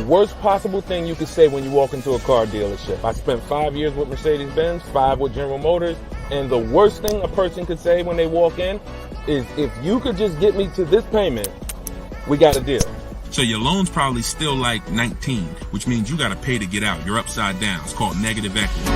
worst possible thing you could say when you walk into a car dealership. I spent 5 years with Mercedes-Benz, 5 with General Motors, and the worst thing a person could say when they walk in is, if you could just get me to this payment, we got a deal. So your loan's probably still like 19, which means you got to pay to get out. You're upside down. It's called negative equity.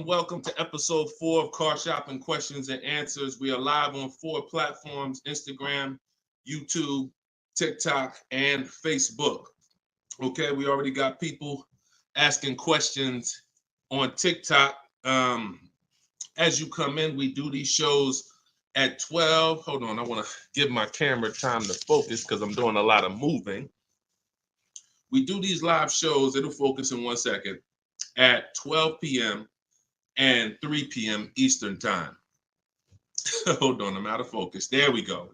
Welcome to episode 4 of Car Shopping Questions and Answers. We are live on 4 platforms: Instagram, YouTube, TikTok, and Facebook. Okay, we already got people asking questions on TikTok. As you come in, we do these shows at 12. Hold on, I want to give my camera time to focus because I'm doing a lot of moving. We do these live shows, it'll focus in 1 second, at 12 p.m. and 3 p.m. Eastern time. Hold on, I'm out of focus. There we go.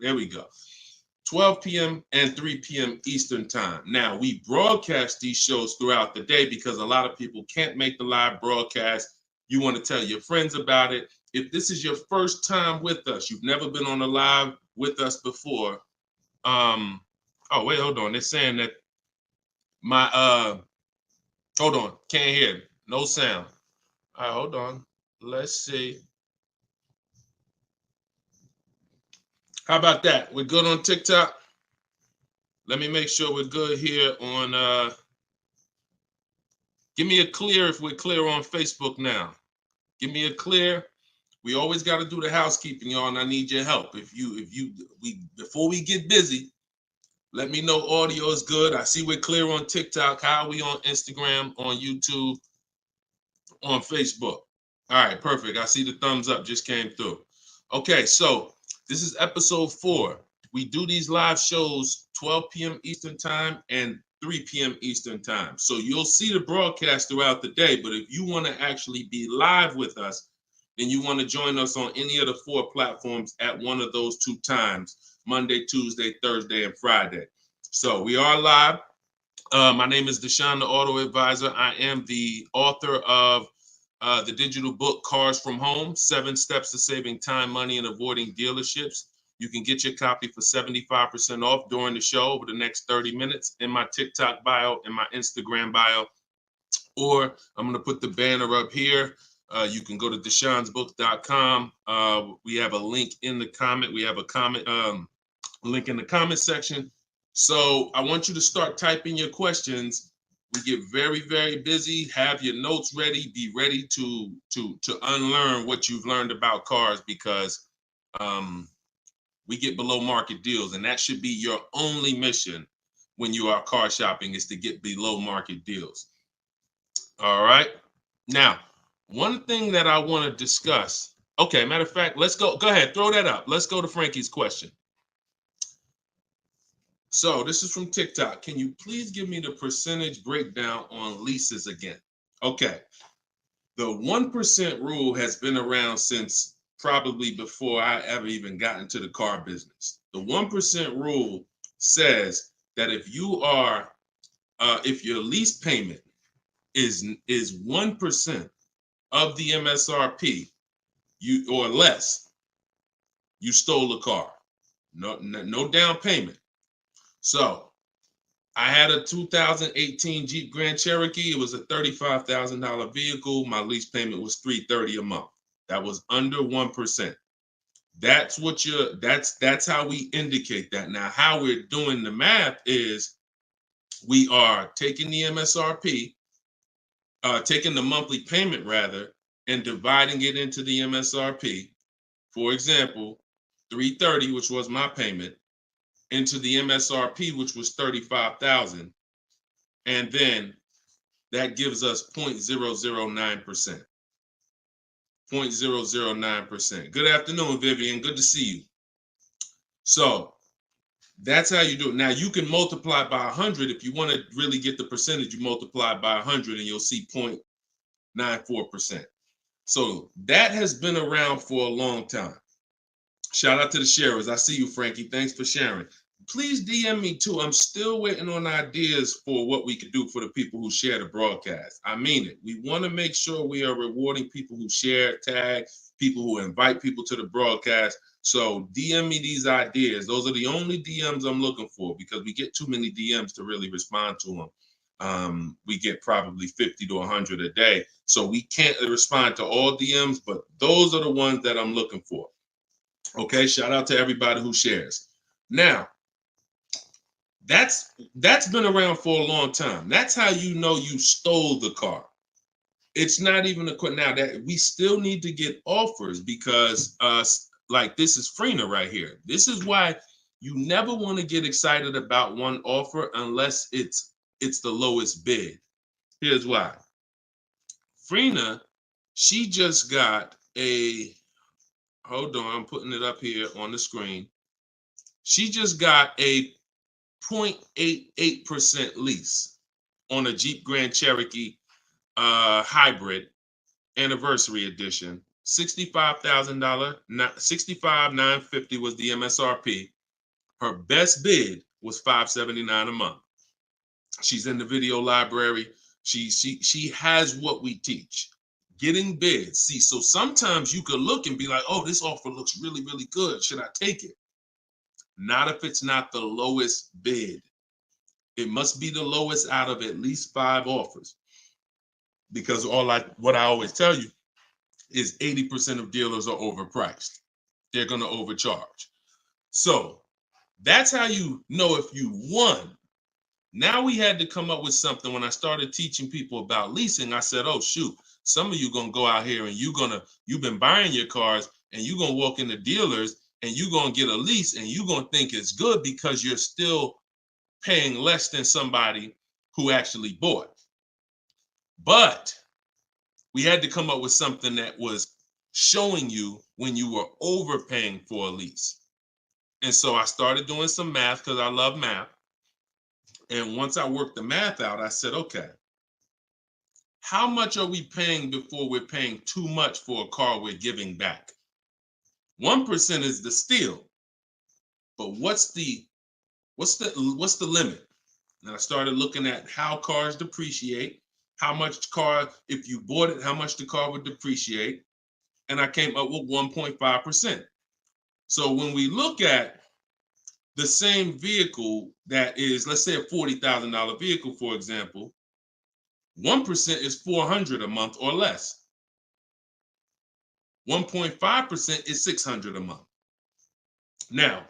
12 p.m. and 3 p.m. Eastern time. Now, we broadcast these shows throughout the day because a lot of people can't make the live broadcast. You want to tell your friends about it. If this is your first time with us, you've never been on a live with us before. Oh, wait, hold on. They're saying that hold on, can't hear. No sound. All right, hold on. Let's see. How about that? We're good on TikTok? Let me make sure we're good here on, give me a clear if we're clear on Facebook now. Give me a clear. We always got to do the housekeeping, y'all, and I need your help. Before we get busy, let me know audio is good. I see we're clear on TikTok. How are we on Instagram, on YouTube, on Facebook? All right, perfect. I see the thumbs up just came through. Okay, so this is episode 4. We do these live shows 12 p.m. Eastern time and 3 p.m. Eastern time. So you'll see the broadcast throughout the day, but if you want to actually be live with us, then you want to join us on any of the 4 platforms at one of those 2 times: Monday, Tuesday, Thursday, and Friday. So we are live. My name is Deshone the Auto Advisor. I am the author of the digital book, Cars from Home, 7 Steps to Saving Time, Money, and Avoiding Dealerships. You can get your copy for 75% off during the show over the next 30 minutes in my TikTok bio, in my Instagram bio, or I'm going to put the banner up here. You can go to deshonesbook.com. We have a link in the comment. We have a comment link in the comment section. So I want you to start typing your questions. We get very, very busy. Have your notes ready. Be ready to unlearn what you've learned about cars, because we get below market deals, and that should be your only mission when you are car shopping, is to get below market deals. All right. Now, one thing that I want to discuss. Okay, matter of fact, let's go. Go ahead, throw that up. Let's go to Frankie's question. So this is from TikTok. Can you please give me the percentage breakdown on leases again? Okay. The 1% rule has been around since probably before I ever even got into the car business. The 1% rule says that if your lease payment is 1% of the MSRP, or less, you stole a car. No down payment. So I had a 2018 Jeep Grand Cherokee. It was a $35,000 vehicle. My lease payment was $330 a month. That was under 1%. That's how we indicate that. Now, how we're doing the math is we are taking the MSRP, taking the monthly payment rather, and dividing it into the MSRP. For example, $330, which was my payment, into the MSRP, which was $35,000, and then that gives us 0.009%. 0.009%. Good afternoon, Vivian. Good to see you. So That's how you do it. Now you can multiply by 100 if you want to really get the percentage. You multiply by 100 and you'll see 0.94%. So that has been around for a long time. Shout out to the sharers. I see you, Frankie. Thanks for sharing. Please DM me too. I'm still waiting on ideas for what we could do for the people who share the broadcast. I mean it. We want to make sure we are rewarding people who share, tag, people who invite people to the broadcast. So DM me these ideas. Those are the only DMs I'm looking for because we get too many DMs to really respond to them. We get probably 50 to 100 a day. So we can't respond to all DMs, but those are the ones that I'm looking for. Okay, shout out to everybody who shares. Now, that's been around for a long time. That's how you know you stole the car. It's not even a question now that we still need to get offers because like this is Freener right here. This is why you never want to get excited about one offer unless it's the lowest bid. Here's why. Freener, she just got a, hold on, I'm putting it up here on the screen. She just got a 0.88% lease on a Jeep Grand Cherokee hybrid anniversary edition. $65,000, $65,950 was the MSRP. Her best bid was $579 a month. She's in the video library. She has what we teach. Getting bids. See, so sometimes you could look and be like, oh, this offer looks really, really good. Should I take it? Not if it's not the lowest bid. It must be the lowest out of at least 5 offers. Because what I always tell you is 80% of dealers are overpriced. They're going to overcharge. So that's how you know if you won. Now we had to come up with something. When I started teaching people about leasing, I said, oh, shoot, some of you going to go out here and you've been buying your cars and you're going to walk into dealers and you're going to get a lease and you're going to think it's good because you're still paying less than somebody who actually bought. But we had to come up with something that was showing you when you were overpaying for a lease. And so I started doing some math because I love math. And once I worked the math out, I said, okay, how much are we paying before we're paying too much for a car we're giving back? 1% is the steal. But what's the limit? And I started looking at how cars depreciate, how much car, if you bought it, how much the car would depreciate. And I came up with 1.5%. So when we look at the same vehicle that is, let's say a $40,000 vehicle, for example, 1% is $400 a month or less. 1.5% is $600 a month. Now,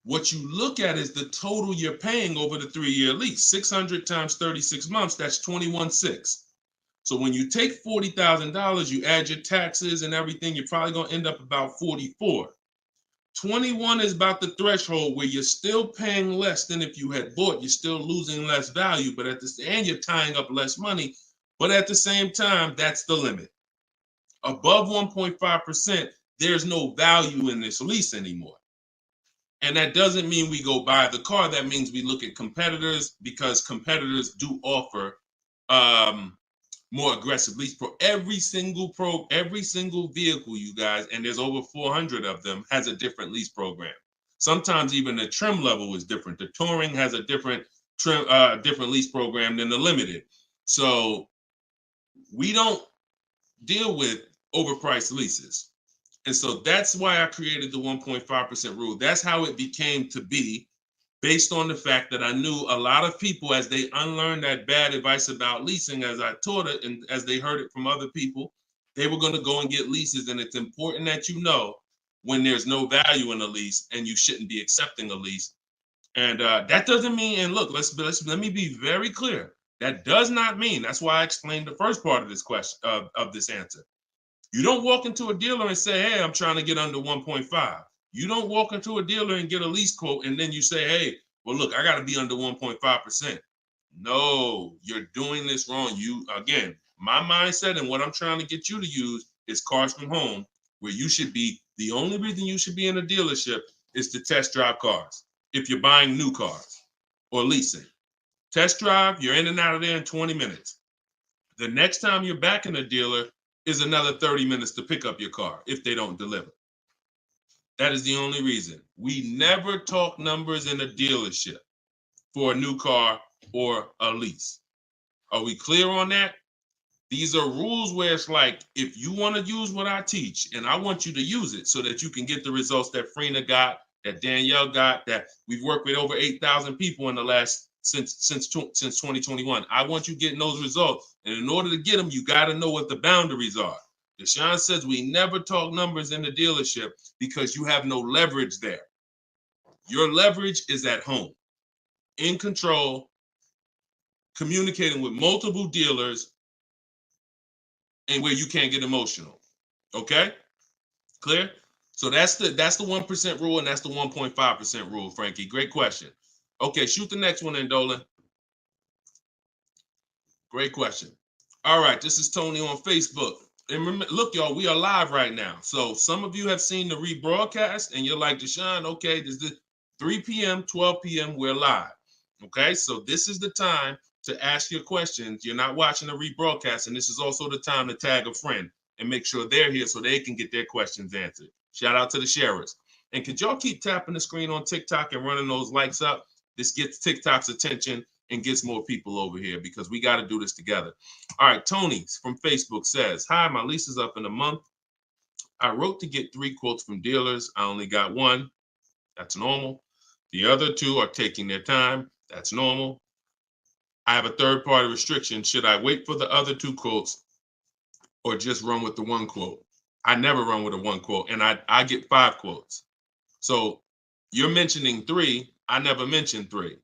what you look at is the total you're paying over the 3-year lease. 600 times 36 months, that's 21.6. So when you take $40,000, you add your taxes and everything, you're probably going to end up about 44. 21 is about the threshold where you're still paying less than if you had bought. You're still losing less value, but and you're tying up less money. But at the same time, that's the limit. Above 1.5%, there's no value in this lease anymore. And that doesn't mean we go buy the car. That means we look at competitors because competitors do offer more aggressive lease pro. Every single vehicle, you guys, and there's over 400 of them, has a different lease program. Sometimes even the trim level is different. The Touring has a different lease program than the Limited. So we don't deal with overpriced leases. And so that's why I created the 1.5% rule. That's how it became to be, based on the fact that I knew a lot of people, as they unlearned that bad advice about leasing, as I taught it and as they heard it from other people, they were going to go and get leases. And it's important that you know when there's no value in a lease and you shouldn't be accepting a lease. And that doesn't mean, and look, let me be very clear. That does not mean, that's why I explained the first part of this question, of this answer. You don't walk into a dealer and say, hey, I'm trying to get under 1.5. You don't walk into a dealer and get a lease quote and then you say, hey, well, look, I got to be under 1.5%. No, you're doing this wrong. Again, my mindset and what I'm trying to get you to use is Cars from Home, where you should be, the only reason you should be in a dealership is to test drive cars. if you're buying new cars or leasing. Test drive, you're in and out of there in 20 minutes. The next time you're back in a dealer is another 30 minutes to pick up your car if they don't deliver. That is the only reason. We never talk numbers in a dealership for a new car or a lease. Are we clear on that? These are rules where it's like, if you want to use what I teach, and I want you to use it so that you can get the results that Frina got, that Danielle got, that we've worked with over 8,000 people in the last since 2021. I want you getting those results. And in order to get them, you got to know what the boundaries are. Deshone says we never talk numbers in the dealership because you have no leverage there. Your leverage is at home, in control, communicating with multiple dealers, and where you can't get emotional. Okay? Clear? So that's the 1% rule, and that's the 1.5% rule, Frankie. Great question. Okay, shoot the next one in, Dolan. Great question. All right, this is Tony on Facebook. And remember, look, y'all, we are live right now. So some of you have seen the rebroadcast, and you're like, Deshone, okay, this is 3 p.m., 12 p.m., we're live. Okay, so this is the time to ask your questions. You're not watching the rebroadcast, and this is also the time to tag a friend and make sure they're here so they can get their questions answered. Shout out to the sharers. And could y'all keep tapping the screen on TikTok and running those likes up? This gets TikTok's attention and gets more people over here because we got to do this together. All right, Tony from Facebook says, hi, my lease is up in a month. I wrote to get 3 quotes from dealers. I only got 1. That's normal. The other 2 are taking their time. That's normal. I have a third-party restriction. Should I wait for the other 2 quotes or just run with the 1 quote? I never run with a 1 quote, and I get 5 quotes. So you're mentioning 3. I never mentioned 3.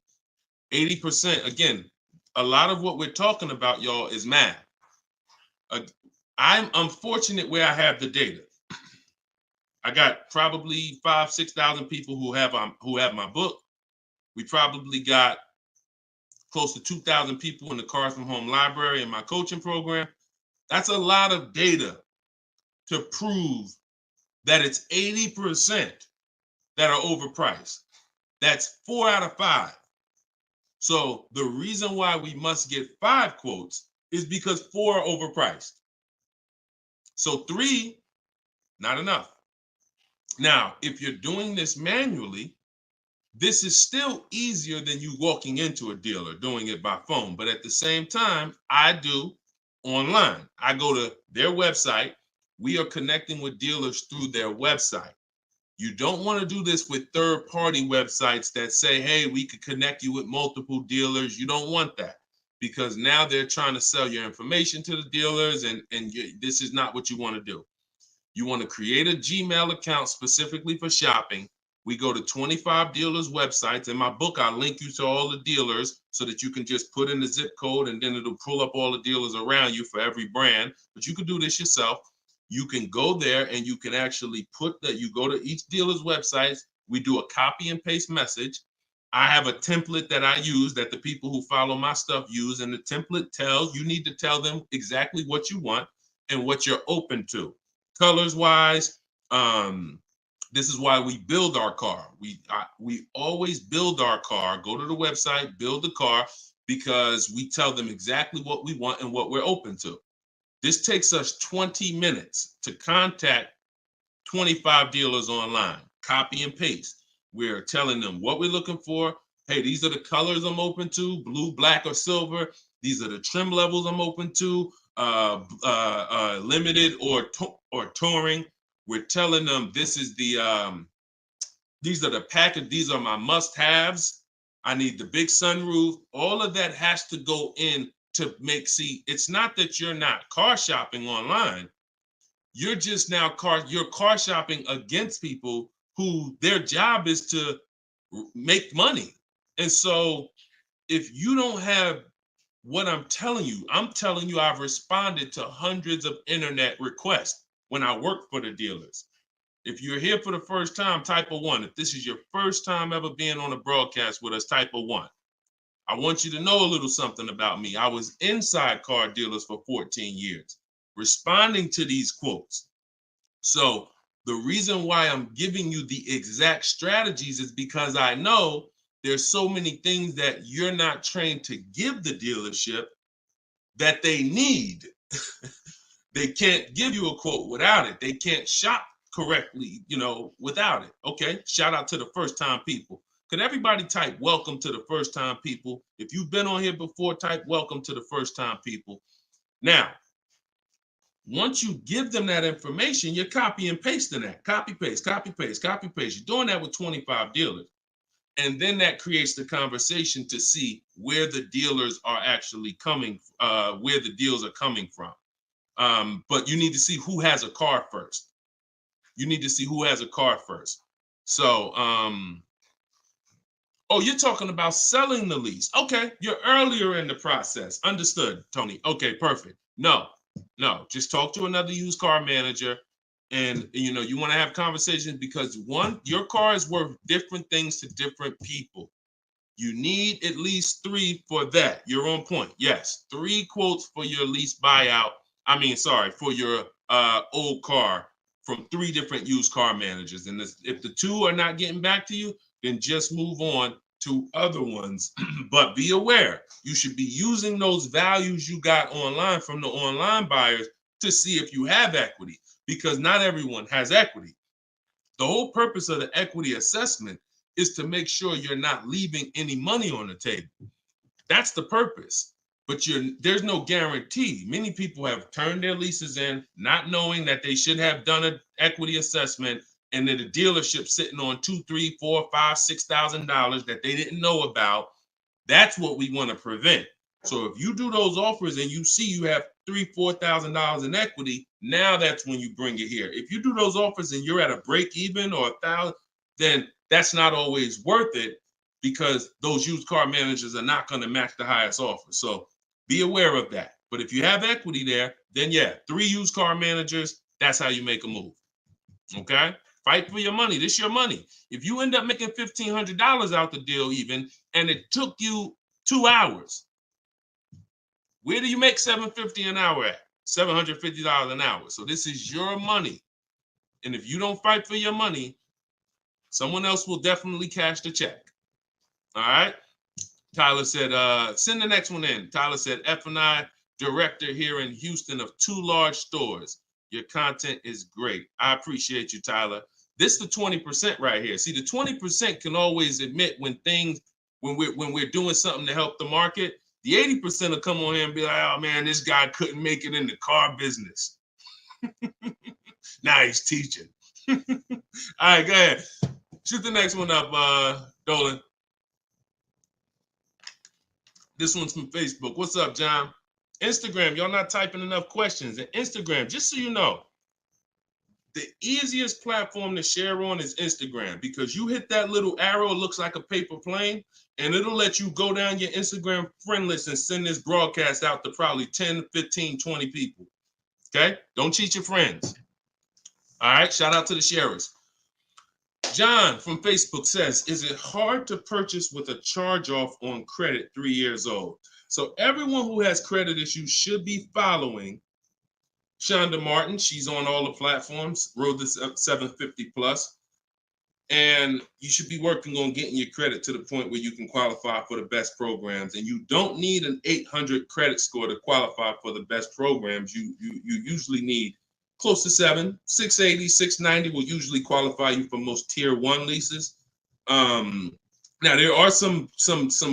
80%, again, a lot of what we're talking about, y'all, is math. I'm unfortunate where I have the data. I got probably 5,000-6,000 people who have my book. We probably got close to 2,000 people in the Cars from Home library in my coaching program. That's a lot of data to prove that it's 80% that are overpriced. That's 4 out of 5. So the reason why we must get 5 quotes is because 4 are overpriced. So 3, not enough. Now, if you're doing this manually, this is still easier than you walking into a dealer doing it by phone. But at the same time, I do online. I go to their website. We are connecting with dealers through their website. You don't want to do this with third-party websites that say, hey, we could connect you with multiple dealers. You don't want that because now they're trying to sell your information to the dealers, and this is not what you want to do. You want to create a Gmail account specifically for shopping. We go to 25 dealers' websites. In my book, I link you to all the dealers so that you can just put in the zip code, and then it'll pull up all the dealers around you for every brand. But you can do this yourself. You can go there and you can actually you go to each dealer's websites. We do a copy and paste message. I have a template that I use that the people who follow my stuff use. And the template you need to tell them exactly what you want and what you're open to. Colors wise, this is why we build our car. We always build our car, go to the website, build the car, because we tell them exactly what we want and what we're open to. This takes us 20 minutes to contact 25 dealers online, copy and paste. We're telling them what we're looking for. Hey, these are the colors I'm open to, blue, black, or silver. These are the trim levels I'm open to, limited or touring. We're telling them this is these are the package, these are my must-haves. I need the big sunroof. All of that has to go in to it's not that you're not car shopping online. You're just now you're car shopping against people who their job is to make money. And so if you don't have what I'm telling you I've responded to hundreds of internet requests when I work for the dealers. If you're here for the first time, type a 1. If this is your first time ever being on a broadcast with us, type a 1. I want you to know a little something about me. I was inside car dealers for 14 years, responding to these quotes. So The reason why I'm giving you the exact strategies is because I know there's so many things that you're not trained to give the dealership that they need. They can't give you a quote without it. They can't shop correctly, without it. Okay, shout out to the first time people. Could everybody type welcome to the first time people? If you've been on here before, type welcome to the first time people. Now, once you give them that information, you're copy and pasting that. Copy, paste, copy, paste, copy, paste. You're doing that with 25 dealers. And then that creates the conversation to see where the dealers are actually coming, where the deals are coming from. But you need to see who has a car first. You need to see who has a car first. So, oh, you're talking about selling the lease. Okay, you're earlier in the process. Understood, Tony. Okay, perfect. No, just talk to another used car manager. And you want to have conversations because one, your car is worth different things to different people. You need at least 3 for that. You're on point. Yes, 3 quotes for your lease buyout. For your old car from 3 different used car managers. And if the 2 are not getting back to you, then just move on to other ones. But be aware, you should be using those values you got online from the online buyers to see if you have equity, because not everyone has equity. The whole purpose of the equity assessment is to make sure you're not leaving any money on the table. That's the purpose. But there's no guarantee. Many people have turned their leases in not knowing that they should have done an equity assessment, and then the dealership sitting on $2,000, $3,000, $4,000, $5,000, $6,000 that they didn't know about. That's what we want to prevent. So if you do those offers and you see you have $3,000, $4,000 in equity, now that's when you bring it here. If you do those offers and you're at a break even or $1,000, then that's not always worth it, because those used car managers are not going to match the highest offer. So be aware of that. But if you have equity there, then 3 used car managers, that's how you make a move. Okay? Fight for your money. This is your money. If you end up making $1,500 out the deal even, and it took you 2 hours, where do you make $750 an hour at? $750 an hour. So this is your money. And if you don't fight for your money, someone else will definitely cash the check. All right? Tyler said, send the next one in. Tyler said, F&I director here in Houston of 2 large stores. Your content is great. I appreciate you, Tyler. This is the 20% right here. See, the 20% can always admit when we're doing something to help the market. The 80% will come on here and be like, oh man, this guy couldn't make it in the car business. Now he's teaching. All right, go ahead. Shoot the next one up, Dolan. This one's from Facebook. What's up, John? Instagram, y'all not typing enough questions. And Instagram, just so you know, the easiest platform to share on is Instagram, because you hit that little arrow, it looks like a paper plane, and it'll let you go down your Instagram friend list and send this broadcast out to probably 10, 15, 20 people. Okay? Don't cheat your friends. All right? Shout out to the sharers. John from Facebook says, is it hard to purchase with a charge-off on credit 3 years old? So everyone who has credit issues should be following Shonda Martin. She's on all the platforms, Road to 750 plus. And you should be working on getting your credit to the point where you can qualify for the best programs. And you don't need an 800 credit score to qualify for the best programs. You usually need close to 680, 690 will usually qualify you for most tier 1 leases. Now there are some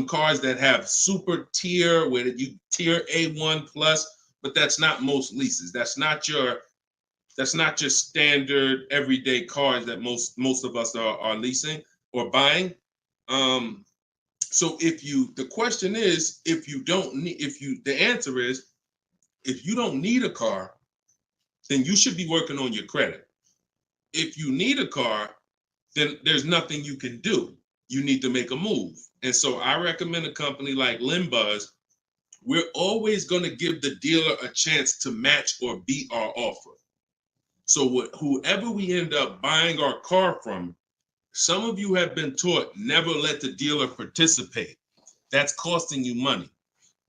cars that have super tier where you tier A1 plus, but that's not most leases. That's not your standard everyday cars that most of us are leasing or buying. So the question is, the answer is, if you don't need a car, then you should be working on your credit. If you need a car, then there's nothing you can do. You need to make a move. And so I recommend a company like Limbuzz. We're always going to give the dealer a chance to match or beat our offer. So whoever we end up buying our car from, some of you have been taught never let the dealer participate. That's costing you money,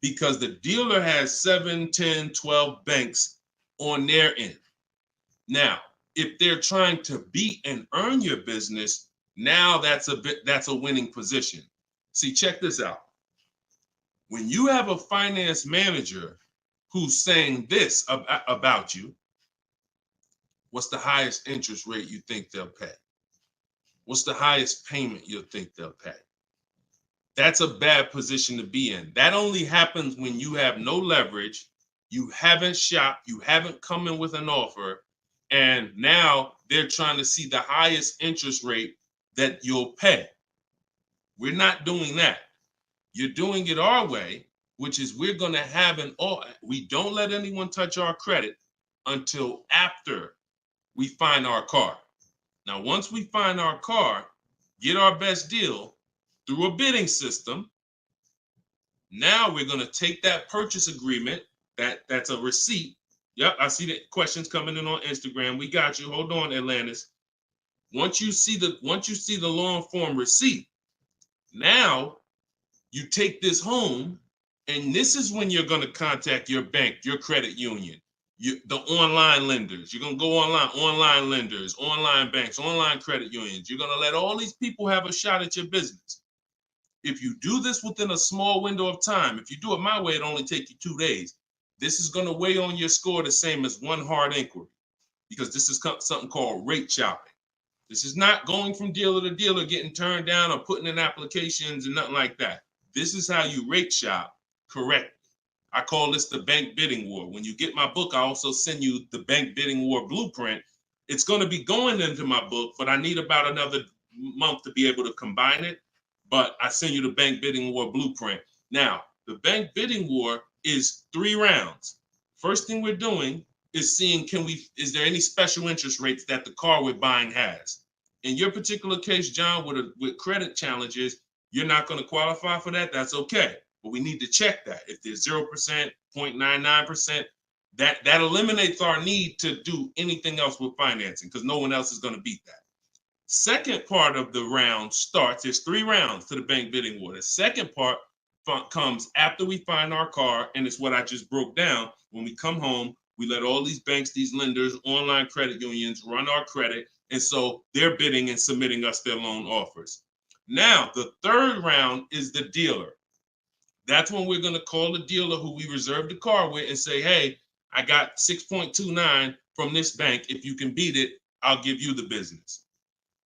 because the dealer has 7, 10, 12 banks on their end. Now, If they're trying to beat and earn your business, now that's a winning position. See, check this out. When you have a finance manager who's saying this about you, what's the highest interest rate you think they'll pay? What's the highest payment you think they'll pay? That's a bad position to be in. That only happens when you have no leverage, you haven't shopped, you haven't come in with an offer, and now they're trying to see the highest interest rate that you'll pay. We're not doing that. You're doing it our way, which is we're going to have we don't let anyone touch our credit until after we find our car. Now, once we find our car, get our best deal through a bidding system, now we're going to take that purchase agreement, that's a receipt. Yep, I see the questions coming in on Instagram. We got you. Hold on, Atlantis. Once you see the long form receipt, now you take this home, and this is when you're going to contact your bank, your credit union, the online lenders. You're going to go online lenders, online banks, online credit unions. You're going to let all these people have a shot at your business. If you do this within a small window of time, if you do it my way, it only take you 2 days. This is going to weigh on your score the same as one hard inquiry, because this is something called rate shopping. This is not going from dealer to dealer, getting turned down or putting in applications and nothing like that. This is how you rate shop correctly. I call this the bank bidding war. When you get my book, I also send you the bank bidding war blueprint. It's going to be going into my book, but I need about another month to be able to combine it. But I send you the bank bidding war blueprint. Now, the bank bidding war is 3 rounds. First thing we're doing is seeing, is there any special interest rates that the car we're buying has? In your particular case, John, with credit challenges, you're not going to qualify for that. That's okay. But we need to check that. If there's 0%, 0.99%, that eliminates our need to do anything else with financing, because no one else is going to beat that. Second part of the round starts, there's 3 rounds to the bank bidding war. The second part comes after we find our car, and it's what I just broke down. When we come home, we let all these banks, these lenders, online credit unions run our credit, and so they're bidding and submitting us their loan offers. Now, the third round is the dealer. That's when we're going to call the dealer who we reserved the car with and say, hey, I got 6.29 from this bank. If you can beat it, I'll give you the business.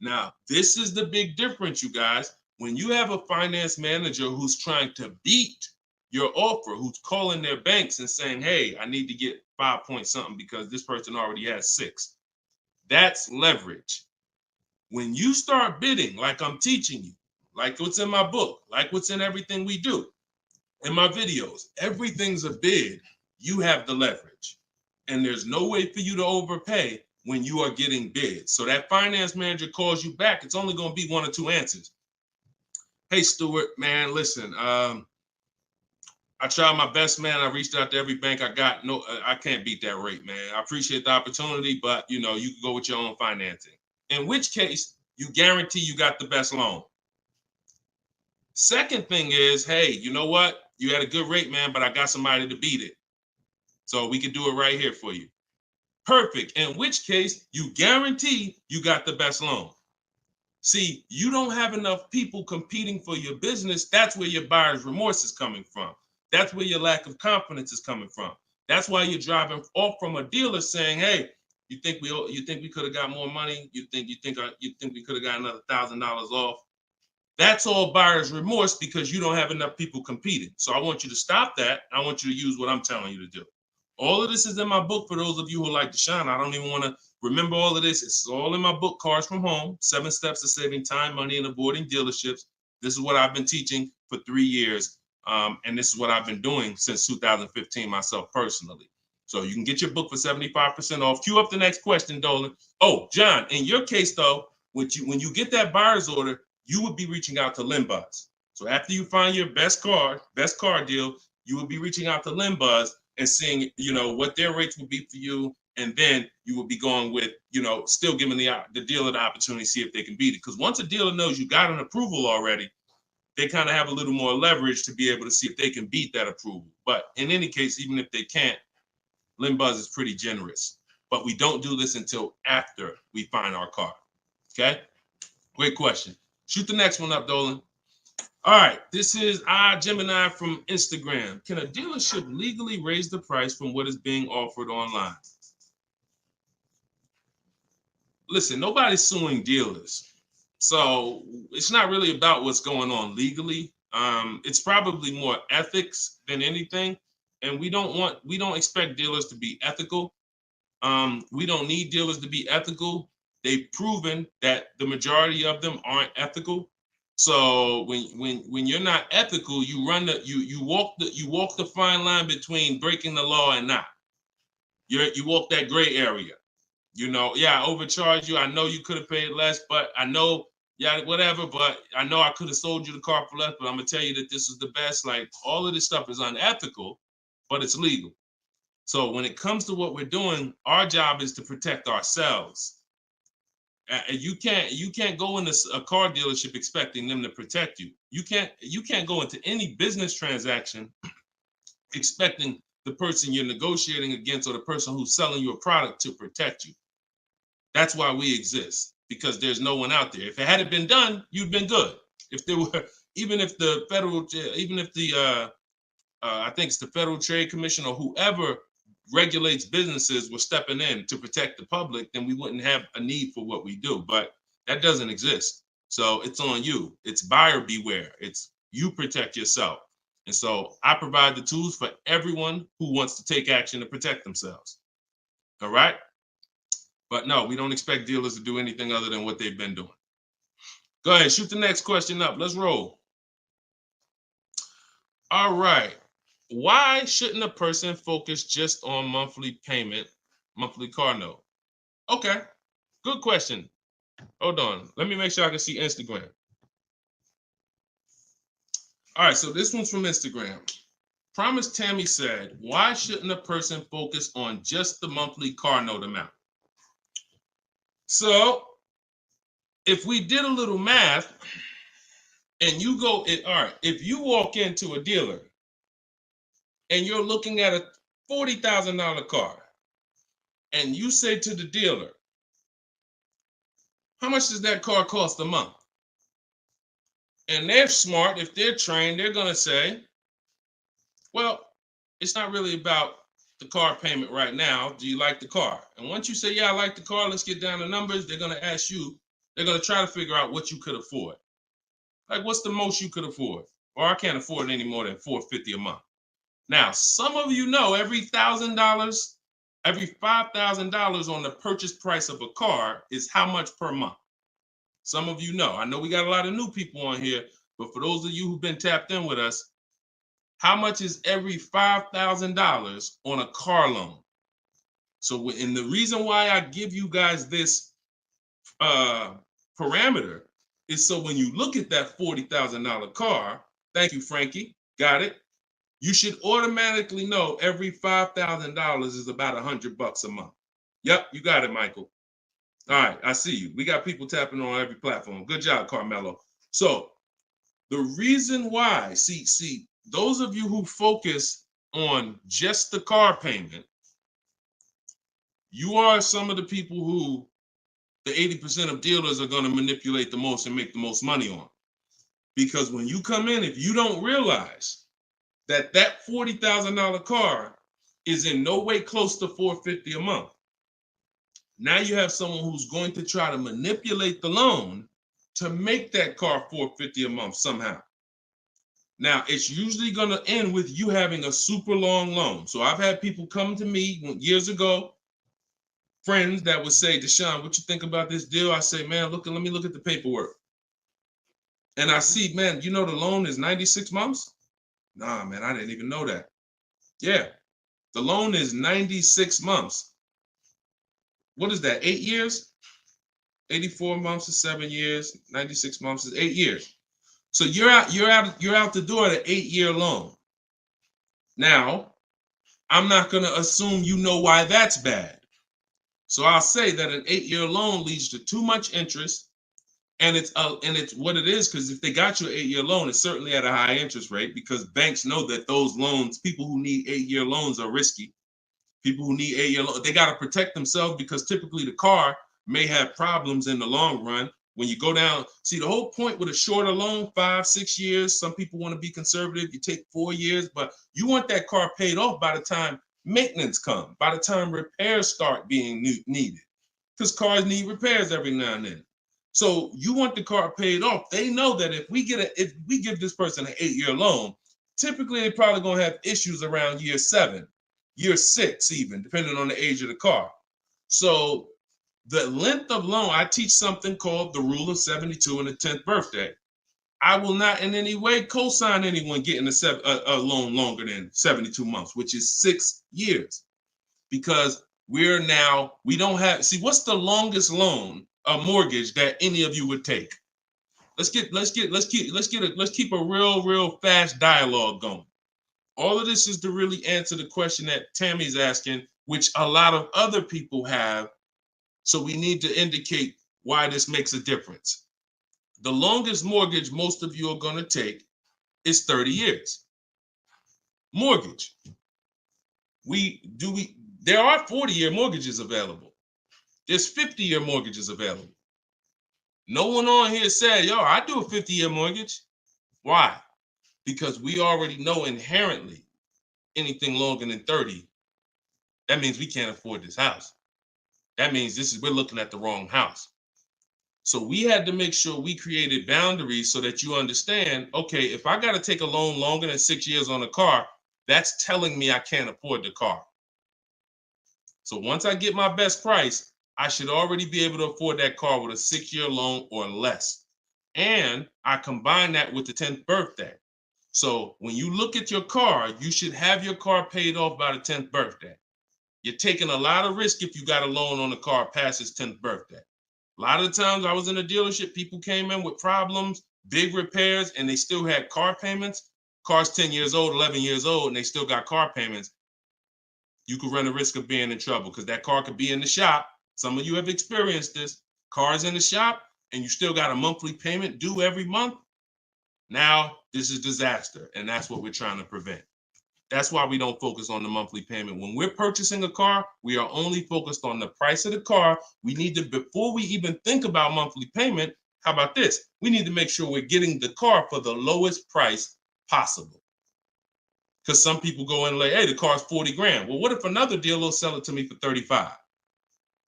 Now, this is the big difference, you guys. When you have a finance manager who's trying to beat your offer, who's calling their banks and saying, hey, I need to get 5 point something because this person already has 6. That's leverage. When you start bidding, like I'm teaching you, like what's in my book, like what's in everything we do, in my videos, everything's a bid. You have the leverage. And there's no way for you to overpay when you are getting bids. So that finance manager calls you back, it's only going to be 1 or 2 answers. Hey, Stuart, man, listen, I tried my best, man. I reached out to every bank I got. No, I can't beat that rate, man. I appreciate the opportunity, but you can go with your own financing. In which case, you guarantee you got the best loan. Second thing is, hey, you know what? You had a good rate, man, but I got somebody to beat it. So we can do it right here for you. Perfect. In which case, you guarantee you got the best loan. See, you don't have enough people competing for your business. That's where your buyer's remorse is coming from. That's where your lack of confidence is coming from. That's why you're driving off from a dealer saying, hey, you think we could have got more money? You think we could have got another $1,000 off? That's all buyer's remorse because you don't have enough people competing. So I want you to stop that. I want you to use what I'm telling you to do. All of this is in my book for those of you who like Deshone. I don't even want to remember all of this. It's all in my book, Cars from Home, 7 Steps to Saving Time, Money, and Avoiding Dealerships. This is what I've been teaching for 3 years. And this is what I've been doing since 2015 myself personally. So you can get your book for 75% off. Cue up the next question, Dolan. Oh, John, in your case, though, when you get that buyer's order, you would be reaching out to Limbuzz. So after you find your best car deal, you would be reaching out to Limbuzz and seeing, what their rates would be for you. And then you would be going with, still giving the dealer the opportunity to see if they can beat it. Because once a dealer knows you got an approval already, they kind of have a little more leverage to be able to see if they can beat that approval. But in any case, even if they can't, Limbuzz is pretty generous. but we don't do this until after we find our car. Okay? Great question. Shoot the next one up, Dolan. All right, this is Gemini from Instagram. Can a dealership legally raise the price from what is being offered online? Listen, nobody's suing dealers. So it's not really about what's going on legally. It's probably more ethics than anything. And we don't expect dealers to be ethical. We don't need dealers to be ethical. They've proven that the majority of them aren't ethical. So when you're not ethical, you walk the fine line between breaking the law and not. You walk that gray area. You know, yeah, I overcharged you. I know you could have paid less, but I know, yeah, whatever. But I know I could have sold you the car for less. But I'm gonna tell you that this is the best. Like, all of this stuff is unethical, but it's legal. So when it comes to what we're doing, our job is to protect ourselves. You can't go into a car dealership expecting them to protect you. You can't go into any business transaction expecting the person you're negotiating against or the person who's selling you a product to protect you. That's why we exist, because there's no one out there. If it hadn't been done, you'd been good. If there were, even if the I think it's the Federal Trade Commission or whoever regulates businesses were stepping in to protect the public, then we wouldn't have a need for what we do. But that doesn't exist. So it's on you. It's buyer beware. It's you protect yourself. And so I provide the tools for everyone who wants to take action to protect themselves. All right? But no, we don't expect dealers to do anything other than what they've been doing. Go ahead, shoot the next question up. Let's roll. All right. Why shouldn't a person focus just on monthly payment, monthly car note? Okay, good question. Hold on. Let me make sure I can see Instagram. All right, so this one's from Instagram. Promise Tammy said, why shouldn't a person focus on just the monthly car note amount? So if we did a little math and you go, all right, if you walk into a dealer and you're looking at a $40,000 car and you say to the dealer, how much does that car cost a month? And they're smart, if they're trained, they're gonna say, well, it's not really about the car payment right now. Do you like the car? And once you say, yeah, I like the car, let's get down to numbers, they're gonna ask you, they're gonna try to figure out what you could afford. Like, what's the most you could afford? Or I can't afford any more than $450 a month. Now, some of you know every $1,000, every $5,000 on the purchase price of a car is how much per month. Some of you know. I know we got a lot of new people on here, but for those of you who've been tapped in with us, how much is every $5,000 on a car loan? So, and the reason why I give you guys this parameter is so when you look at that $40,000 car, thank you, Frankie, got it. You should automatically know every $5,000 is about $100 a month. Yep, you got it, Michael. All right, I see you. We got people tapping on every platform. Good job, Carmelo. So the reason why, see, those of you who focus on just the car payment, you are some of the people who the 80% of dealers are going to manipulate the most and make the most money on. Because when you come in, if you don't realize that that $40,000 car is in no way close to $450 a month, now you have someone who's going to try to manipulate the loan to make that car $450 a month somehow. Now, it's usually going to end with you having a super long loan. So I've had people come to me years ago, friends that would say, Deshone, what you think about this deal? I say, man, let me look at the paperwork. And I see, man, you know the loan is 96 months? Nah, man, I didn't even know that. Yeah, the loan is 96 months. What is that, 8 years? 84 months is 7 years, 96 months is 8 years. So you're out the door at an 8-year loan. Now, I'm not going to assume you know why that's bad. So I'll say that an 8-year loan leads to too much interest, and it's what it is, because if they got you an 8-year loan, it's certainly at a high interest rate, because banks know that those loans, people who need 8-year loans, are risky. People who need 8-year loan, they got to protect themselves because typically the car may have problems in the long run. When you go down, see the whole point with a shorter loan, 5-6 years. Some people want to be conservative. You take 4 years, but you want that car paid off by the time maintenance comes, by the time repairs start being needed, because cars need repairs every now and then. So you want the car paid off. They know that if we give this person an 8-year loan, typically they're probably gonna have issues around year 7, year 6, even depending on the age of the car. So the length of loan, I teach something called the rule of 72 and the 10th birthday. I will not in any way co-sign anyone getting a loan longer than 72 months, which is 6 years, because we don't have, see, what's the longest loan, a mortgage that any of you would take? Let's keep a real fast dialogue going. All of this is to really answer the question that Tammy's asking, which a lot of other people have. So we need to indicate why this makes a difference. The longest mortgage most of you are going to take is 30 years. Mortgage. There are 40-year mortgages available. There's 50-year mortgages available. No one on here said, yo, I do a 50-year mortgage. Why? Because we already know inherently anything longer than 30, that means we can't afford this house. That means we're looking at the wrong house. So we had to make sure we created boundaries so that you understand, okay, if I got to take a loan longer than 6 years on a car, that's telling me I can't afford the car. So once I get my best price, I should already be able to afford that car with a 6-year loan or less. And I combine that with the 10th birthday. So when you look at your car, you should have your car paid off by the 10th birthday. You're taking a lot of risk if you got a loan on the car past its 10th birthday. A lot of the times I was in a dealership, people came in with problems, big repairs, and they still had car payments. Car's 10 years old, 11 years old, and they still got car payments. You could run the risk of being in trouble because that car could be in the shop. Some of you have experienced this. Car's in the shop and you still got a monthly payment due every month. Now, this is disaster, and that's what we're trying to prevent. That's why we don't focus on the monthly payment. When we're purchasing a car, we are only focused on the price of the car. We need to, before we even think about monthly payment, how about this? We need to make sure we're getting the car for the lowest price possible. Because some people go in and like, hey, the car's 40 grand. Well, what if another dealer will sell it to me for 35?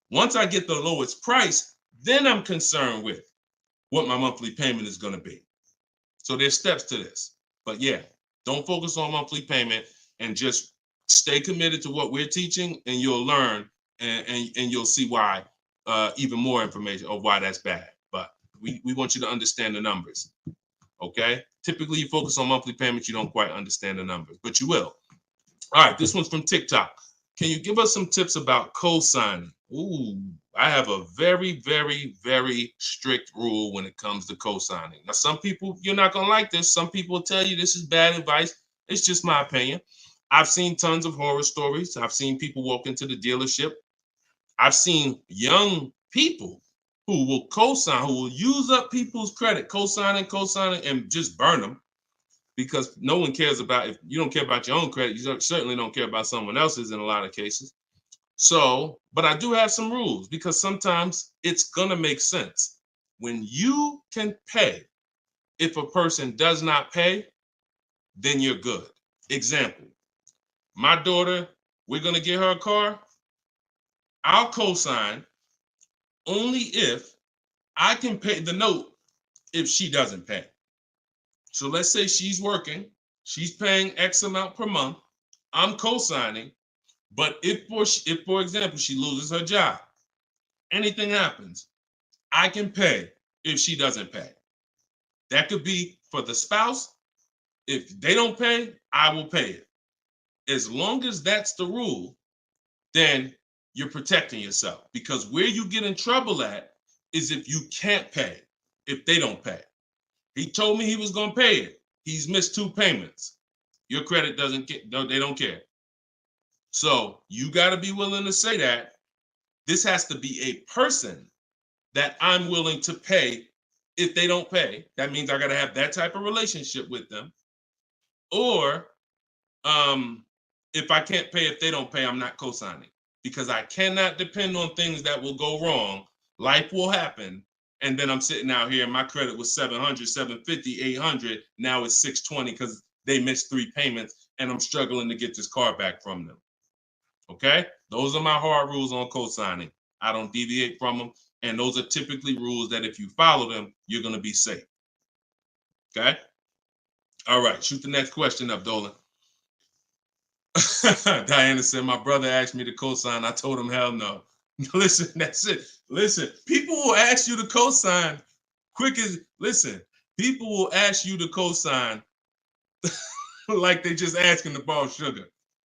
Once I get the lowest price, then I'm concerned with what my monthly payment is going to be. So there's steps to this. But yeah, don't focus on monthly payment and just stay committed to what we're teaching, and you'll learn and you'll see why, even more information of why that's bad. But we want you to understand the numbers. Okay? Typically, you focus on monthly payments, you don't quite understand the numbers, but you will. All right, this one's from TikTok. Can you give us some tips about co-signing? Ooh, I have a very, very, very strict rule when it comes to co-signing. Now, some people, you're not going to like this. Some people will tell you this is bad advice. It's just my opinion. I've seen tons of horror stories. I've seen people walk into the dealership. I've seen young people who will co-sign, who will use up people's credit, co-signing, and just burn them, because no one cares about, if you don't care about your own credit, you certainly don't care about someone else's in a lot of cases. So, but I do have some rules, because sometimes it's gonna make sense. When you can pay, if a person does not pay, then you're good. Example, my daughter, we're gonna get her a car. I'll co-sign only if I can pay the note if she doesn't pay. So let's say she's working, she's paying X amount per month, I'm co-signing, but if for example, she loses her job, anything happens, I can pay if she doesn't pay. That could be for the spouse. If they don't pay, I will pay it. As long as that's the rule, then you're protecting yourself, because where you get in trouble at is if you can't pay, if they don't pay. He told me he was going to pay it. He's missed 2 payments. Your credit doesn't get, no, they don't care. So you got to be willing to say that. This has to be a person that I'm willing to pay if they don't pay. That means I got to have that type of relationship with them. Or if I can't pay, if they don't pay, I'm not co-signing, because I cannot depend on things that will go wrong. Life will happen. And then I'm sitting out here and my credit was 700, 750, 800. Now it's 620 because they missed 3 payments and I'm struggling to get this car back from them. Okay? Those are my hard rules on co-signing. I don't deviate from them. And those are typically rules that if you follow them, you're going to be safe. Okay? All right. Shoot the next question up, Dolan. Diana said, my brother asked me to co-sign. I told him, hell no. Listen, that's it. Listen, people will ask you to co-sign quick as, listen, people will ask you to co-sign like they just asking to borrow sugar.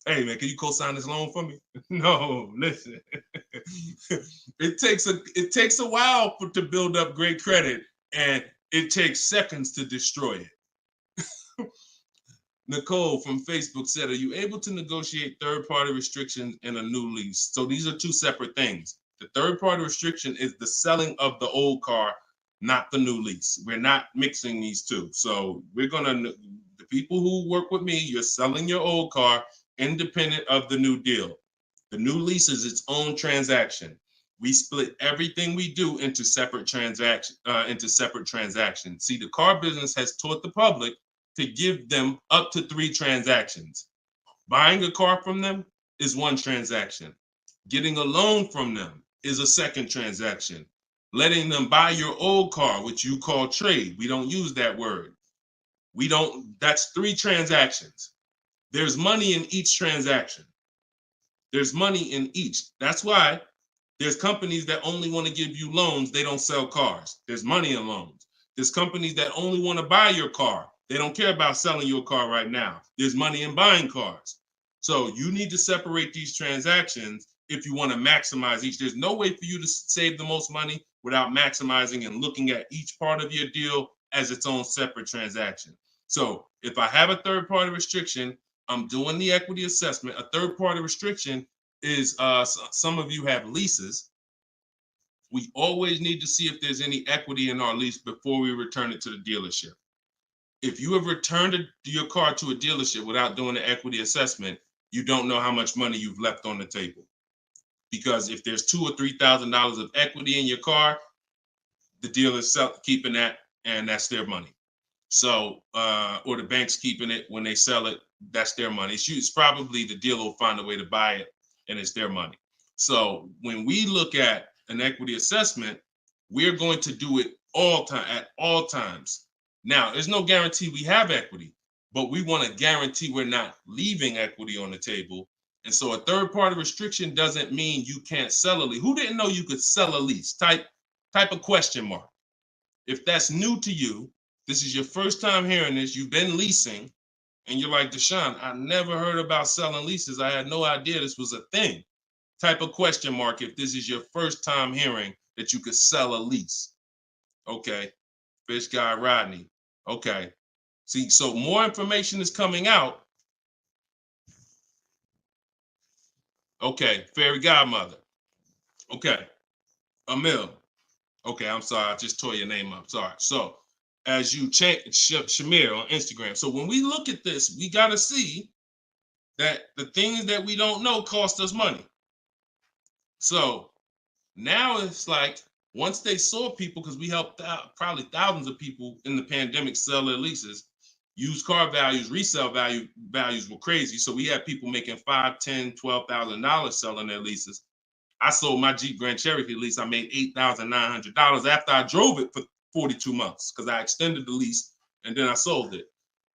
Hey man, can you co-sign this loan for me? No, listen. It takes a while to build up great credit, and it takes seconds to destroy it. Nicole from Facebook said, are you able to negotiate third-party restrictions in a new lease? So these are two separate things. The third-party restriction is the selling of the old car, not the new lease. We're not mixing these two. So we're gonna, the people who work with me, you're selling your old car independent of the new deal. The new lease is its own transaction. We split everything we do into separate transactions. See, the car business has taught the public to give them up to 3 transactions. Buying a car from them is one transaction. Getting a loan from them is a second transaction. Letting them buy your old car, which you call trade. We don't use that word. That's 3 transactions. There's money in each transaction. There's money in each. That's why there's companies that only want to give you loans. They don't sell cars. There's money in loans. There's companies that only want to buy your car. They don't care about selling your car right now. There's money in buying cars. So you need to separate these transactions if you want to maximize each. There's no way for you to save the most money without maximizing and looking at each part of your deal as its own separate transaction. So if I have a third-party restriction, I'm doing the equity assessment. A third-party restriction is, some of you have leases. We always need to see if there's any equity in our lease before we return it to the dealership. If you have returned your car to a dealership without doing the equity assessment, you don't know how much money you've left on the table. Because if there's $2,000 or $3,000 of equity in your car, the dealer's keeping that, and that's their money. So, or the bank's keeping it when they sell it, that's their money. It's probably the dealer will find a way to buy it, and it's their money. So when we look at an equity assessment, we're going to do it at all times. Now, there's no guarantee we have equity, but we want to guarantee we're not leaving equity on the table. And so a third-party restriction doesn't mean you can't sell a lease. Who didn't know you could sell a lease? Type a question mark. If that's new to you, this is your first time hearing this, you've been leasing, and you're like, Deshone, I never heard about selling leases. I had no idea this was a thing. Type a question mark if this is your first time hearing that you could sell a lease. Okay. Fish Guy Rodney. Okay. See, so more information is coming out. Okay. Fairy Godmother. Okay. Emil. Okay, I'm sorry. I just tore your name up. Sorry. So as you change Shamir on Instagram. So when we look at this, we got to see that the things that we don't know cost us money. So now it's like, once they saw people, because we helped out probably thousands of people in the pandemic sell their leases, used car values, resale values were crazy. So we had people making $5,000, $10,000, $12,000 selling their leases. I sold my Jeep Grand Cherokee lease. I made $8,900 after I drove it for 42 months because I extended the lease and then I sold it.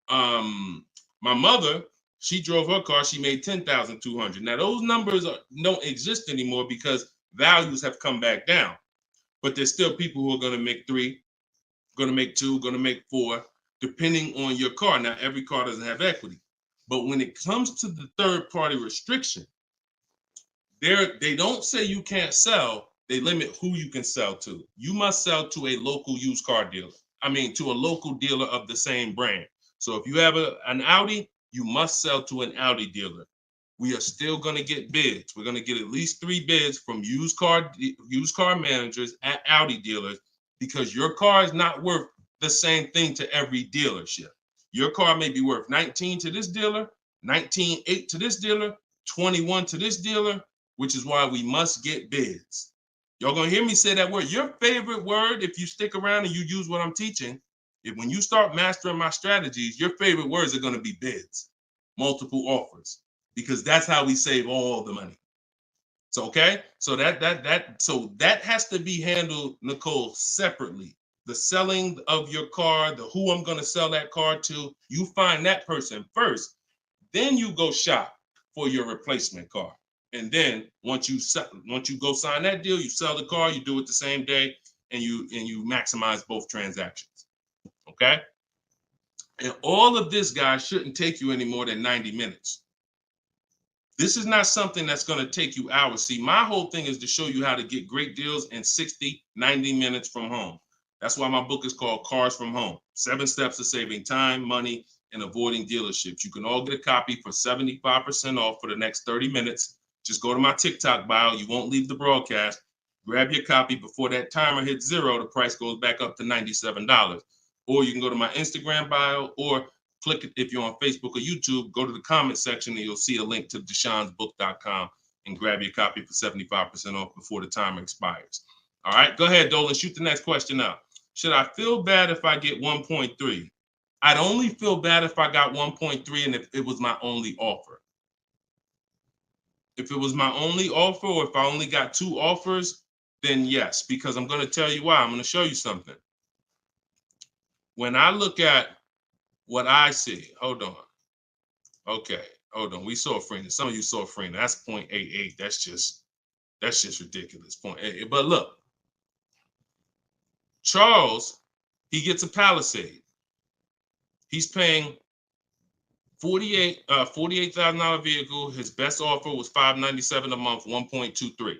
My mother, she drove her car. She made $10,200. Now those numbers don't exist anymore because values have come back down. But there's still people who are going to make 3, going to make 2, going to make 4, depending on your car. Now, every car doesn't have equity. But when it comes to the third-party restriction, they don't say you can't sell. They limit who you can sell to. You must sell to a local used car dealer. To a local dealer of the same brand. So if you have an Audi, you must sell to an Audi dealer. We are still going to get bids. We're going to get at least 3 bids from used car managers at Audi dealers because your car is not worth the same thing to every dealership. Your car may be worth 19 to this dealer, 19.8 to this dealer, 21 to this dealer, which is why we must get bids. Y'all gonna hear me say that word. Your favorite word, if you stick around and you use what I'm teaching, when you start mastering my strategies, your favorite words are gonna be bids, multiple offers, because that's how we save all the money. So okay, so that has to be handled, Nicole, separately. The selling of your car, the who I'm gonna sell that car to, you find that person first. Then you go shop for your replacement car. And then once you go sign that deal, you sell the car, you do it the same day, and you maximize both transactions. Okay? And all of this, guys, shouldn't take you any more than 90 minutes. This is not something that's going to take you hours. See, my whole thing is to show you how to get great deals in 60, 90 minutes from home. That's why my book is called Cars from Home. 7 Steps to Saving Time, Money, and Avoiding Dealerships. You can all get a copy for 75% off for the next 30 minutes. Just go to my TikTok bio. You won't leave the broadcast. Grab your copy before that timer hits 0. The price goes back up to $97. Or you can go to my Instagram bio, or click it if you're on Facebook or YouTube. Go to the comment section and you'll see a link to deshonsbook.com and grab your copy for 75% off before the timer expires. All right, go ahead, Dolan. Shoot the next question out. Should I feel bad if I get 1.3? I'd only feel bad if I got 1.3 and if it was my only offer. If it was my only offer, or if I only got 2 offers, then yes, because I'm going to tell you why. I'm going to show you something. When I look at what I see, hold on. Okay, hold on. We saw Freener. Some of you saw Freener. That's 0.88. That's just ridiculous. 0.88. But look, Charles, he gets a Palisade. He's paying $48,000 vehicle. His best offer was $597 a month, 1.23.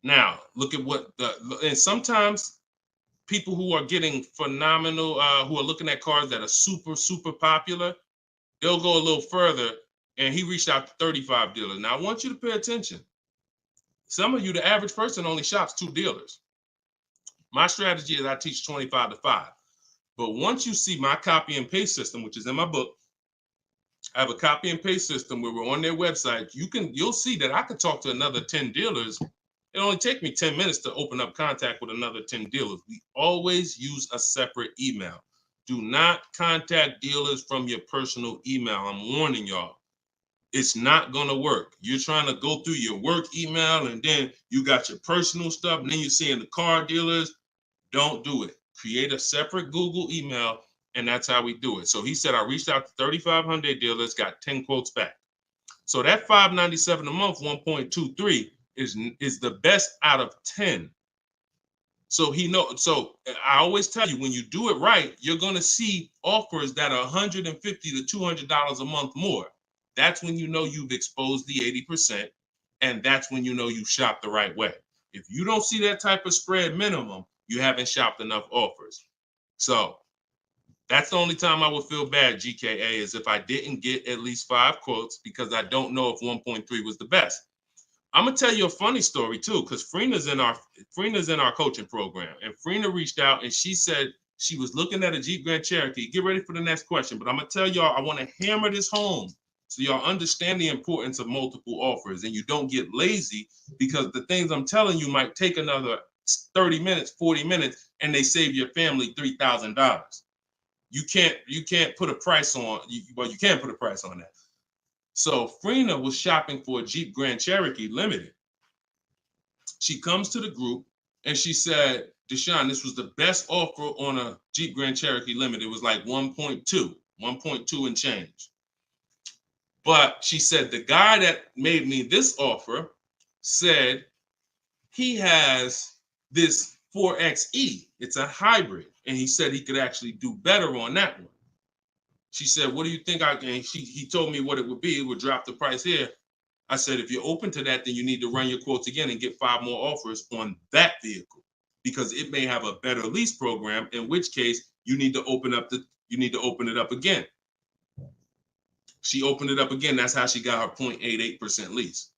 Now, look at and sometimes people who are getting phenomenal, who are looking at cars that are super, super popular, they'll go a little further, and he reached out to 35 dealers. Now, I want you to pay attention. Some of you, the average person, only shops 2 dealers. My strategy is I teach 25 to 5. But once you see my copy and paste system, which is in my book, I have a copy and paste system where we're on their website. You'll see that I could talk to another 10 dealers. It only take me 10 minutes to open up contact with another 10 dealers. We always use a separate email. Do not contact dealers from your personal email. I'm warning y'all. It's not going to work. You're trying to go through your work email, and then you got your personal stuff, and then you're seeing the car dealers. Don't do it. Create a separate Google email, and that's how we do it. So he said, I reached out to 3,500 dealers, got 10 quotes back. So that $597 a month, 1.23 is the best out of 10. So so I always tell you, when you do it right, you're going to see offers that are $150 to $200 a month more. That's when you know you've exposed the 80%, and that's when you know you shop the right way. If you don't see that type of spread minimum, you haven't shopped enough offers. So that's the only time I would feel bad, GKA, is if I didn't get at least 5 quotes, because I don't know if 1.3 was the best. I'm gonna tell you a funny story too, because Freena's in our coaching program, and Freena reached out and she said she was looking at a Jeep Grand Cherokee. Get ready for the next question, but I'm gonna tell y'all, I want to hammer this home so y'all understand the importance of multiple offers and you don't get lazy, because the things I'm telling you might take another 30 minutes, 40 minutes, and they save your family $3,000. You can't put a price on. Well, you can put a price on that. So Freena was shopping for a Jeep Grand Cherokee Limited. She comes to the group and she said, Deshone, this was the best offer on a Jeep Grand Cherokee Limited. It was like 1.2 and change. But she said, the guy that made me this offer said he has this 4XE. It's a hybrid. And he said he could actually do better on that one. She said, what do you think he told me what it would be. It would drop the price here. I said, if you're open to that, then you need to run your quotes again and get 5 more offers on that vehicle, because it may have a better lease program, in which case you need to open it up again. She opened it up again. That's how she got her 0.88% lease.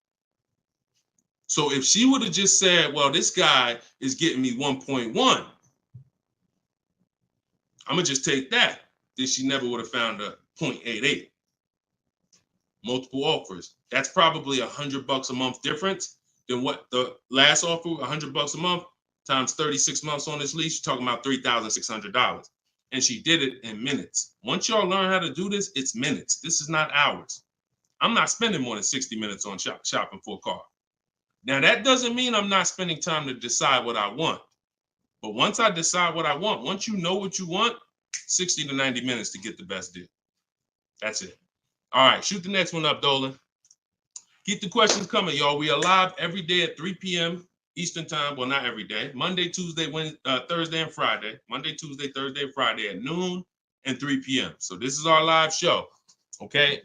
So if she would have just said, well, this guy is getting me 1.1, I'm gonna just take that, then she never would have found a 0.88. multiple offers. That's probably $100 a month difference than what the last offer, $100 a month times 36 months on this lease. You're talking about $3,600. And she did it in minutes. Once y'all learn how to do this, it's minutes. This is not hours. I'm not spending more than 60 minutes on shopping for a car. Now, that doesn't mean I'm not spending time to decide what I want. But once I decide what I want, once you know what you want, 60 to 90 minutes to get the best deal. That's it. All right, shoot the next one up, Dolan. Keep the questions coming, y'all. We are live every day at 3 p.m. Eastern time. Well, not every day. Monday, Tuesday, Wednesday, Thursday, and Friday. Monday, Tuesday, Thursday, and Friday at noon and 3 p.m. So this is our live show. Okay.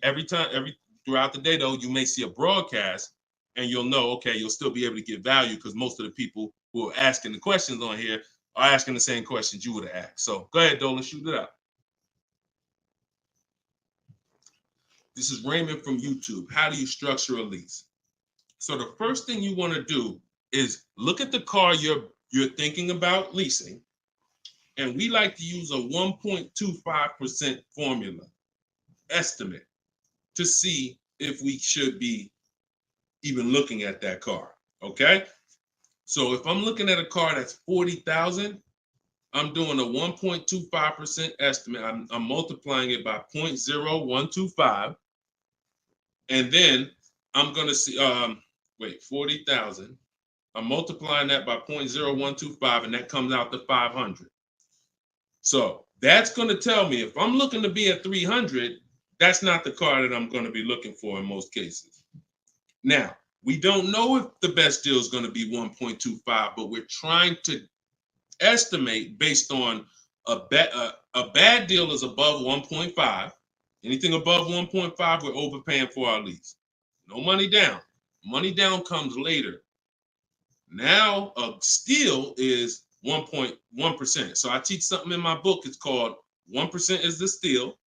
Throughout the day, though, you may see a broadcast and you'll know, okay, you'll still be able to get value because most of the people who are asking the questions on here are asking the same questions you would have asked. So go ahead, Dolan, shoot it out. This is Raymond from YouTube. How do you structure a lease? So the first thing you want to do is look at the car you're thinking about leasing. And we like to use a 1.25% formula estimate to see if we should be even looking at that car. Okay. So if I'm looking at a car that's $40,000, I'm doing a 1.25% estimate. I'm multiplying it by 0.0125. And then I'm going to see, 40,000. I'm multiplying that by 0.0125, and that comes out to 500. So that's going to tell me if I'm looking to be at 300, that's not the car that I'm going to be looking for in most cases. Now, we don't know if the best deal is going to be 1.25, but we're trying to estimate based on a bad deal is above 1.5. Anything above 1.5, we're overpaying for our lease. No money down. Money down comes later. Now a steal is 1.1%. So I teach something in my book. It's called 1% is the steal.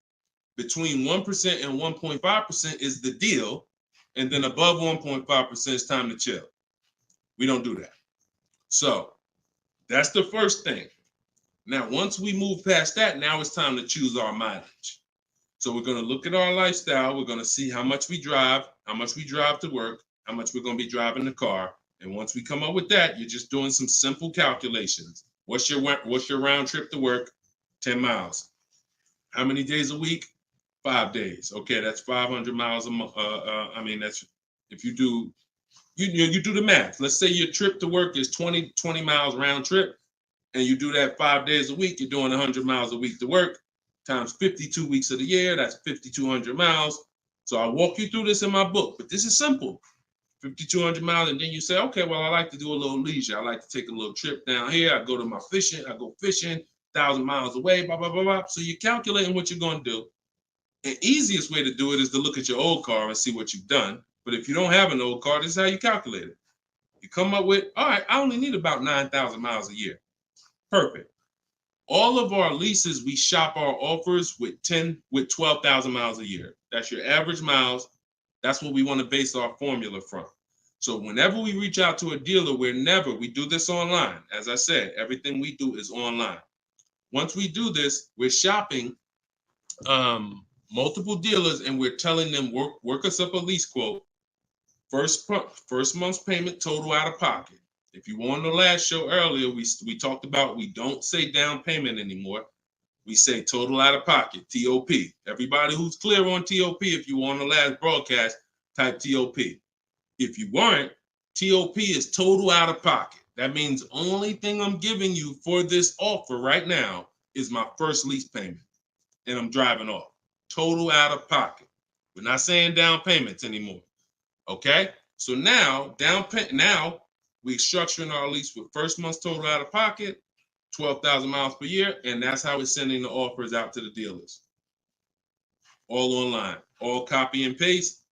Between 1% and 1.5% is the deal. And then above 1.5% is time to chill. We don't do that. So that's the first thing. Now, once we move past that, now it's time to choose our mileage. So we're going to look at our lifestyle. We're going to see how much we drive to work, how much we're going to be driving the car. And once we come up with that, you're just doing some simple calculations. What's your round trip to work? 10 miles. How many days a week? 5 days. Okay, that's 500 miles a month. That's if you do the math. Let's say your trip to work is 20 miles round trip, and you do that 5 days a week. You're doing 100 miles a week to work. Times 52 weeks of the year, that's 5,200 miles. So I walk you through this in my book, but this is simple. 5,200 miles, and then you say, okay, well, I like to do a little leisure. I like to take a little trip down here. I go fishing, 1,000 miles away, blah, blah, blah, blah. So you're calculating what you're going to do. The easiest way to do it is to look at your old car and see what you've done. But if you don't have an old car, this is how you calculate it. You come up with, all right, I only need about 9,000 miles a year. Perfect. All of our leases, we shop our offers with 12,000 miles a year. That's your average miles. That's what we want to base our formula from. So whenever we reach out to a dealer, we do this online. As I said, everything we do is online. Once we do this, we're shopping multiple dealers and we're telling them work us up a lease quote. First month's payment, total out of pocket. If you were on the last show earlier, we talked about we don't say down payment anymore. We say total out of pocket, TOP. Everybody who's clear on TOP, if you were on the last broadcast, type TOP. If you weren't, TOP is total out of pocket. That means only thing I'm giving you for this offer right now is my first lease payment, and I'm driving off. Total out of pocket. We're not saying down payments anymore. Okay? So now, we're structuring our lease with first month's total out of pocket, 12,000 miles per year, and that's how we're sending the offers out to the dealers. All online, all copy and paste.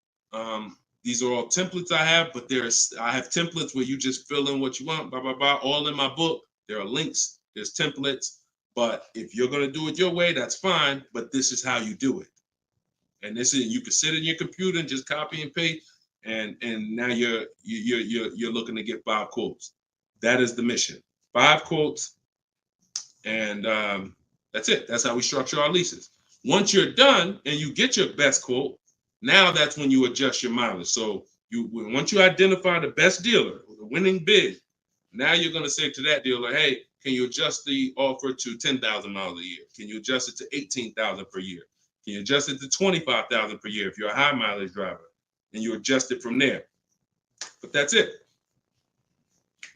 These are all templates I have, but I have templates where you just fill in what you want, blah, blah, blah, all in my book. There are links, there's templates, but if you're going to do it your way, that's fine, but this is how you do it. And you can sit in your computer and just copy and paste. And now you're looking to get 5 quotes. That is the mission. 5 quotes, and that's it. That's how we structure our leases. Once you're done and you get your best quote, Now that's when you adjust your mileage. So once you identify the best dealer, the winning bid, now you're going to say to that dealer, hey, can you adjust the offer to 10,000 miles a year? Can you adjust it to 18,000 per year? Can you adjust it to 25,000 per year if you're a high mileage driver? And you adjust it from there. But that's it.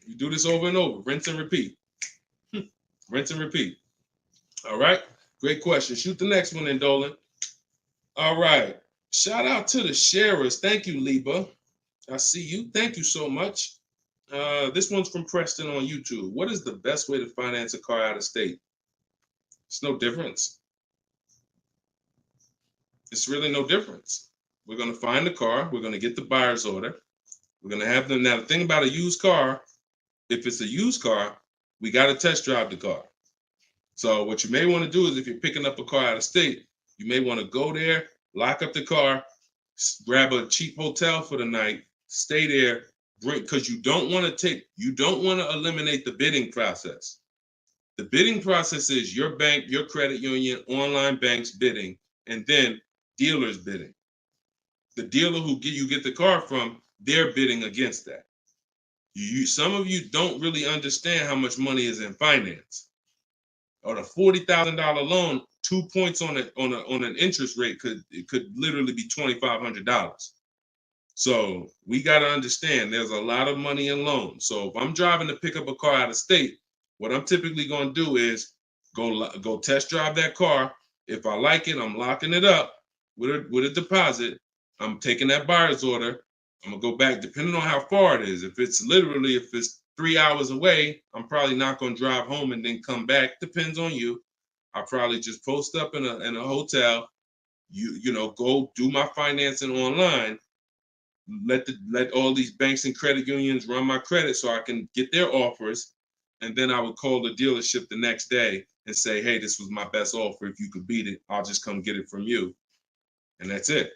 You do this over and over, rinse and repeat. Rinse and repeat. All right. Great question. Shoot the next one in, Dolan. All right. Shout out to the sharers. Thank you, Liba. I see you. Thank you so much. This one's from Preston on YouTube. What is the best way to finance a car out of state? It's no difference. It's really no difference. We're going to find the car. We're going to get the buyer's order. We're going to have them. Now, the thing about a used car, if it's a used car, we got to test drive the car. So what you may want to do is if you're picking up a car out of state, you may want to go there, lock up the car, grab a cheap hotel for the night, stay there, because you don't want to eliminate the bidding process. The bidding process is your bank, your credit union, online banks bidding, and then dealers bidding. The dealer who you get the car from, they're bidding against that. Some of you don't really understand how much money is in finance. On a $40,000 loan, 2 points on an interest rate could literally be $2,500. So we got to understand there's a lot of money in loans. So if I'm driving to pick up a car out of state, what I'm typically going to do is go test drive that car. If I like it, I'm locking it up with a deposit. I'm taking that buyer's order. I'm gonna go back, depending on how far it is. If it's 3 hours away, I'm probably not gonna drive home and then come back. Depends on you. I'll probably just post up in a hotel. Go do my financing online. Let all these banks and credit unions run my credit so I can get their offers, and then I would call the dealership the next day and say, hey, this was my best offer. If you could beat it, I'll just come get it from you, and that's it.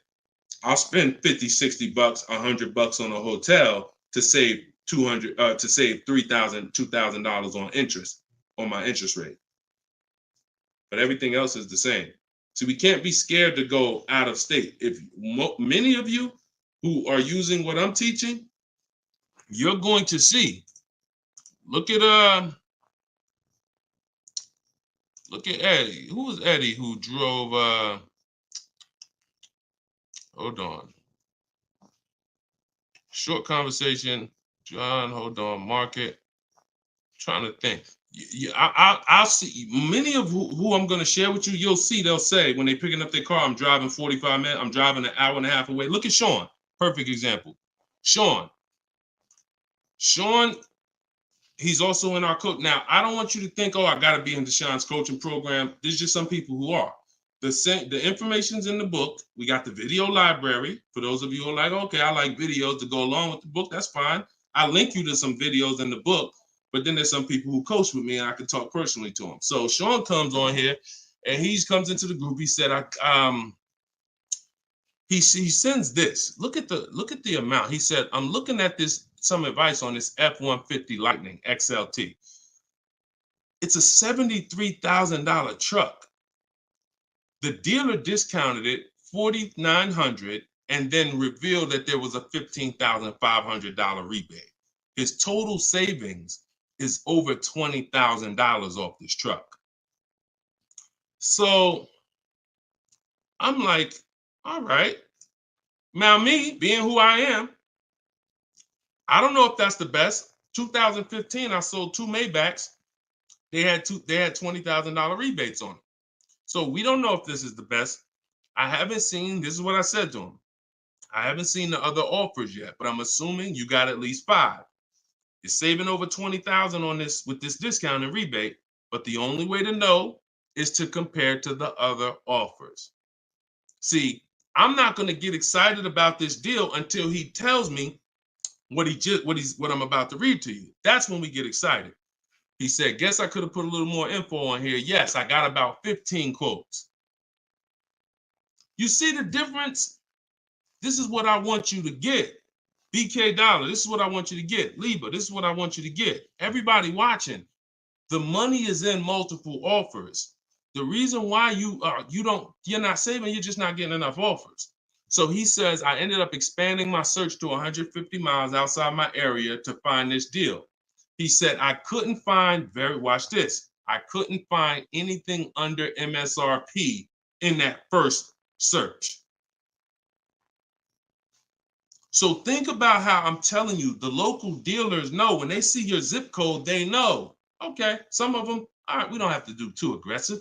I'll spend $50, $60, $100 on a hotel to save $3,000, $2,000 on interest on my interest rate. But everything else is the same. So we can't be scared to go out of state. If many of you who are using what I'm teaching, you're going to see. Look at Eddie. Who was Eddie who drove? Hold on. Short conversation. John, hold on. Market. Trying to think. I'll see many of who I'm going to share with you. You'll see they'll say when they're picking up their car, I'm driving 45 minutes. I'm driving an hour and a half away. Look at Sean. Perfect example. Sean, he's also in our coach. Now, I don't want you to think, I got to be in Deshaun's coaching program. There's just some people who are. The information's in the book. We got the video library. For those of you who are like, okay, I like videos to go along with the book. That's fine. I link you to some videos in the book. But then there's some people who coach with me and I can talk personally to them. So Sean comes on here and he comes into the group. He said, he sends this. Look at the amount. He said, I'm looking at some advice on this F-150 Lightning XLT. It's a $73,000 truck. The dealer discounted it $4,900 and then revealed that there was a $15,500 rebate. His total savings is over $20,000 off this truck. So I'm like, all right. Now me, being who I am, I don't know if that's the best. 2015, I sold 2 Maybachs. They had $20,000 rebates on it. So we don't know if this is the best. I haven't seen, this is what I said to him. I haven't seen the other offers yet, but I'm assuming you got at least 5. You're saving over $20,000 on this with this discount and rebate, but the only way to know is to compare to the other offers. See, I'm not going to get excited about this deal until he tells me what I'm about to read to you. That's when we get excited. He said, guess I could have put a little more info on here. Yes, I got about 15 quotes. You see the difference? This is what I want you to get. BK Dollar, this is what I want you to get. Liba, this is what I want you to get. Everybody watching, the money is in multiple offers. The reason why you're not saving, you're just not getting enough offers. So he says, I ended up expanding my search to 150 miles outside my area to find this deal. He said, I couldn't find, watch this, I couldn't find anything under MSRP in that first search. So think about how I'm telling you, the local dealers know when they see your zip code, they know, okay, some of them, all right, we don't have to do too aggressive.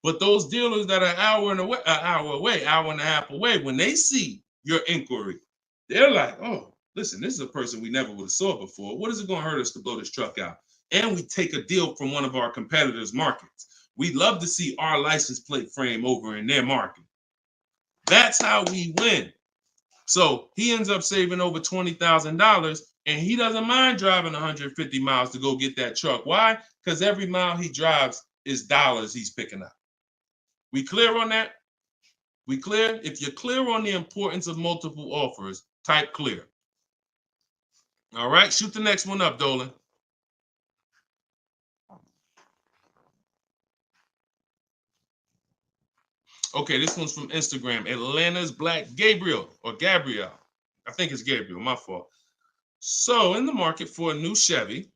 But those dealers that are an hour and a half away, when they see your inquiry, they're like, oh, listen, this is a person we never would have saw before. What is it going to hurt us to blow this truck out? And we take a deal from one of our competitors' markets. We love to see our license plate frame over in their market. That's how we win. So he ends up saving over $20,000, and he doesn't mind driving 150 miles to go get that truck. Why? Because every mile he drives is dollars he's picking up. We clear on that? We clear? If you're clear on the importance of multiple offers, type clear. All right, shoot the next one up, Dolan. Okay, this one's from Instagram. Atlanta's Black Gabriel, or Gabrielle. I think it's Gabriel, my fault. So, in the market for a new Chevy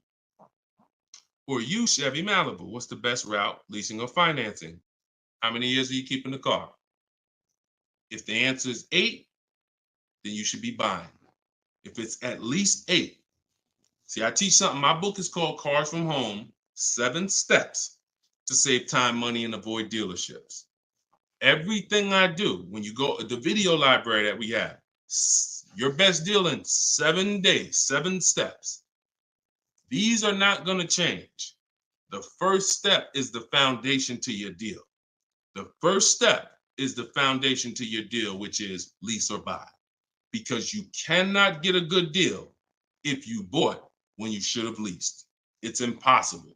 or used Chevy Malibu, what's the best route, leasing or financing? How many years are you keeping the car? If the answer is 8, then you should be buying. If it's at least 8, see, I teach something. My book is called Cars from Home, 7 Steps to Save Time, Money, and Avoid Dealerships. Everything I do, when you go, the video library that we have, your best deal in 7 days, 7 steps. These are not going to change. The first step is the foundation to your deal. The first step is the foundation to your deal, which is lease or buy. Because you cannot get a good deal if you bought when you should have leased. It's impossible,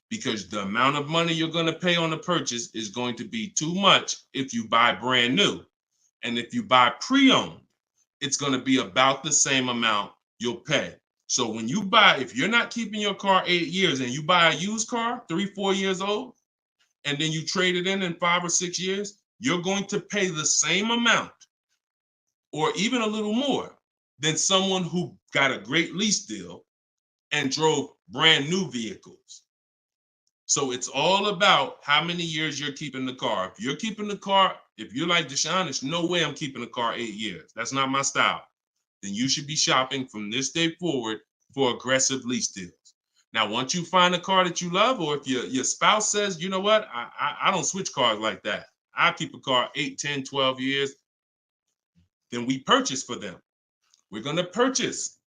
because the amount of money you're going to pay on the purchase is going to be too much if you buy brand new. And if you buy pre-owned, it's going to be about the same amount you'll pay. So when you buy, if you're not keeping your car 8 years and you buy a used car, 3-4 years old, and then you trade it in 5 or 6 years, you're going to pay the same amount or even a little more than someone who got a great lease deal and drove brand new vehicles. So it's all about how many years you're keeping the car. If you're keeping the car, if you're like Deshone, there's no way I'm keeping the car 8 years. That's not my style. Then you should be shopping from this day forward for aggressive lease deals. Now, once you find a car that you love, or if your spouse says, you know what, I don't switch cars like that. I keep a car 8, 10, 12 years. Then we purchase for them. We're going to purchase.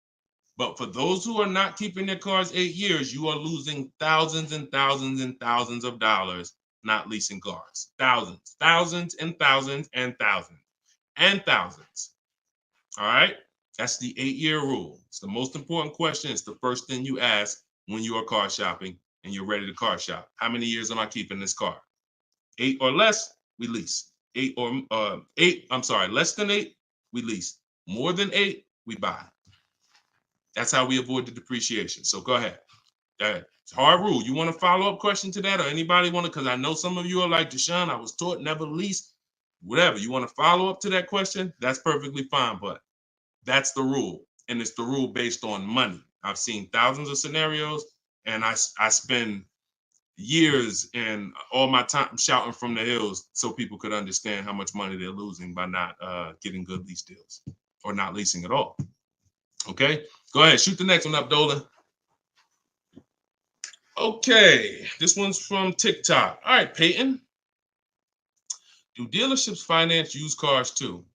But for those who are not keeping their cars 8 years, you are losing thousands and thousands and thousands of dollars not leasing cars. Thousands, thousands and thousands and thousands and thousands. All right? That's the 8-year rule. It's the most important question. It's the first thing you ask when you are car shopping and you're ready to car shop. How many years am I keeping this car? 8 or less, we lease. Less than 8, we lease. More than 8, we buy. That's how we avoid the depreciation. So go ahead. It's a hard rule. You want a follow-up question to that, or anybody want to? Because I know some of you are like, Deshone, I was taught never lease. Whatever. You want to follow up to that question? That's perfectly fine. But that's the rule. And it's the rule based on money. I've seen thousands of scenarios, and I spend years and all my time shouting from the hills so people could understand how much money they're losing by not getting good lease deals or not leasing at all. Okay, go ahead, shoot the next one up, Dolan. Okay, this one's from TikTok. All right, Peyton. Do dealerships finance used cars too?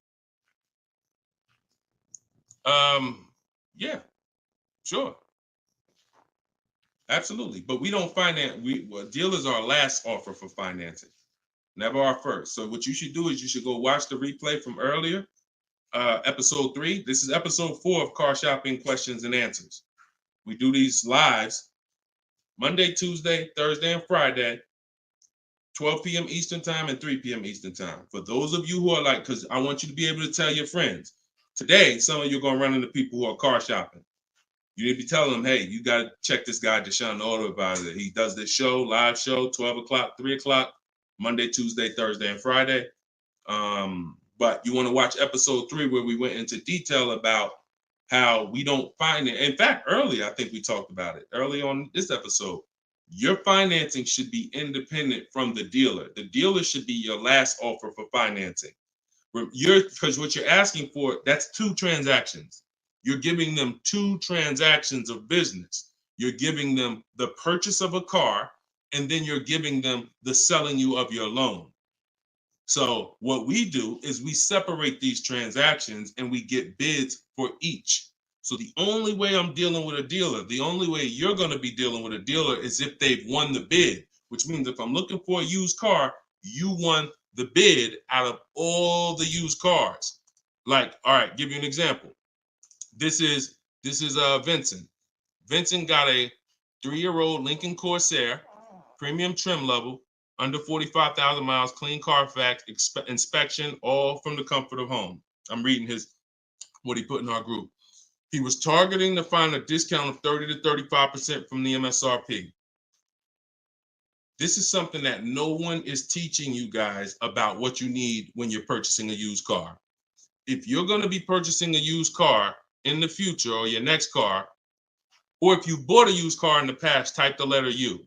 Yeah, sure. Absolutely. But we don't finance, dealers are our last offer for financing, never our first. So what you should do is you should go watch the replay from earlier, episode 3. This is episode 4 of Car Shopping Questions and Answers. We do these lives Monday, Tuesday, Thursday, and Friday, 12 p.m. Eastern time and 3 p.m. Eastern time. For those of you who are like, because I want you to be able to tell your friends. Today, some of you are going to run into people who are car shopping. You need to be telling them, hey, you got to check this guy, Deshone the Auto Advisor. He does this show, live show, 12 o'clock, 3 o'clock, Monday, Tuesday, Thursday, and Friday. But you want to watch episode 3 where we went into detail about how we don't finance. In fact, early, I think we talked about it early on this episode. Your financing should be independent from the dealer. The dealer should be your last offer for financing. Because what you're asking for, that's 2 transactions. You're giving them 2 transactions of business. You're giving them the purchase of a car, and then you're giving them the selling you of your loan. So what we do is we separate these transactions and we get bids for each. So the only way I'm dealing with a dealer, the only way you're going to be dealing with a dealer is if they've won the bid, which means if I'm looking for a used car, you won the bid out of all the used cars. Like, all right, give you an example. This is Vincent. Vincent got a 3-year-old Lincoln Corsair, premium trim level, under 45,000 miles, clean Carfax, inspection, all from the comfort of home. I'm reading what he put in our group. He was targeting to find a discount of 30 to 35% from the MSRP. This is something that no one is teaching you guys about what you need when you're purchasing a used car. If you're going to be purchasing a used car in the future or your next car, or if you bought a used car in the past, type the letter U.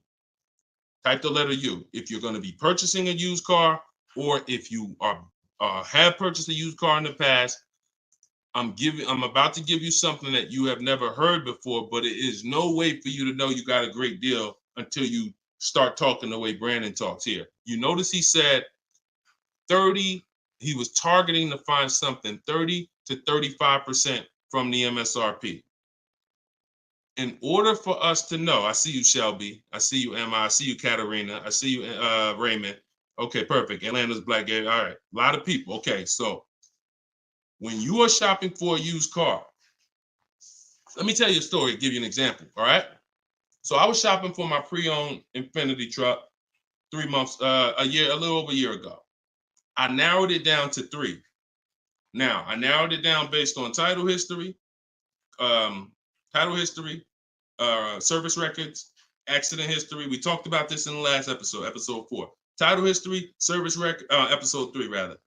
Type the letter U. If you're going to be purchasing a used car, or if you have purchased a used car in the past, I'm about to give you something that you have never heard before, but it is no way for you to know you got a great deal until you start talking the way Brandon talks here. You notice he said 30, he was targeting to find something 30 to 35% from the MSRP. In order for us to know, I see you, Shelby. I see you, Emma. I see you, Katarina. I see you, Raymond. Okay, perfect. Atlanta's Black Gate. All right, a lot of people. Okay, so when you are shopping for a used car, let me tell you a story, give you an example, all right? So I was shopping for my pre-owned Infiniti truck 3 months, a little over a year ago. I narrowed it down to 3. Now, I narrowed it down based on title history, service records, accident history. We talked about this in the last episode, episode 4. Title history, service record, episode 3 rather.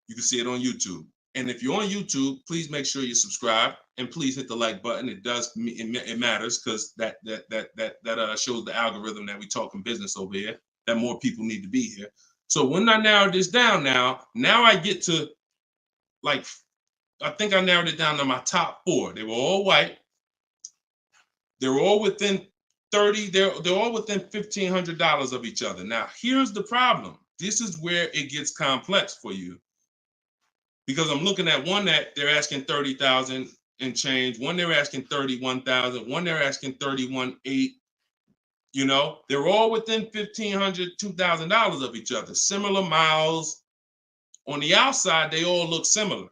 You can see it on YouTube. And if you're on YouTube, please make sure you subscribe and please hit the like button. It matters because that shows the algorithm that we talking business over here, that more people need to be here. So when I narrowed this down now I get to I think I narrowed it down to my top 4. They were all white. They were all within 30, they're all within $1,500 of each other. Now, here's the problem. This is where it gets complex for you. Because I'm looking at one that they're asking 30,000 and change, one they're asking 31,000, one they're asking 31,800. You know, they're all within $1,500, $2,000 of each other. Similar miles. On the outside, they all look similar.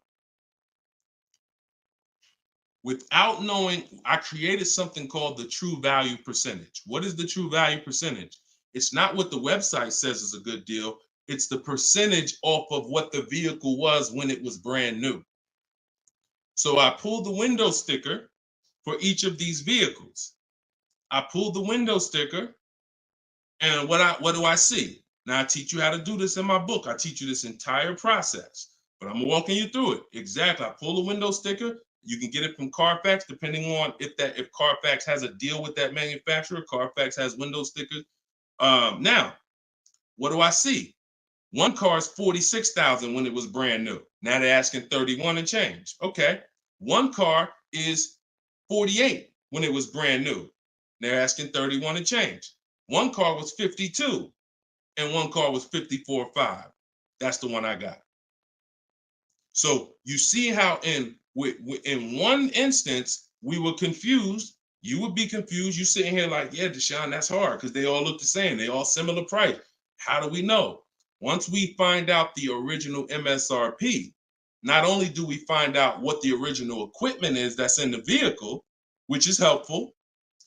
Without knowing, I created something called the true value percentage. What is the true value percentage? It's not what the website says is a good deal. It's the percentage off of what the vehicle was when it was brand new. So I pulled the window sticker for each of these vehicles. I pulled the window sticker, and what do I see? Now I teach you how to do this in my book. I teach you this entire process, but I'm walking you through it. Exactly. I pull the window sticker. You can get it from Carfax, depending on if Carfax has a deal with that manufacturer. Carfax has window stickers. Now, what do I see? One car is 46,000 when it was brand new. Now they're asking 31 and change. Okay. One car is 48 when it was brand new. They're asking 31 and change. One car was 52 and one car was 54.5. That's the one I got. So you see how in one instance we were confused. You would be confused. You sitting here like, yeah, Deshone, that's hard because they all look the same. They all similar price. How do we know? Once we find out the original MSRP, not only do we find out what the original equipment is that's in the vehicle, which is helpful.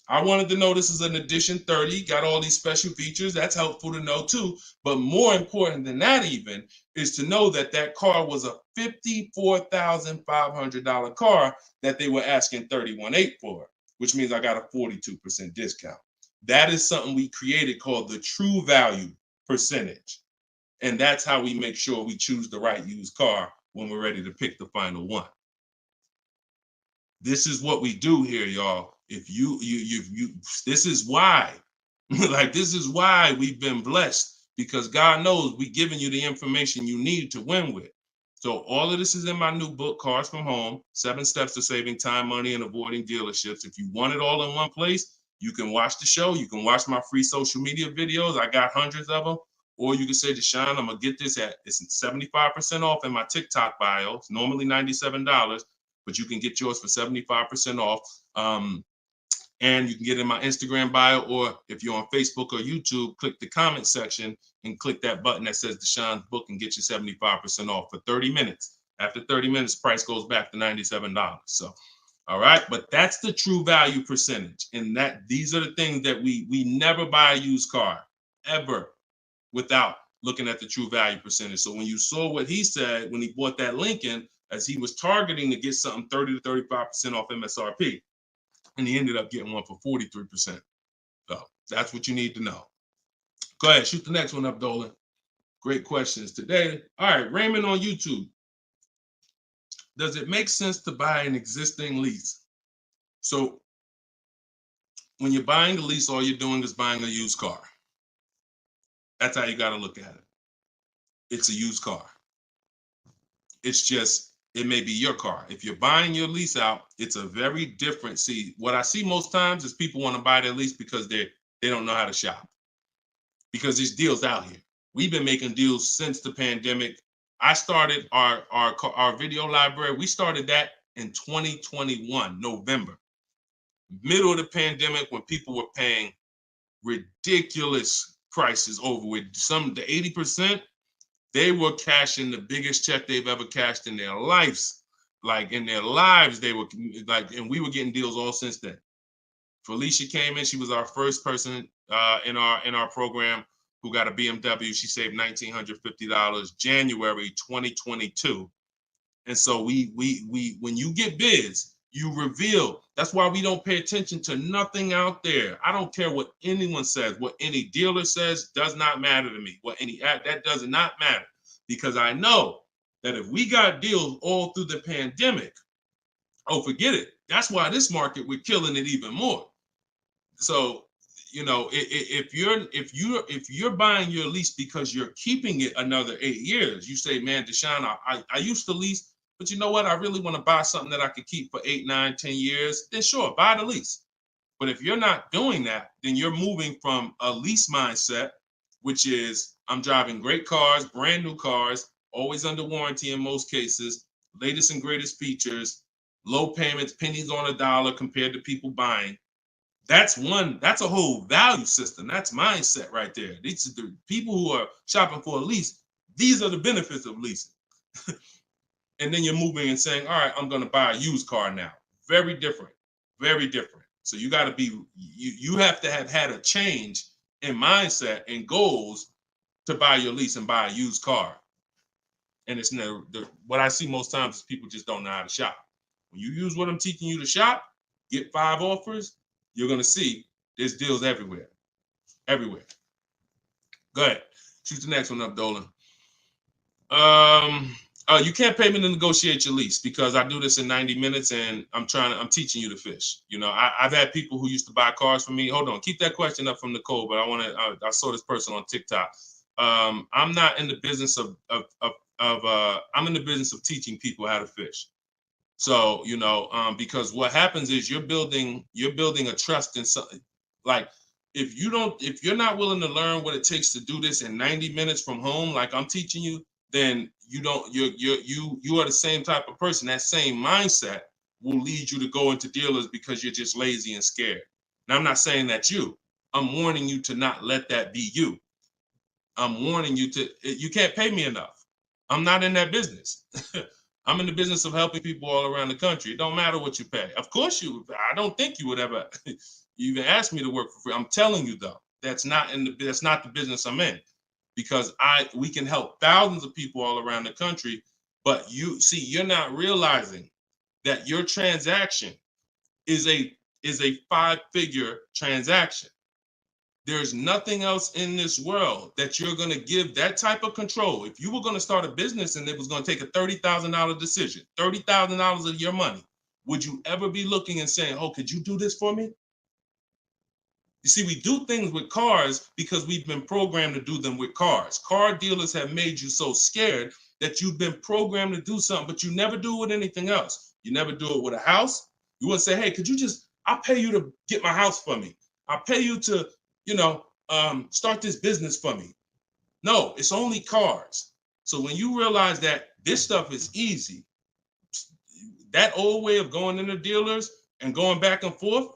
I wanted to know this is an Edition 30, got all these special features. That's helpful to know too. But more important than that even is to know that that car was a $54,500 car that they were asking $31,800 for, which means I got a 42% discount. That is something we created called the true value percentage. And that's how we make sure we choose the right used car when we're ready to pick the final one. This is what we do here, y'all. If you this is why, like, this is why we've been blessed, because God knows we giving you the information you need to win with. So all of this is in my new book, Cars from Home, 7 Steps to Saving Time, Money, and Avoiding Dealerships. If you want it all in one place, you can watch the show. You can watch my free social media videos. I got hundreds of them. Or you can say, Deshone, I'm going to get this it's 75% off in my TikTok bio. It's normally $97, but you can get yours for 75% off. And you can get it in my Instagram bio, or if you're on Facebook or YouTube, click the comment section and click that button that says Deshone's book and get you 75% off for 30 minutes. After 30 minutes, price goes back to $97. So, all right, but that's the true value percentage. And that these are the things that we never buy a used car ever without looking at the true value percentage. So when you saw what he said when he bought that Lincoln, as he was targeting to get something 30 to 35% off MSRP, and he ended up getting one for 43%. So that's what you need to know. Go ahead, shoot the next one up, Dolan. Great questions today. All right, Raymond on YouTube. Does it make sense to buy an existing lease? So when you're buying a lease, all you're doing is buying a used car. That's how you got to look at it. It's a used car. It's just, it may be your car. If you're buying your lease out, it's a very different. See, what I see most times is people want to buy their lease because they don't know how to shop. Because there's deals out here. We've been making deals since the pandemic. I started our video library. We started that in 2021, November, middle of the pandemic, when people were paying ridiculous prices over with the 80%. They were cashing the biggest check they've ever cashed in their lives. Like in their lives, they were like, and we were getting deals all since then. Felicia came in. She was our first person in our program who got a BMW. She saved $1,950 January 2022. And so we when you get bids, you reveal. That's why we don't pay attention to nothing out there. I don't care what anyone says, what any dealer says does not matter to me. That does not matter, because I know that if we got deals all through the pandemic, oh, forget it. That's why this market, we're killing it even more. So, you know, if you're buying your lease because you're keeping it another 8 years, you say, man, Deshone, I used to lease, but you know what? I really want to buy something that I could keep for 8, 9, 10 years. Then sure, buy the lease. But if you're not doing that, then you're moving from a lease mindset, which is I'm driving great cars, brand new cars, always under warranty in most cases, latest and greatest features, low payments, pennies on a dollar compared to people buying. That's a whole value system. That's mindset right there. These are the people who are shopping for a lease. These are the benefits of leasing. And then you're moving and saying, all right, I'm going to buy a used car now. Very different, very different. So you got to be, you have to have had a change in mindset and goals to buy your lease and buy a used car. And it's never, what I see most times is people just don't know how to shop. When you use what I'm teaching you to shop, get 5 offers, you're going to see there's deals everywhere. Everywhere. Go ahead. Shoot the next one up, Dolan. You can't pay me to negotiate your lease, because I do this in 90 minutes and I'm teaching you to fish. You know, I've had people who used to buy cars from me. Hold on, keep that question up from Nicole, but I saw this person on TikTok. I'm not in the business I'm in the business of teaching people how to fish. So, you know, because what happens is you're building a trust in something. Like, if you're not willing to learn what it takes to do this in 90 minutes from home, like I'm teaching you, then you are the same type of person. That same mindset will lead you to go into dealers because you're just lazy and scared. Now, I'm not saying that's you. I'm warning you to not let that be you. I'm warning you you can't pay me enough. I'm not in that business. I'm in the business of helping people all around the country. It don't matter what you pay. Of course I don't think you would ever even ask me to work for free. I'm telling you though, that's not the business I'm in, because we can help thousands of people all around the country. But you're not realizing that your transaction is a 5-figure transaction. There's nothing else in this world that you're going to give that type of control. If you were going to start a business and it was going to take a $30,000 decision, $30,000 of your money, would you ever be looking and saying, oh, could you do this for me? You see, we do things with cars because we've been programmed to do them with cars. Car dealers have made you so scared that you've been programmed to do something, but you never do it with anything else. You never do it with a house. You wouldn't say, hey, could you just, I'll pay you to get my house for me. I'll pay you to, start this business for me. No, it's only cars. So when you realize that this stuff is easy, that old way of going into dealers and going back and forth,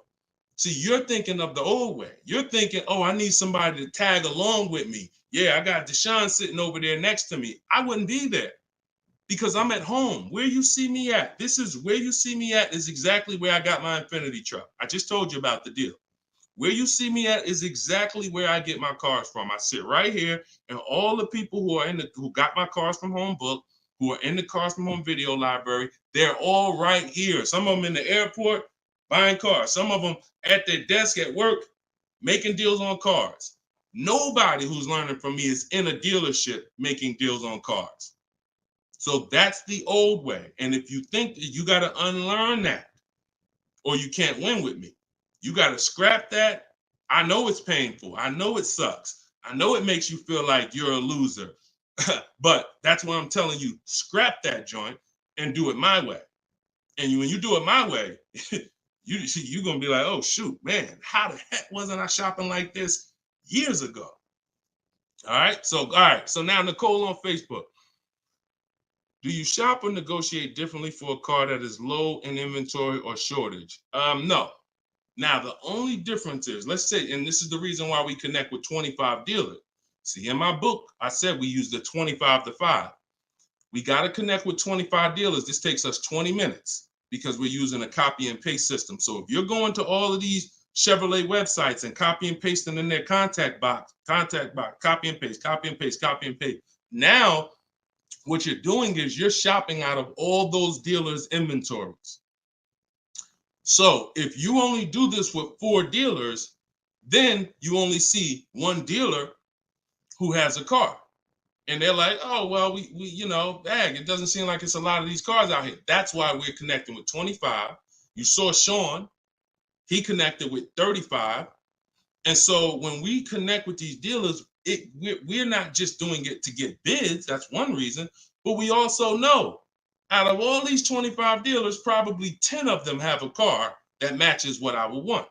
see, you're thinking of the old way. You're thinking, oh, I need somebody to tag along with me. Yeah, I got Deshone sitting over there next to me. I wouldn't be there because I'm at home. Where you see me at, this is where you see me at is exactly where I got my Infinity truck. I just told you about the deal. Where you see me at is exactly where I get my cars from. I sit right here, and all the people who got my Cars from Home book, who are in the Cars from Home video library, they're all right here. Some of them in the airport buying cars. Some of them at their desk at work making deals on cars. Nobody who's learning from me is in a dealership making deals on cars. So that's the old way. And if you think that you got to unlearn that or you can't win with me, you got to scrap that. I know it's painful. I know it sucks. I know it makes you feel like you're a loser. But that's what I'm telling you. Scrap that joint and do it my way. And when you do it my way, you're going to be like, oh, shoot, man, how the heck wasn't I shopping like this years ago? All right. So now Nicole on Facebook. Do you shop or negotiate differently for a car that is low in inventory or shortage? No. Now, the only difference is, let's say, and this is the reason why we connect with 25 dealers. See, in my book, I said we use the 25 to 5. We got to connect with 25 dealers. This takes us 20 minutes because we're using a copy and paste system. So if you're going to all of these Chevrolet websites and copy and pasting in their contact box, copy and paste, copy and paste, copy and paste. Now, what you're doing is you're shopping out of all those dealers' inventories. So if you only do this with 4 dealers, then you only see one dealer who has a car. And they're like, oh, well, we it doesn't seem like it's a lot of these cars out here. That's why we're connecting with 25. You saw Sean, he connected with 35. And so when we connect with these dealers, we're not just doing it to get bids. That's one reason. But we also know out of all these 25 dealers, probably 10 of them have a car that matches what I would want.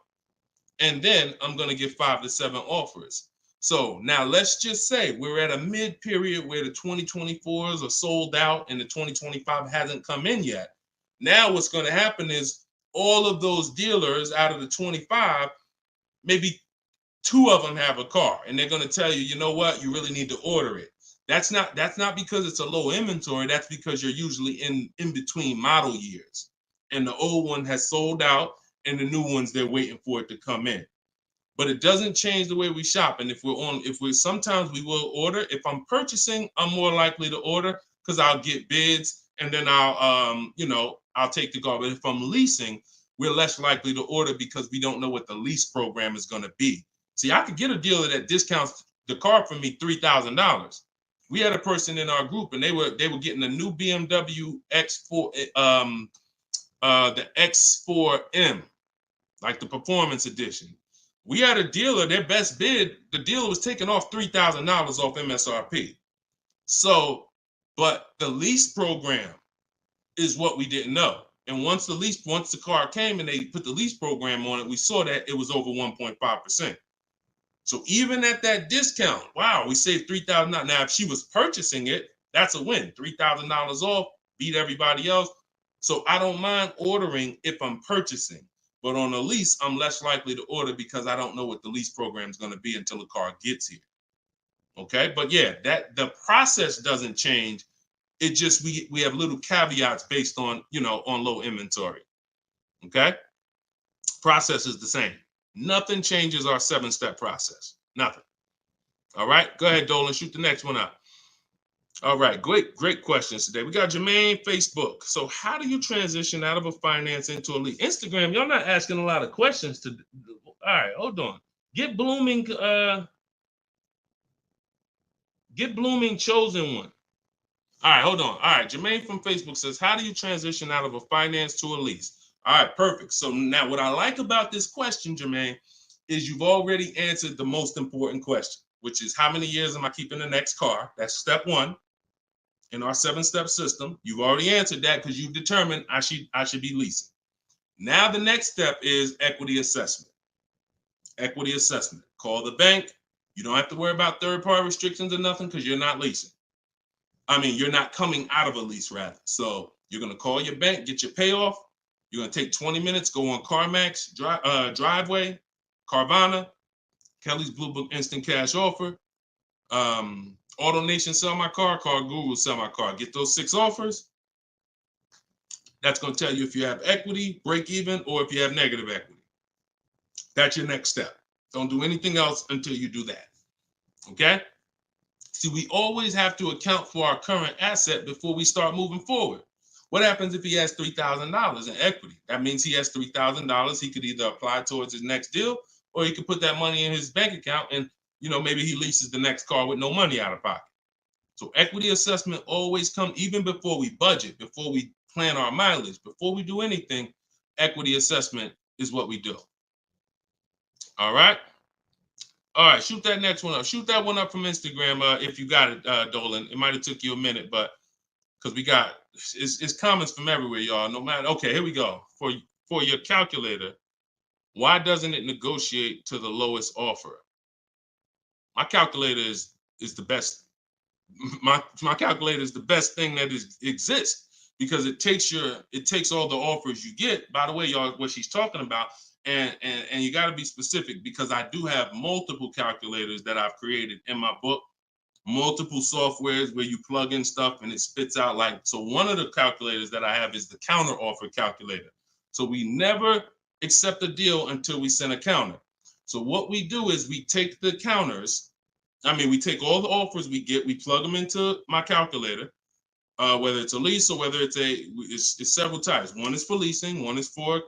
And then I'm going to get 5 to 7 offers. So now let's just say we're at a mid period where the 2024s are sold out and the 2025 hasn't come in yet. Now what's going to happen is all of those dealers out of the 25, maybe 2 of them have a car, and they're going to tell you, you know what, you really need to order it. That's not because it's a low inventory. That's because you're usually in between model years, and the old one has sold out, and the new ones they're waiting for it to come in. But it doesn't change the way we shop. And sometimes we will order. If I'm purchasing, I'm more likely to order because I'll get bids, and then I'll take the car. But if I'm leasing, we're less likely to order because we don't know what the lease program is going to be. See, I could get a dealer that discounts the car for me $3,000. We had a person in our group, and they were getting a new BMW X4, the X4M, like the performance edition. We had a dealer, their best bid, the dealer was taking off $3,000 off MSRP. So, but the lease program is what we didn't know. And once the car came and they put the lease program on it, we saw that it was over 1.5%. So even at that discount, wow, we saved $3,000. Now, if she was purchasing it, that's a win. $3,000 off, beat everybody else. So I don't mind ordering if I'm purchasing. But on a lease, I'm less likely to order because I don't know what the lease program is going to be until the car gets here. Okay, but yeah, that the process doesn't change. It just we have little caveats based on on low inventory. Okay, process is the same. Nothing changes our 7-step process. Nothing. All right, go ahead, Dolan. Shoot the next one up. All right, great questions today. We got Jermaine, Facebook. So how do you transition out of a finance into a lease? Instagram, y'all not asking a lot of questions. All right, hold on. Get Blooming chosen one. All right, hold on. All right, Jermaine from Facebook says, how do you transition out of a finance to a lease? All right, perfect. So now what I like about this question, Jermaine, is you've already answered the most important question, which is how many years am I keeping the next car? That's step one in our 7-step system. You've already answered that because you've determined I should be leasing. Now the next step is equity assessment. Equity assessment. Call the bank. You don't have to worry about third-party restrictions or nothing because you're not leasing. I mean, you're not coming out of a lease, rather. So you're going to call your bank, get your payoff. You're going to take 20 minutes, go on CarMax, Driveway, Carvana, Kelly's Blue Book Instant Cash Offer, AutoNation Sell My Car, Car Guru Sell My Car. Get those 6 offers. That's going to tell you if you have equity, break even, or if you have negative equity. That's your next step. Don't do anything else until you do that. Okay? See, we always have to account for our current asset before we start moving forward. What happens if he has $3,000 in equity? That means he has $3,000. He could either apply towards his next deal, or he could put that money in his bank account and, maybe he leases the next car with no money out of pocket. So equity assessment always comes even before we budget, before we plan our mileage, before we do anything. Equity assessment is what we do. All right. All right, shoot that next one up. Shoot that one up from Instagram if you got it, Dolan. It might have took you a minute, but because we got it's comments from everywhere, y'all. No matter. Okay, here we go. For your calculator, why doesn't it negotiate to the lowest offer? My calculator is the best. My calculator is the best thing that exists because it takes all the offers you get. By the way, y'all, what she's talking about. And you got to be specific because I do have multiple calculators that I've created in my book, multiple softwares where you plug in stuff and it spits out so one of the calculators that I have is the counter offer calculator. So we never accept a deal until we send a counter. So what we do is we take the counters. We take all the offers we get, we plug them into my calculator. Whether it's a lease or whether it's several types. One is for leasing, one is for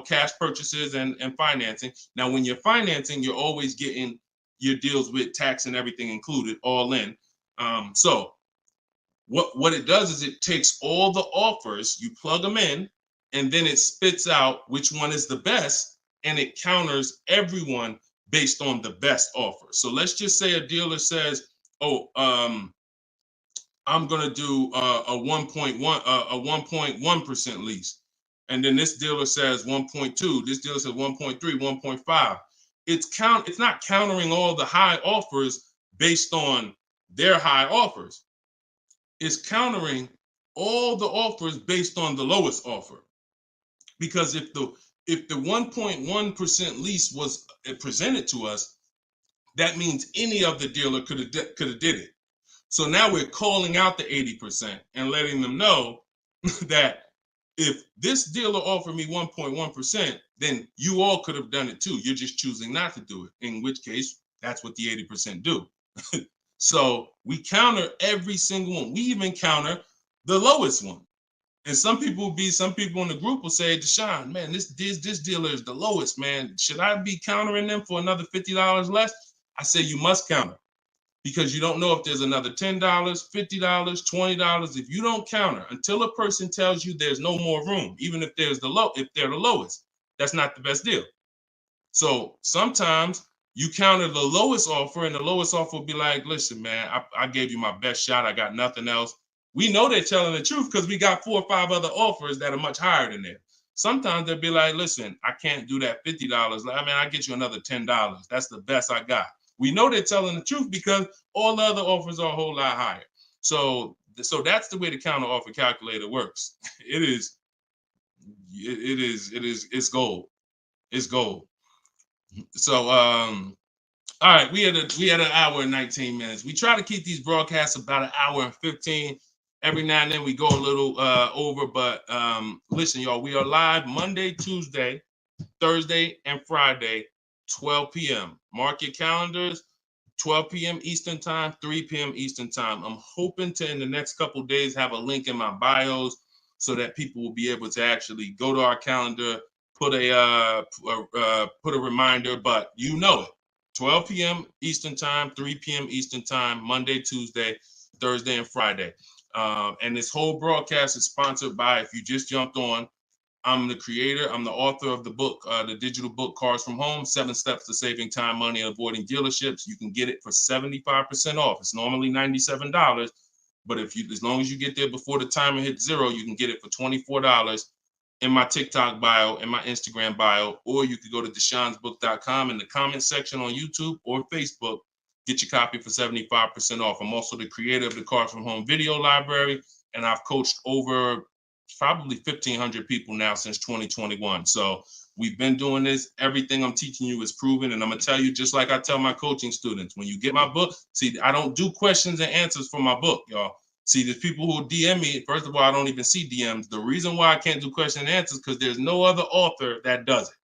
cash purchases and financing. Now, when you're financing, you're always getting your deals with tax and everything included, all in. So what it does is it takes all the offers, you plug them in, and then it spits out which one is the best, and it counters everyone based on the best offer. So let's just say a dealer says, I'm gonna do a 1.1% lease, and then this dealer says 1.2. This dealer says 1.3, 1.5. It's not countering all the high offers based on their high offers. It's countering all the offers based on the lowest offer. Because if the 1.1% lease was presented to us, that means any of the dealer could have did it. So now we're calling out the 80% and letting them know that if this dealer offered me 1.1%, then you all could have done it too. You're just choosing not to do it, in which case that's what the 80% do. So we counter every single one. We even counter the lowest one. And some people in the group will say, Deshone, man, this dealer is the lowest, man. Should I be countering them for another $50 less? I say you must counter. Because you don't know if there's another $10, $50, $20. If you don't counter until a person tells you there's no more room, even if they're the lowest, that's not the best deal. So sometimes you counter the lowest offer, and the lowest offer will be like, listen, man, I gave you my best shot. I got nothing else. We know they're telling the truth because we got 4 or 5 other offers that are much higher than that. Sometimes they'll be like, listen, I can't do that $50. I'll get you another $10. That's the best I got. We know they're telling the truth because all the other offers are a whole lot higher. So that's the way the counter offer calculator works. It's gold. It's gold. So all right, we had an hour and 19 minutes. We try to keep these broadcasts about an hour and 15. Every now and then we go a little over, but listen, y'all, we are live Monday, Tuesday, Thursday, and Friday, 12 p.m. Mark your calendars, 12 p.m. Eastern time, 3 p.m. Eastern time. I'm hoping to, in the next couple of days, have a link in my bios so that people will be able to actually go to our calendar, put a reminder, but you know it. 12 p.m. Eastern time, 3 p.m. Eastern time, Monday, Tuesday, Thursday, and Friday. And this whole broadcast is sponsored by, if you just jumped on, I'm the creator, I'm the author of the book, the digital book, Cars from Home, 7 Steps to Saving Time, Money, and Avoiding Dealerships. You can get it for 75% off. It's normally $97, but as long as you get there before the timer hits 0, you can get it for $24 in my TikTok bio, in my Instagram bio, or you could go to deshonesbook.com in the comment section on YouTube or Facebook. Get your copy for 75% off. I'm also the creator of the Cars from Home video library, and I've coached over probably 1,500 people now since 2021. So we've been doing this. Everything I'm teaching you is proven. And I'm going to tell you, just like I tell my coaching students, when you get my book, see, I don't do questions and answers for my book, y'all. See, there's people who DM me. First of all, I don't even see DMs. The reason why I can't do question and answers because there's no other author that does it.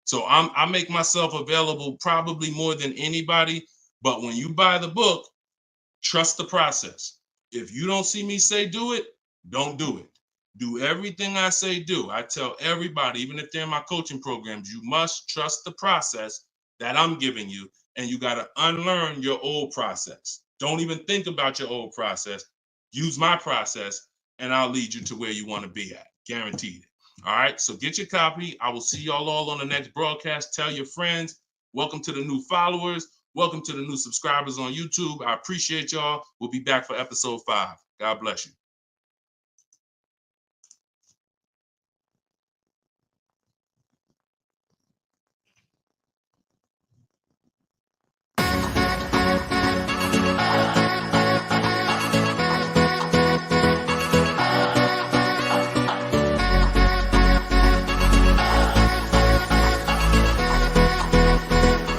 So I make myself available probably more than anybody. But when you buy the book, trust the process. If you don't see me say do it, don't do it. Do everything I say do. I tell everybody, even if they're in my coaching programs, you must trust the process that I'm giving you, and you got to unlearn your old process. Don't even think about your old process. Use my process, and I'll lead you to where you want to be at. Guaranteed. All right, so get your copy. I will see y'all all on the next broadcast. Tell your friends. Welcome to the new followers. Welcome to the new subscribers on YouTube. I appreciate y'all. We'll be back for episode 5. God bless you.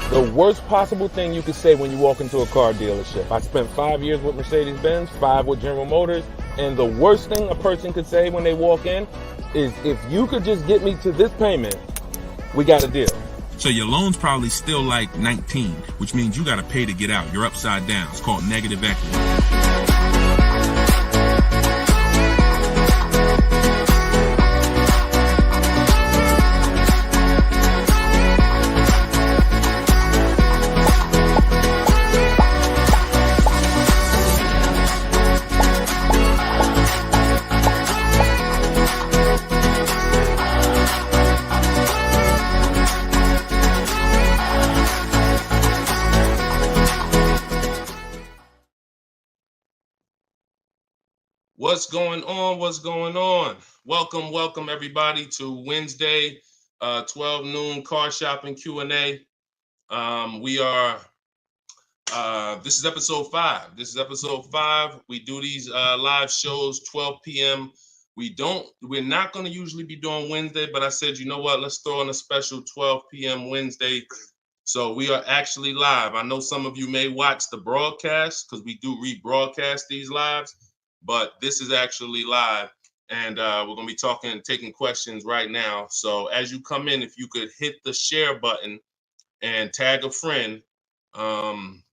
The worst possible thing you could say when you walk into a car dealership. I spent 5 years with Mercedes-Benz, 5 with General Motors, and the worst thing a person could say when they walk in is, if you could just get me to this payment, we got a deal. So your loan's probably still like 19, which means you got to pay to get out. You're upside down. It's called negative equity. What's going on? What's going on? Welcome everybody to Wednesday, 12 noon car shopping Q&A. This is episode 5. We do these live shows 12 p.m. We're not going to usually be doing Wednesday, but I said, you know what? Let's throw in a special 12 p.m. Wednesday. So we are actually live. I know some of you may watch the broadcast because we do rebroadcast these lives, but this is actually live, and we're going to be taking questions right now. So as you come in, if you could hit the share button and tag a friend. I'm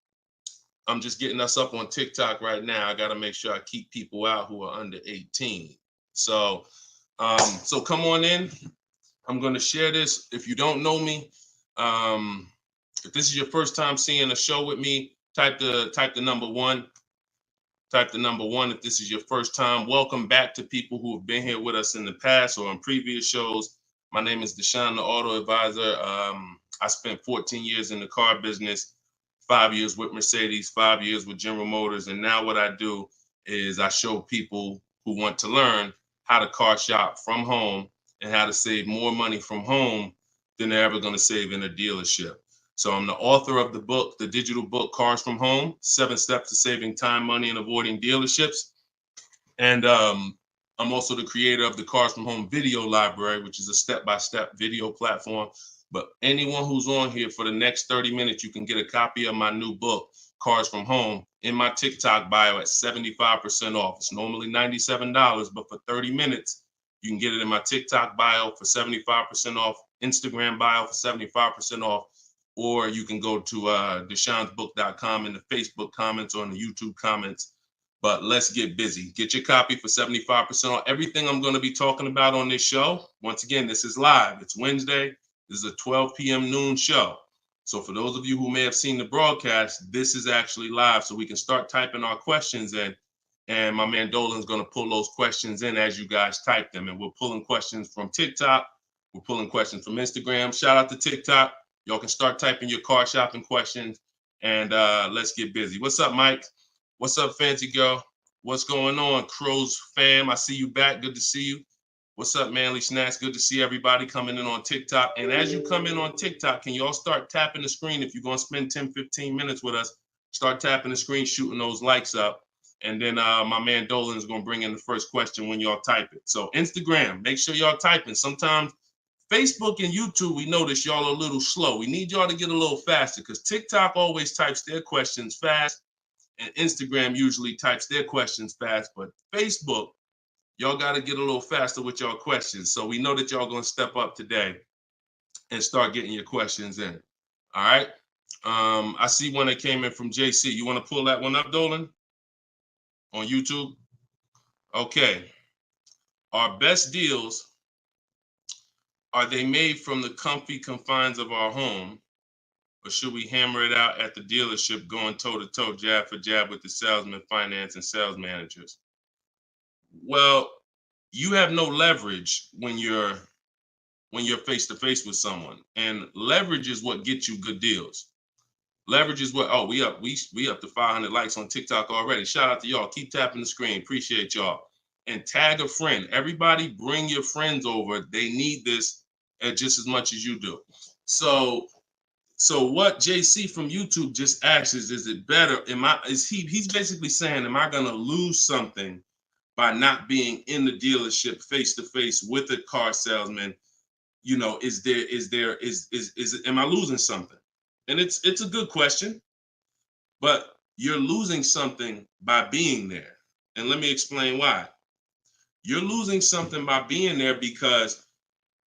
just getting us up on TikTok right now. I got to make sure I keep people out who are under 18. So come on in. I'm going to share this. If you don't know me, if this is your first time seeing a show with me, type the number 1. Type the number 1 if this is your first time. Welcome back to people who have been here with us in the past or on previous shows. My name is Deshone the Auto Advisor. I spent 14 years in the car business, 5 years with Mercedes, 5 years with General Motors. And now what I do is I show people who want to learn how to car shop from home and how to save more money from home than they're ever going to save in a dealership. So I'm the author of the book, the digital book, Cars from Home, 7 Steps to Saving Time, Money, and Avoiding Dealerships. And I'm also the creator of the Cars from Home video library, which is a step-by-step video platform. But anyone who's on here for the next 30 minutes, you can get a copy of my new book, Cars from Home, in my TikTok bio at 75% off. It's normally $97, but for 30 minutes, you can get it in my TikTok bio for 75% off, Instagram bio for 75% off. Or you can go to deshonesbook.com in the Facebook comments or in the YouTube comments. But let's get busy. Get your copy for 75% off. Everything I'm going to be talking about on this show, once again, this is live. It's Wednesday. This is a 12 p.m. noon show. So for those of you who may have seen the broadcast, this is actually live, so we can start typing our questions in. And my man Dolan's going to pull those questions in as you guys type them. And we're pulling questions from TikTok. We're pulling questions from Instagram. Shout out to TikTok. Y'all can start typing your car shopping questions, and let's get busy. What's up, Mike? What's up, Fancy Girl? What's going on, Crows fam? I see you back. Good to see you. What's up, Manly Snacks? Good to see everybody coming in on TikTok. And as you come in on TikTok, can y'all start tapping the screen? If you're going to spend 10, 15 minutes with us, start tapping the screen, shooting those likes up. And then my man Dolan is going to bring in the first question when y'all type it. So Instagram, make sure y'all typing. Sometimes Facebook and YouTube, we notice y'all are a little slow. We need y'all to get a little faster because TikTok always types their questions fast, and Instagram usually types their questions fast. But Facebook, y'all got to get a little faster with y'all questions. So we know that y'all going to step up today and start getting your questions in. All right. I see one that came in from JC. You want to pull that one up, Dolan? On YouTube? Okay. Our best deals, are they made from the comfy confines of our home, or should we hammer it out at the dealership going toe-to-toe, jab for jab with the salesman, finance, and sales managers? Well, you have no leverage when you're face-to-face with someone. And leverage is what gets you good deals. Leverage is what, oh, we up to 500 likes on TikTok already. Shout out to y'all. Keep tapping the screen. Appreciate y'all. And tag a friend. Everybody bring your friends over. They need this just as much as you do. So what JC from YouTube just asks is it better? He's basically saying, am I gonna lose something by not being in the dealership face-to-face with a car salesman? You know, am I losing something? And it's a good question, but you're losing something by being there. And let me explain why. You're losing something by being there because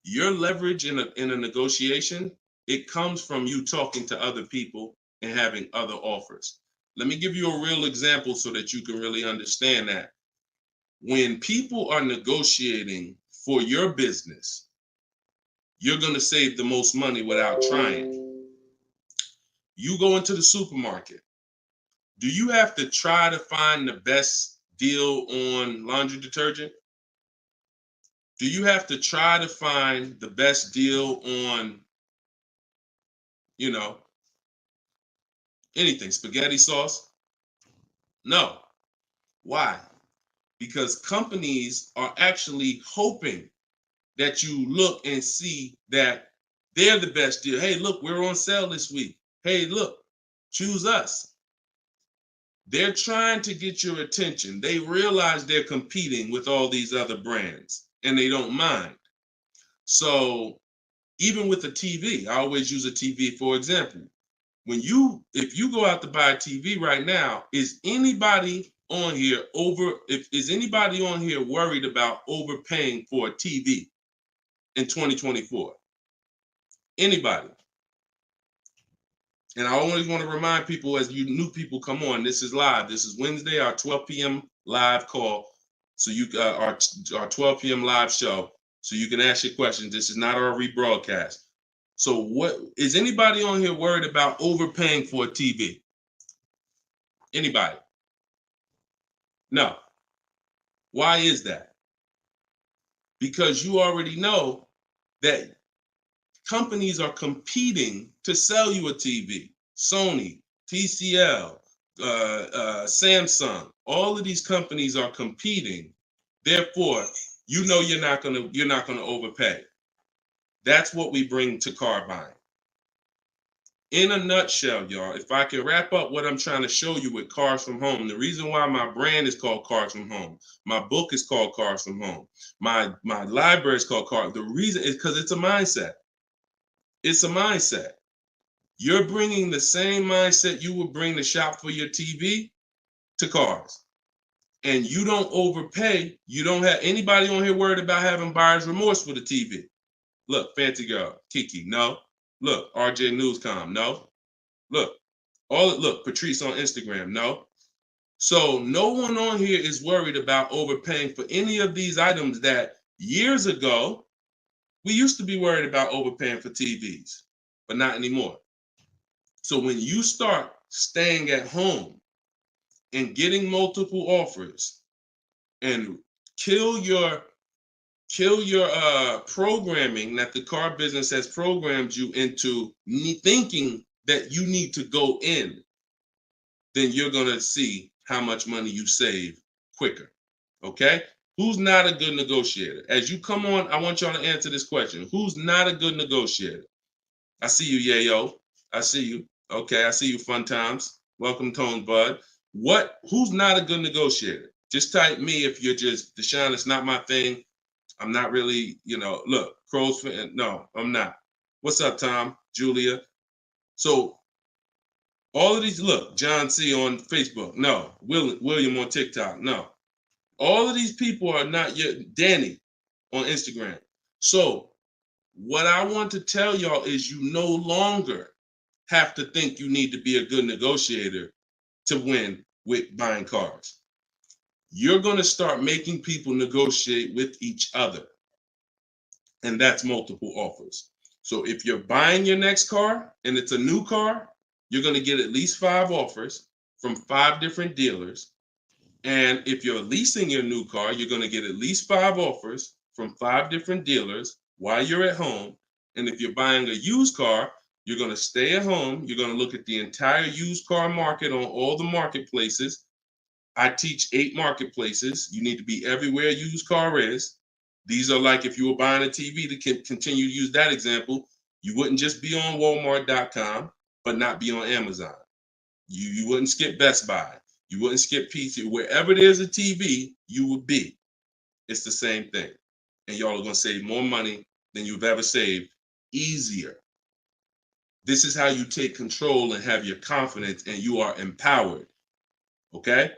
your leverage in a negotiation, it comes from you talking to other people and having other offers. Let me give you a real example so that you can really understand that. When people are negotiating for your business, you're going to save the most money without trying. You go into the supermarket. Do you have to try to find the best deal on laundry detergent? Do you have to try to find the best deal on, anything, spaghetti sauce? No. Why? Because companies are actually hoping that you look and see that they're the best deal. Hey, look, we're on sale this week. Hey, look, choose us. They're trying to get your attention. They realize they're competing with all these other brands and they don't mind. So even with a TV, I always use a TV for example. If you go out to buy a TV right now, is anybody on here worried about overpaying for a TV in 2024? Anybody? And I always want to remind people, as you new people come on, this is live. This is Wednesday, our 12 p.m. live call. So our 12 p.m. live show. So you can ask your questions. This is not our rebroadcast. So what is anybody on here worried about overpaying for a TV? Anybody? No. Why is that? Because you already know that companies are competing to sell you a TV. Sony, TCL, Samsung, all of these companies are competing. Therefore, you're not gonna overpay. That's what we bring to car buying. In a nutshell, y'all, if I can wrap up what I'm trying to show you with Cars from Home, the reason why my brand is called Cars from Home, my book is called Cars from Home, my library is called Cars. The reason is because it's a mindset. It's a mindset. You're bringing the same mindset you would bring to shop for your TV to cars. And you don't overpay. You don't have anybody on here worried about having buyer's remorse for the TV. Look, Fancy Girl, Kiki, no. Look, RJ Newscom, no. Look, Patrice on Instagram, no. So no one on here is worried about overpaying for any of these items that years ago, we used to be worried about overpaying for TVs, but not anymore. So when you start staying at home and getting multiple offers and kill your programming that the car business has programmed you into thinking that you need to go in, then you're going to see how much money you save quicker. Okay? Who's not a good negotiator? As you come on, I want y'all to answer this question. Who's not a good negotiator? I see you, Yayo. I see you. Okay, I see you, Fun Times. Welcome, Tone Bud. Who's not a good negotiator? Just type me if you're just, Deshone, it's not my thing. I'm not really, look, Crow's fan. No, I'm not. What's up, Tom? Julia? So all of these, look, John C on Facebook. No. William on TikTok. No. All of these people are not yet. Danny on Instagram. So what I want to tell y'all is you no longer have to think you need to be a good negotiator to win with buying cars. You're going to start making people negotiate with each other. And that's multiple offers. So if you're buying your next car and it's a new car, you're going to get at least 5 offers from 5 different dealers. And if you're leasing your new car, you're going to get at least 5 offers from 5 different dealers while you're at home. And if you're buying a used car, you're going to stay at home. You're going to look at the entire used car market on all the marketplaces. I teach 8 marketplaces. You need to be everywhere a used car is. These are like if you were buying a TV, to continue to use that example, you wouldn't just be on Walmart.com, but not be on Amazon. You wouldn't skip Best Buy. You wouldn't skip PC. Wherever there's a TV, you would be. It's the same thing. And y'all are going to save more money than you've ever saved, easier. This is how you take control and have your confidence, and you are empowered. Okay?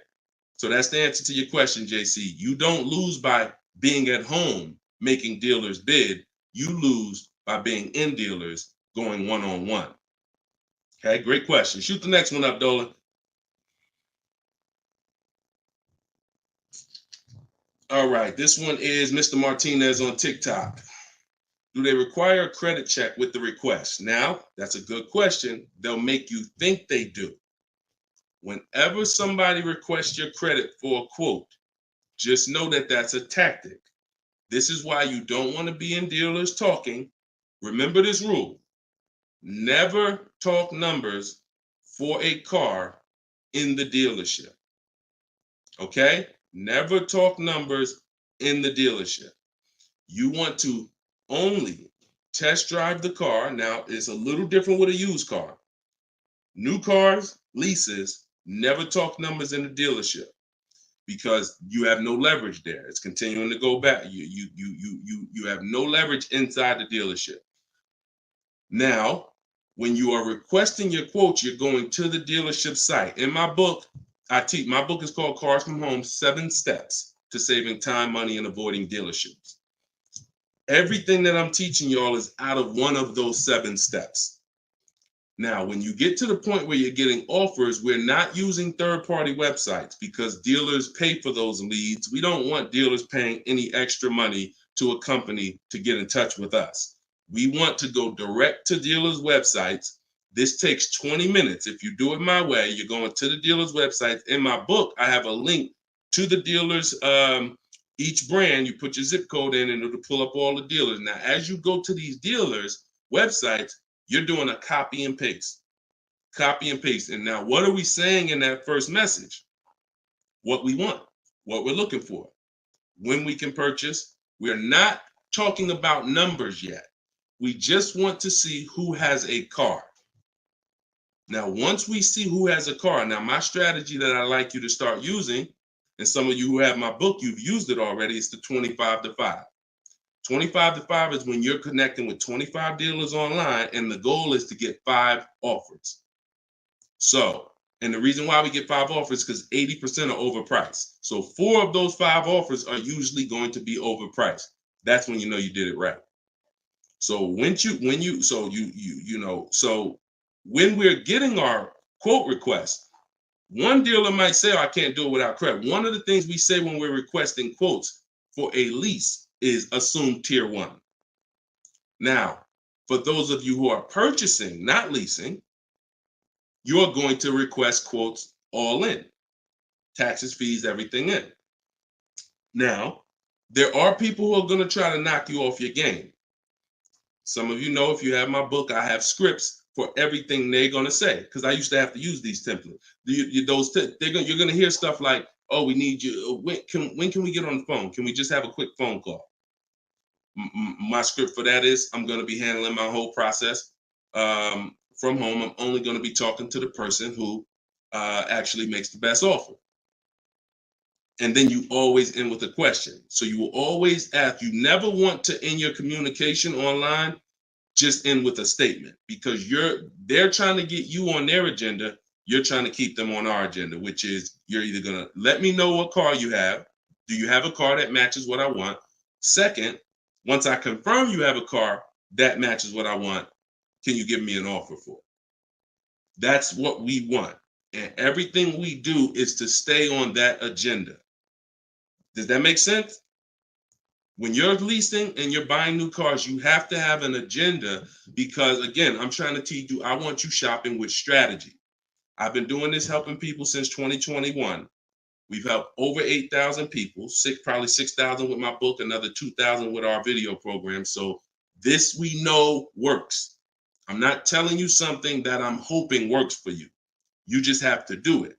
So that's the answer to your question, JC. You don't lose by being at home making dealers bid. You lose by being in dealers going one-on-one. Okay, great question. Shoot the next one up, Dolan. All right, this one is Mr. Martinez on TikTok. Do they require a credit check with the request? Now, that's a good question. They'll make you think they do. Whenever somebody requests your credit for a quote, just know that that's a tactic. This is why you don't want to be in dealers talking. Remember this rule. Never talk numbers for a car in the dealership. Okay? Never talk numbers in the dealership. You want to only test drive the car. Now, it's a little different with a used car. New cars, leases, never talk numbers in the dealership because you have no leverage there. It's continuing to go back. You have no leverage inside the dealership. Now, when you are requesting your quote, you're going to the dealership site. In my book, my book is called Cars from Home, 7 Steps to Saving Time, Money, and Avoiding Dealerships. Everything that I'm teaching y'all is out of one of those 7 steps. Now, when you get to the point where you're getting offers, we're not using third-party websites because dealers pay for those leads. We don't want dealers paying any extra money to a company to get in touch with us. We want to go direct to dealers' websites. This takes 20 minutes. If you do it my way, you're going to the dealer's website. In my book, I have a link to the dealers, each brand. You put your zip code in and it'll pull up all the dealers. Now, as you go to these dealers' websites, you're doing a copy and paste. Copy and paste. And now, what are we saying in that first message? What we want, what we're looking for, when we can purchase. We're not talking about numbers yet. We just want to see who has a car. Now, once we see who has a car, now my strategy that I like you to start using, and some of you who have my book, you've used it already, is the 25 to 5. 25 to 5 is when you're connecting with 25 dealers online, and the goal is to get 5 offers. So, and the reason why we get 5 offers is because 80% are overpriced. So 4 of those 5 offers are usually going to be overpriced. That's when you know you did it right. So when we're getting our quote request, one dealer might say, oh, I can't do it without credit. One of the things we say when we're requesting quotes for a lease is assume tier 1. Now, for those of you who are purchasing, not leasing, you're going to request quotes all in, taxes, fees, everything in. Now, there are people who are going to try to knock you off your game. Some of you know, if you have my book, I have scripts for everything they're going to say, because I used to have to use these templates. You're going to hear stuff like, oh, we need you. When can we get on the phone? Can we just have a quick phone call? My script for that is, I'm going to be handling my whole process from home. I'm only going to be talking to the person who actually makes the best offer. And then you always end with a question. So you will always ask. You never want to end your communication online just end with a statement, because they're trying to get you on their agenda. You're trying to keep them on our agenda, which is, you're either going to let me know what car you have. Do you have a car that matches what I want? Second, once I confirm you have a car that matches what I want, can you give me an offer for it? That's what we want. And everything we do is to stay on that agenda. Does that make sense? When you're leasing and you're buying new cars, you have to have an agenda, because, again, I'm trying to teach you, I want you shopping with strategy. I've been doing this, helping people since 2021. We've helped over 8,000 people, probably 6,000 with my book, another 2,000 with our video program. So this, we know, works. I'm not telling you something that I'm hoping works for you. You just have to do it.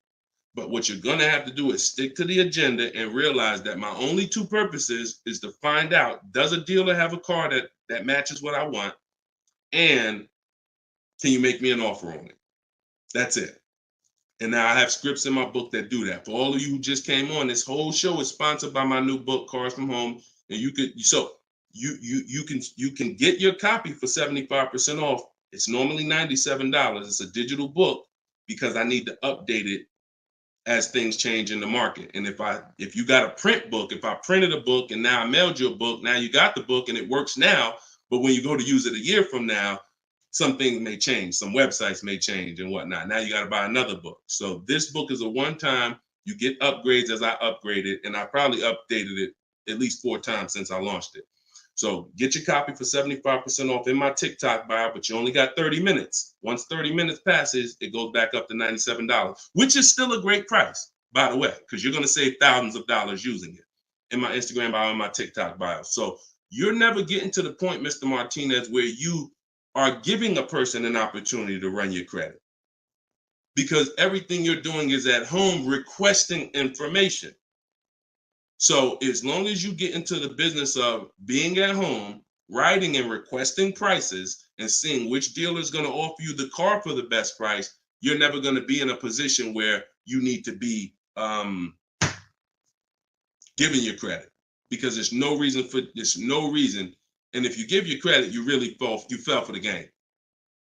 But what you're going to have to do is stick to the agenda and realize that my only two purposes is to find out, does a dealer have a car that matches what I want? And can you make me an offer on it? That's it. And now I have scripts in my book that do that. For all of you who just came on, this whole show is sponsored by my new book, Cars from Home. And you can get your copy for 75% off. It's normally $97. It's a digital book, because I need to update it as things change in the market. And if you got a print book, if I printed a book and now I mailed you a book, now you got the book and it works now, but when you go to use it a year from now, some things may change, some websites may change and whatnot. Now you got to buy another book. So this book is a one-time, you get upgrades as I upgrade it, and I probably updated it at least 4 times since I launched it. So get your copy for 75% off in my TikTok bio, but you only got 30 minutes. Once 30 minutes passes, it goes back up to $97, which is still a great price, by the way, because you're going to save thousands of dollars using it in my Instagram bio and my TikTok bio. So you're never getting to the point, Mr. Martinez, where you are giving a person an opportunity to run your credit, because everything you're doing is at home requesting information. So as long as you get into the business of being at home, writing and requesting prices and seeing which dealer is going to offer you the car for the best price, you're never going to be in a position where you need to be giving your credit, because there's no reason. And if you give your credit, you really fell for the game,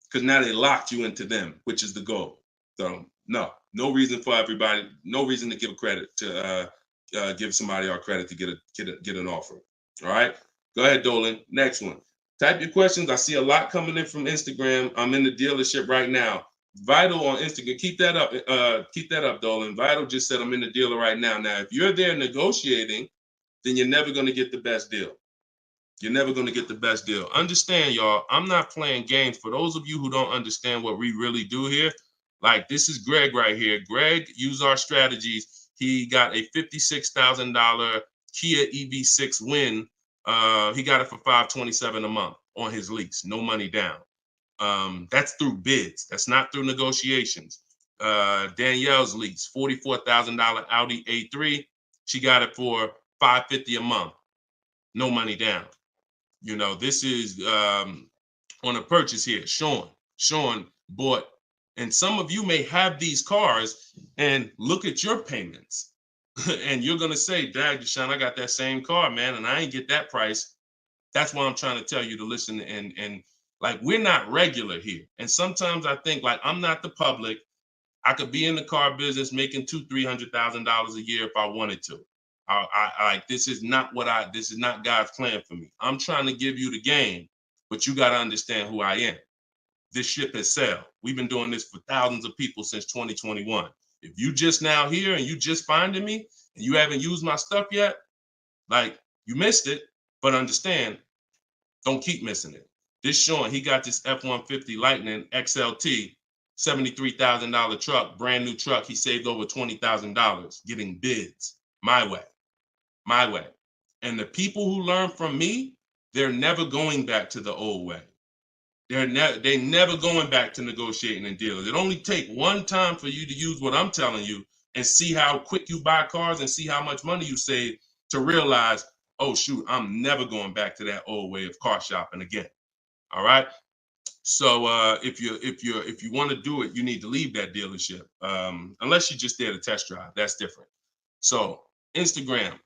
because now they locked you into them, which is the goal. So no reason for everybody, no reason to give credit to give somebody our credit to get an offer. All right, go ahead, Dolan. Next one. Type your questions. I see a lot coming in from Instagram. I'm in the dealership right now. Vital on Instagram. Keep that up. Keep that up, Dolan. Vital just said I'm in the dealer right now. Now, if you're there negotiating, then you're never going to get the best deal. You're never going to get the best deal. Understand, y'all, I'm not playing games. For those of you who don't understand what we really do here, like, this is Greg right here. Greg used our strategies. He got a $56,000 Kia EV6 win. He got it for $527 a month on his lease, no money down. That's through bids. That's not through negotiations. Danielle's lease, $44,000 Audi A3. She got it for $550 a month, no money down. You know, this is on a purchase here. Sean bought, and some of you may have these cars and look at your payments. And you're going to say, Dad, Deshone, I got that same car, man, and I ain't get that price. That's why I'm trying to tell you to listen. And like, we're not regular here. And sometimes I think, like, I'm not the public. I could be in the car business making $200,000-$300,000 a year if I wanted to. This is not God's plan for me. I'm trying to give you the game, but you got to understand who I am. This ship has sailed. We've been doing this for thousands of people since 2021. If you just now here and you just finding me and you haven't used my stuff yet, like, you missed it, but understand, don't keep missing it. This Sean, he got this F-150 Lightning XLT $73,000 truck, brand new truck. He saved over $20,000 getting bids my way. And the people who learn from me, they're never going back to the old way. They're never going back to negotiating and dealing. It only take one time for you to use what I'm telling you and see how quick you buy cars and see how much money you save to realize, oh shoot, I'm never going back to that old way of car shopping again. All right. So if you want to do it, you need to leave that dealership. Unless you're just there to test drive, that's different. So Instagram.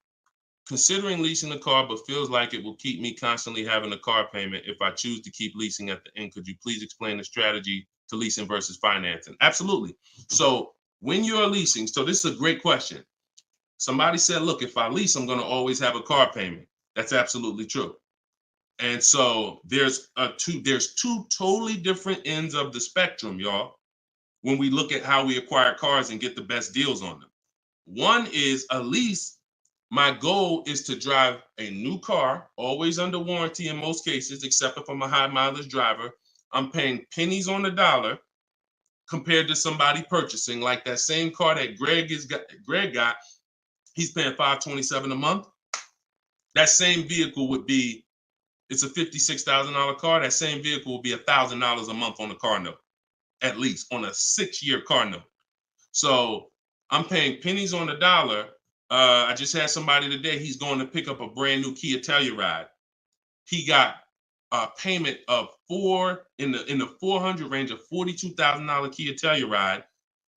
Considering leasing a car, but feels like it will keep me constantly having a car payment if I choose to keep leasing at the end. Could you please explain the strategy to leasing versus financing? Absolutely. So when you're leasing, so this is a great question. Somebody said, look, if I lease, I'm going to always have a car payment. That's absolutely true. And so there's two totally different ends of the spectrum, y'all, when we look at how we acquire cars and get the best deals on them. One is a lease. My goal is to drive a new car, always under warranty in most cases, except if I'm a high mileage driver. I'm paying pennies on the dollar compared to somebody purchasing like that same car that Greg got. He's paying $527 a month. That same vehicle would be, it's a $56,000 car. That same vehicle will be $1,000 a month on the car note, at least on a 6-year car note. So I'm paying pennies on the dollar. I just had somebody today, he's going to pick up a brand new Kia Telluride. He got a payment of in the 400 range of $42,000 Kia Telluride.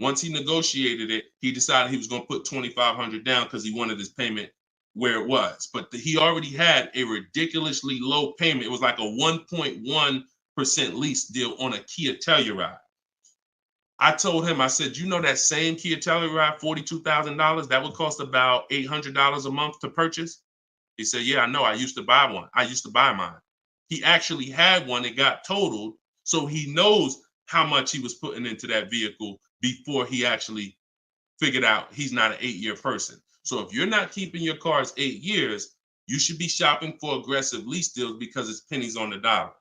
Once he negotiated it, he decided he was going to put $2,500 down because he wanted his payment where it was. But he already had a ridiculously low payment. It was like a 1.1% lease deal on a Kia Telluride. I told him, I said, you know that same Kia Telluride, $42,000, that would cost about $800 a month to purchase? He said, yeah, I know. I used to buy one. I used to buy mine. He actually had one. It got totaled. So he knows how much he was putting into that vehicle before he actually figured out he's not an 8-year person. So if you're not keeping your cars 8 years, you should be shopping for aggressive lease deals because it's pennies on the dollar.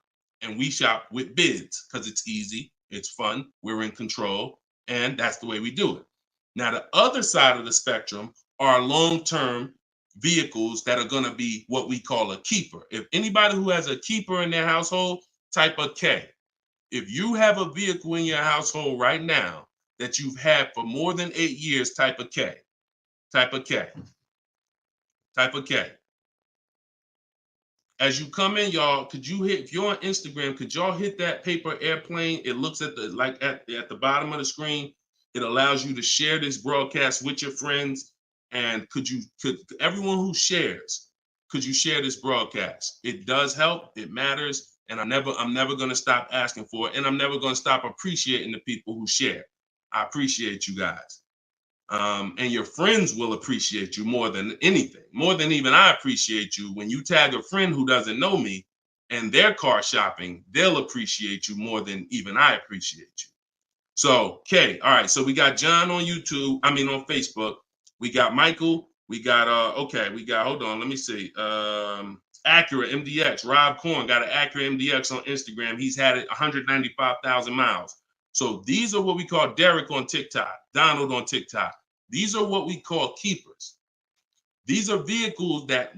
And we shop with bids because it's easy. It's fun. We're in control. And that's the way we do it. Now, the other side of the spectrum are long-term vehicles that are going to be what we call a keeper. If anybody who has a keeper in their household, type a K. If you have a vehicle in your household right now that you've had for more than 8 years, type a K. Type a K. Type a K. As you come in, y'all, if you're on Instagram, could y'all hit that paper airplane? It looks at the bottom of the screen. It allows you to share this broadcast with your friends. And could everyone who shares, could you share this broadcast? It does help. It matters. And I'm never going to stop asking for it. And I'm never going to stop appreciating the people who share. I appreciate you guys. And your friends will appreciate you more than anything, more than even I appreciate you. When you tag a friend who doesn't know me and they're car shopping, they'll appreciate you more than even I appreciate you. So, okay, all right. So we got John on on Facebook. We got Michael. We got hold on, let me see. Acura MDX. Rob Korn got an Acura MDX on Instagram. He's had it 195,000 miles. So these are what we call Derek on TikTok, Donald on TikTok. These are what we call keepers. These are vehicles that,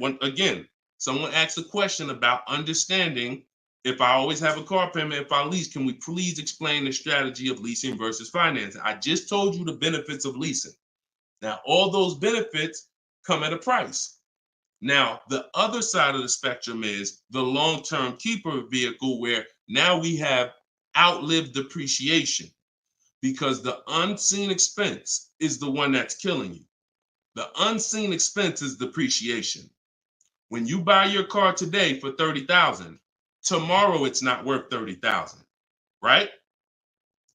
someone asked a question about understanding if I always have a car payment, if I lease, can we please explain the strategy of leasing versus financing? I just told you the benefits of leasing. Now, all those benefits come at a price. Now, the other side of the spectrum is the long-term keeper vehicle where now we have outlived depreciation because the unseen expense is the one that's killing you. The unseen expense is depreciation. When you buy your car today for $30,000, tomorrow it's not worth $30,000, right?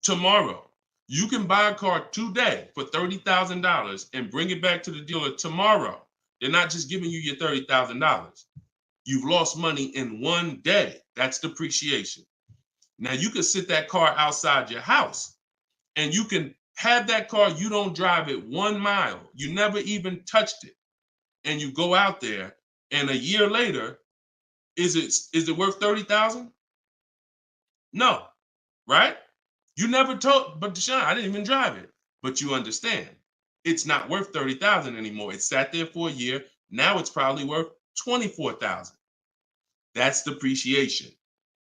Tomorrow. You can buy a car today for $30,000 and bring it back to the dealer tomorrow. They're not just giving you your $30,000. You've lost money in one day. That's depreciation. Now you can sit that car outside your house and you can have that car. You don't drive it 1 mile. You never even touched it. And you go out there and a year later, is it worth $30,000? No, right? You never told, but Deshone, I didn't even drive it. But you understand, it's not worth $30,000 anymore. It sat there for a year. Now it's probably worth $24,000. That's depreciation.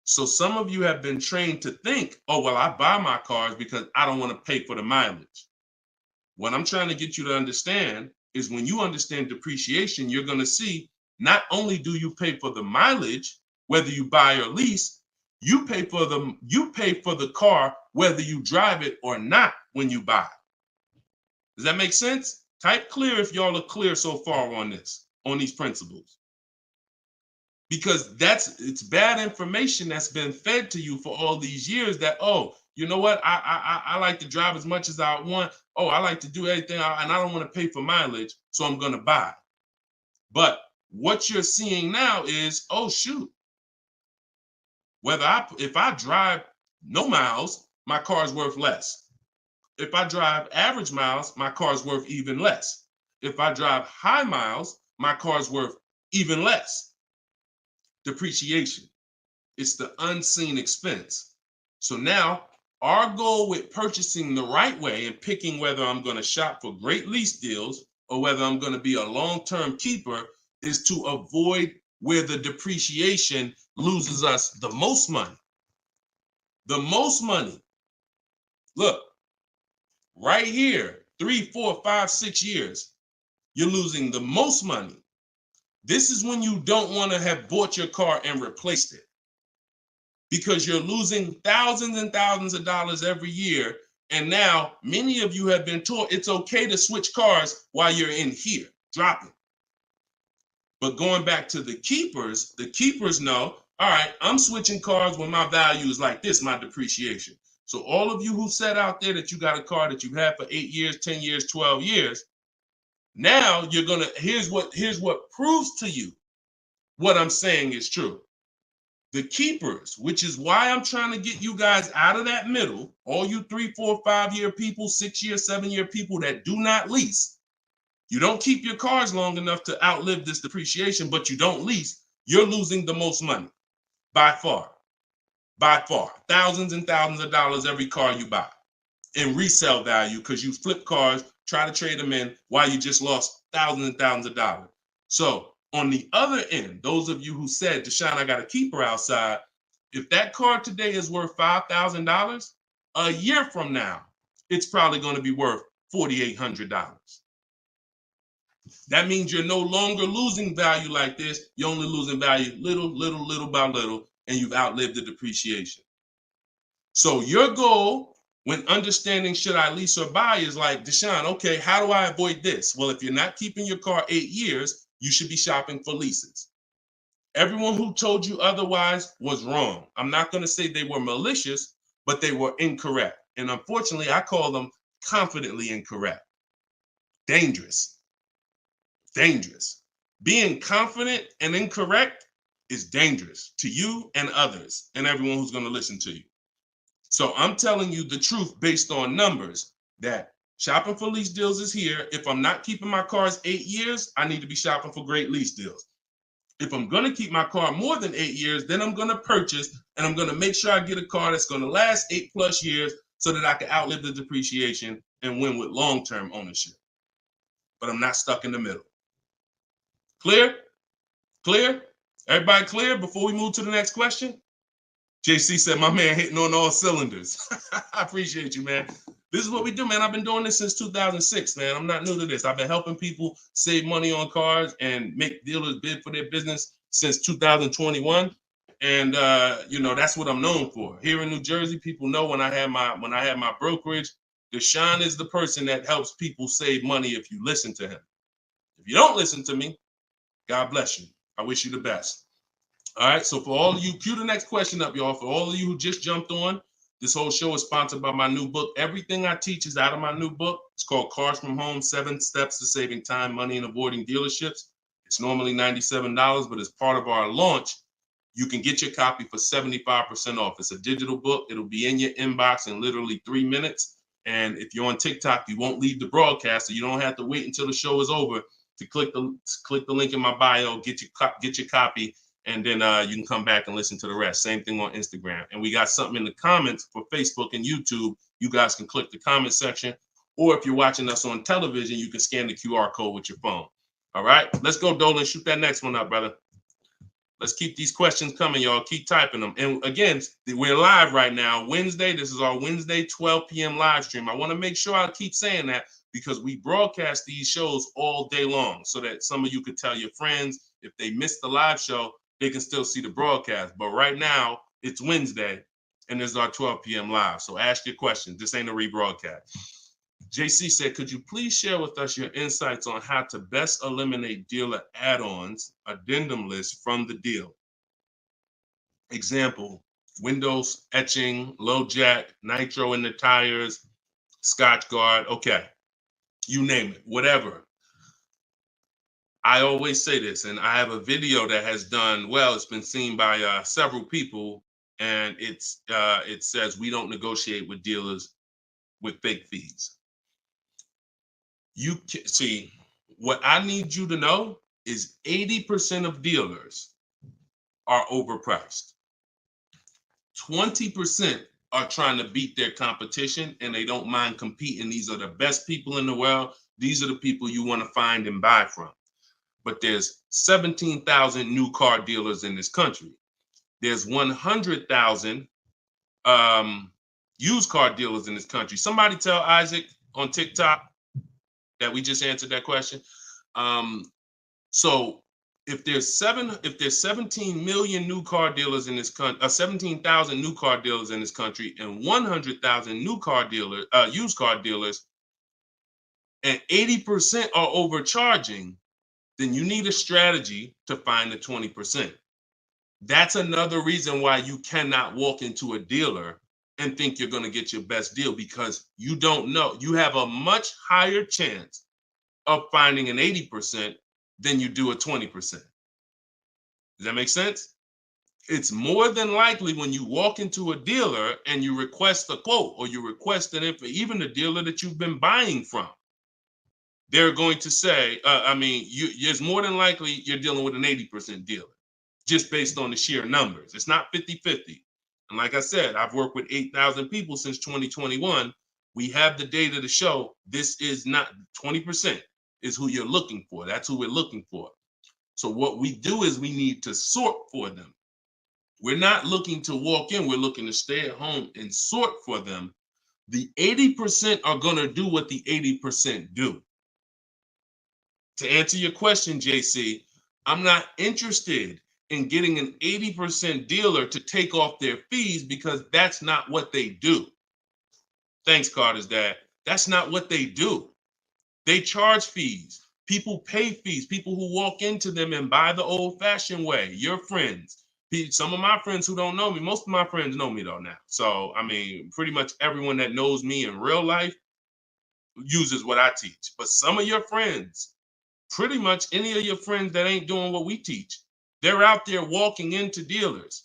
So some of you have been trained to think, oh, well, I buy my cars because I don't want to pay for the mileage. What I'm trying to get you to understand is when you understand depreciation, you're going to see not only do you pay for the mileage, whether you buy or lease, you pay for the car whether you drive it or not when you buy. Does that make sense? Type clear if y'all are clear so far on this, on these principles. Because it's bad information that's been fed to you for all these years that, oh, you know what? I like to drive as much as I want. Oh, I like to do everything and I don't want to pay for mileage, so I'm going to buy. But what you're seeing now is, oh, shoot. If I drive no miles, my car's worth less. If I drive average miles, my car's worth even less. If I drive high miles, my car's worth even less. Depreciation. It's the unseen expense. So now our goal with purchasing the right way and picking whether I'm going to shop for great lease deals or whether I'm going to be a long-term keeper is to avoid where the depreciation loses us the most money. The most money. Look, right here, 3, 4, 5, 6 years, you're losing the most money. This is when you don't want to have bought your car and replaced it, because you're losing thousands and thousands of dollars every year. And now many of you have been taught it's okay to switch cars while you're in here, dropping. But going back to the keepers know, all right, I'm switching cars when my value is like this, my depreciation. So all of you who said out there that you got a car that you've had for 8 years, 10 years, 12 years, now you're gonna, here's what proves to you what I'm saying is true. The keepers, which is why I'm trying to get you guys out of that middle, all you 3, 4, 5 year people, 6 year, 7 year people that do not lease. You don't keep your cars long enough to outlive this depreciation, but you don't lease. You're losing the most money by far, thousands and thousands of dollars every car you buy in resale value, because you flip cars, try to trade them in while you just lost thousands and thousands of dollars. So on the other end, those of you who said, Deshone, I got a keeper outside, if that car today is worth $5,000, a year from now, it's probably going to be worth $4,800. That means you're no longer losing value like this. You're only losing value little by little, and you've outlived the depreciation. So your goal when understanding should I lease or buy is like, Deshone, okay, how do I avoid this? Well, if you're not keeping your car 8 years, you should be shopping for leases. Everyone who told you otherwise was wrong. I'm not going to say they were malicious, but they were incorrect. And unfortunately, I call them confidently incorrect. Dangerous. Being confident and incorrect is dangerous to you and others and everyone who's going to listen to you. So I'm telling you the truth based on numbers, that shopping for lease deals is here. If I'm not keeping my cars 8 years, I need to be shopping for great lease deals. If I'm going to keep my car more than 8 years, then I'm going to purchase and I'm going to make sure I get a car that's going to last 8+ years so that I can outlive the depreciation and win with long-term ownership. But I'm not stuck in the middle. Clear? Clear? Everybody clear before we move to the next question? JC said, my man hitting on all cylinders. I appreciate you, man. This is what we do, man. I've been doing this since 2006, man. I'm not new to this. I've been helping people save money on cars and make dealers bid for their business since 2021. And that's what I'm known for. Here in New Jersey, people know when I had my brokerage, Deshone is the person that helps people save money if you listen to him. If you don't listen to me, God bless you. I wish you the best. All right, so for all of you, cue the next question up, y'all. For all of you who just jumped on, this whole show is sponsored by my new book. Everything I teach is out of my new book. It's called Cars from Home, 7 Steps to Saving Time, Money, and Avoiding Dealerships. It's normally $97, but as part of our launch, you can get your copy for 75% off. It's a digital book. It'll be in your inbox in literally 3 minutes. And if you're on TikTok, you won't leave the broadcast, so you don't have to wait until the show is over to click the link in my bio, get your copy, and then you can come back and listen to the rest. Same thing on Instagram. And we got something in the comments for Facebook and YouTube. You guys can click the comment section, or if you're watching us on television, you can scan the QR code with your phone. All right, let's go, Dolan. Shoot that next one up, brother. Let's keep these questions coming, y'all. Keep typing them. And again, we're live right now, Wednesday. This is our Wednesday 12 p.m. live stream. I want to make sure I keep saying that because we broadcast these shows all day long so that some of you could tell your friends if they missed the live show, they can still see the broadcast. But right now, it's Wednesday, and this is our 12 p.m. live. So ask your questions. This ain't a rebroadcast. JC said, could you please share with us your insights on how to best eliminate dealer add-ons, addendum lists from the deal? Example, windows etching, low jack, nitro in the tires, Scotch guard. Okay, you name it, whatever. I always say this, and I have a video that has done well. It's been seen by several people, and it says we don't negotiate with dealers with fake fees. You can see, what I need you to know is 80% of dealers are overpriced. 20% are trying to beat their competition, and they don't mind competing. These are the best people in the world. These are the people you want to find and buy from. But there's 17,000 new car dealers in this country. There's 100,000 used car dealers in this country. Somebody tell Isaac on TikTok that we just answered that question. So if there's 17 million new car dealers in this country, 17,000 new car dealers in this country, and 100,000 new car dealers, used car dealers, and 80% are overcharging, then you need a strategy to find the 20%. That's another reason why you cannot walk into a dealer and think you're going to get your best deal, because you don't know. You have a much higher chance of finding an 80% than you do a 20%. Does that make sense? It's more than likely when you walk into a dealer and you request a quote, or you request an info, even the dealer that you've been buying from, they're going to say, it's more than likely you're dealing with an 80% dealer, just based on the sheer numbers. It's not 50-50. And like I said, I've worked with 8,000 people since 2021. We have the data to show this is not 20% is who you're looking for. That's who we're looking for. So what we do is we need to sort for them. We're not looking to walk in. We're looking to stay at home and sort for them. The 80% are going to do what the 80% do. To answer your question, JC, I'm not interested in getting an 80% dealer to take off their fees, because that's not what they do. Thanks, Carter's dad. That's not what they do. They charge fees. People pay fees. People who walk into them and buy the old-fashioned way. Your friends. Some of my friends who don't know me, most of my friends know me though now. So, pretty much everyone that knows me in real life uses what I teach. But some of your friends, pretty much any of your friends that ain't doing what we teach, they're out there walking into dealers.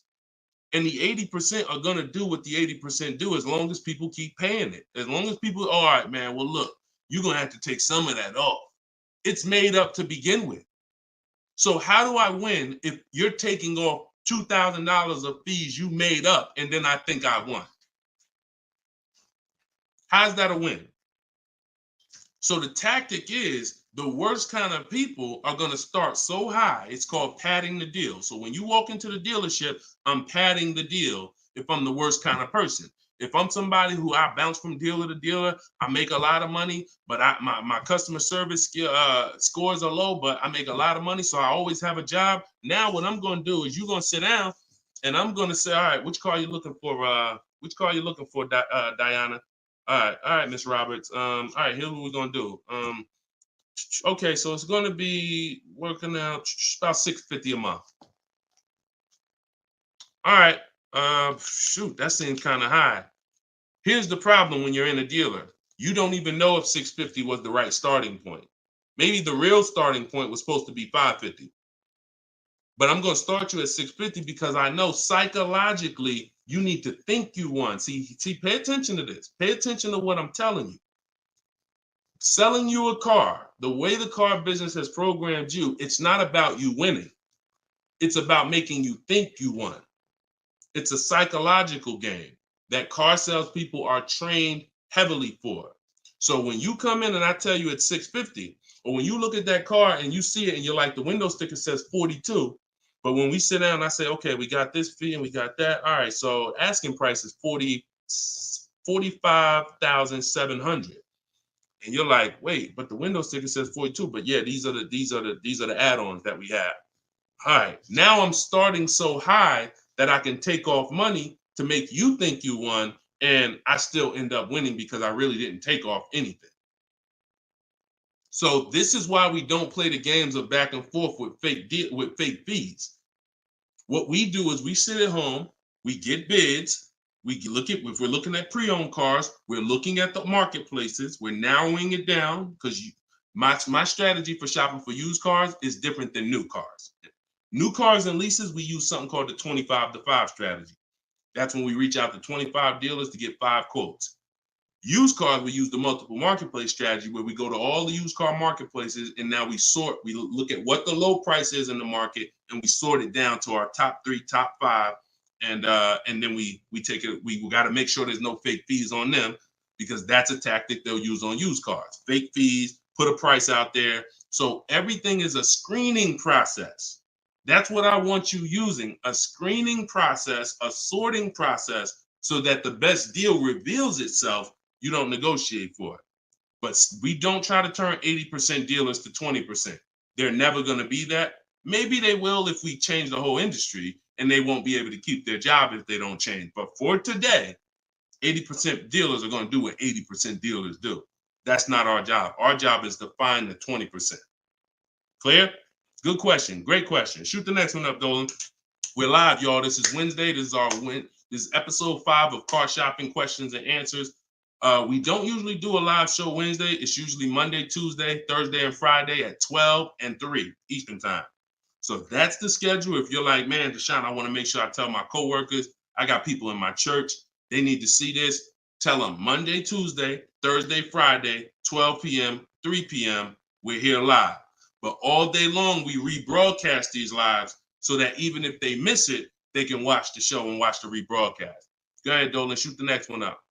And the 80% are going to do what the 80% do, as long as people keep paying it. As long as people, all right, man, well, look, you're going to have to take some of that off. It's made up to begin with. So how do I win if you're taking off $2,000 of fees you made up, and then I think I won? How's that a win? So the tactic is, the worst kind of people are going to start so high. It's called padding the deal. So when you walk into the dealership, I'm padding the deal if I'm the worst kind of person. If I'm somebody who I bounce from dealer to dealer, I make a lot of money, but my customer service scores are low, but I make a lot of money, so I always have a job. Now what I'm going to do is, you're going to sit down, and I'm going to say, all right, which car are you looking for? Which car are you looking for, Diana? All right, Miss Roberts. All right, here's what we're going to do. Okay, so it's going to be working out about $650 a month. All right. Shoot, that seems kind of high. Here's the problem when you're in a dealer. You don't even know if $650 was the right starting point. Maybe the real starting point was supposed to be $550. But I'm going to start you at $650 because I know psychologically you need to think you won. See, pay attention to this. Pay attention to what I'm telling you. Selling you a car, the way the car business has programmed you, it's not about you winning. It's about making you think you won. It's a psychological game that car salespeople are trained heavily for. So when you come in and I tell you it's 650, or when you look at that car and you see it and you're like, the window sticker says 42, but when we sit down and I say, okay, we got this fee and we got that. All right, so asking price is 45,700. And you're like, wait, but the window sticker says 42. But yeah, these are the add-ons that we have. All right, now I'm starting so high that I can take off money to make you think you won, and I still end up winning because I really didn't take off anything. So this is why we don't play the games of back and forth with fake fees. What we do is we sit at home, we get bids, we look at, if we're looking at pre-owned cars, we're looking at the marketplaces, we're narrowing it down, because my strategy for shopping for used cars is different than new cars. New cars and leases, we use something called the 25 to 5 strategy. That's when we reach out to 25 dealers to get 5 quotes. Used cars, we use the multiple marketplace strategy, where we go to all the used car marketplaces and now we look at what the low price is in the market and we sort it down to our top 3, top 5. And then we take it, we got to make sure there's no fake fees on them, because that's a tactic they'll use on used cars. Fake fees, put a price out there. So everything is a screening process. That's what I want you using, a screening process, a sorting process, so that the best deal reveals itself. You don't negotiate for it. But we don't try to turn 80% dealers to 20%. They're never going to be that. Maybe they will if we change the whole industry, and they won't be able to keep their job if they don't change. But for today, 80% dealers are going to do what 80% dealers do. That's not our job. Our job is to find the 20%. Clear? Good question. Great question. Shoot the next one up, Dolan. We're live, y'all. This is Wednesday. This is episode 5 of Car Shopping Questions and Answers. We don't usually do a live show Wednesday. It's usually Monday, Tuesday, Thursday, and Friday at 12 and 3 Eastern time. So that's the schedule. If you're like, man, Deshone, I want to make sure I tell my coworkers, I got people in my church, they need to see this. Tell them Monday, Tuesday, Thursday, Friday, 12 p.m., 3 p.m., we're here live. But all day long, we rebroadcast these lives so that even if they miss it, they can watch the show and watch the rebroadcast. Go ahead, Dolan, shoot the next one up.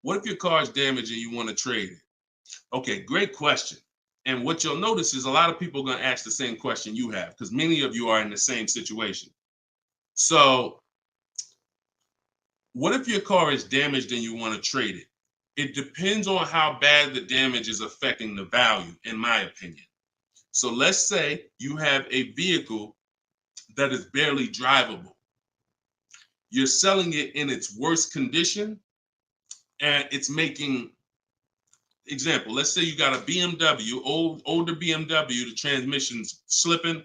What if your car is damaged and you want to trade it? Okay, great question. And what you'll notice is a lot of people are going to ask the same question you have, because many of you are in the same situation. So what if your car is damaged and you want to trade it? It depends on how bad the damage is affecting the value, in my opinion. So let's say you have a vehicle that is barely drivable. You're selling it in its worst condition, and it's making, example, let's say you got a BMW, older BMW, the transmission's slipping,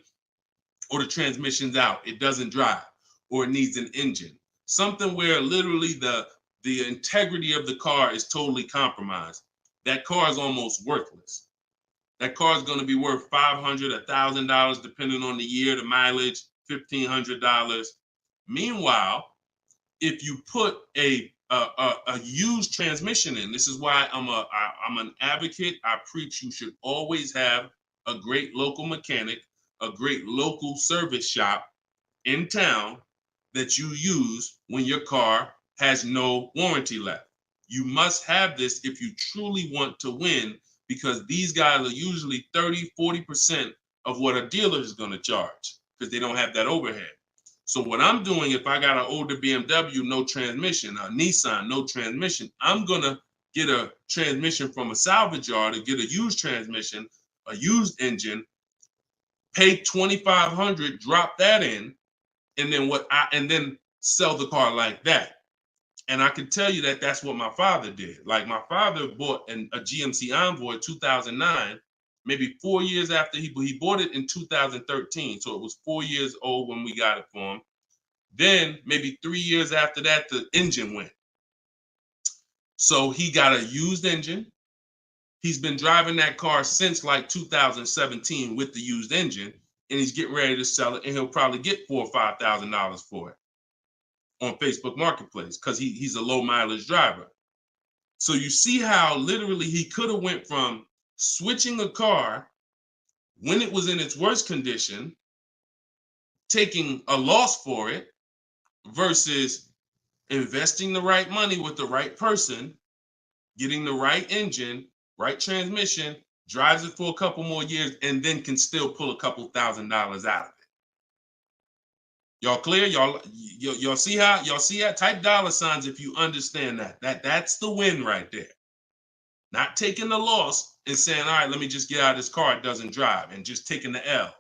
or the transmission's out, it doesn't drive, or it needs an engine. Something where literally the integrity of the car is totally compromised. That car is almost worthless. That car is going to be worth $500, $1,000, depending on the year, the mileage, $1,500. Meanwhile, if you put a used transmission in, this is why I'm an advocate. I preach you should always have a great local mechanic, a great local service shop in town that you use when your car has no warranty left. You must have this if you truly want to win, because these guys are usually 30, 40% of what a dealer is going to charge, because they don't have that overhead. So what I'm doing, if I got an older BMW, no transmission, a Nissan, no transmission, I'm going to get a transmission from a salvage yard to get a used transmission, a used engine, pay $2,500, drop that in, and then sell the car like that. And I can tell you that that's what my father did. Like, my father bought a GMC Envoy 2009, maybe 4 years after he bought it in 2013. So it was 4 years old when we got it for him. Then maybe 3 years after that, the engine went. So he got a used engine. He's been driving that car since like 2017 with the used engine, and he's getting ready to sell it, and he'll probably get $4,000 or $5,000 for it on Facebook Marketplace, because he's a low mileage driver. So you see how literally he could have went from switching a car when it was in its worst condition taking a loss for it versus investing the right money with the right person, getting the right engine, right transmission, drives it for a couple more years, and then can still pull a couple $1,000s out of it. Y'all clear? Y'all see how? Y'all see how? Type dollar signs if you understand that. That's the win right there. Not taking the loss and saying, all right, let me just get out of this car, it doesn't drive, and just taking the L.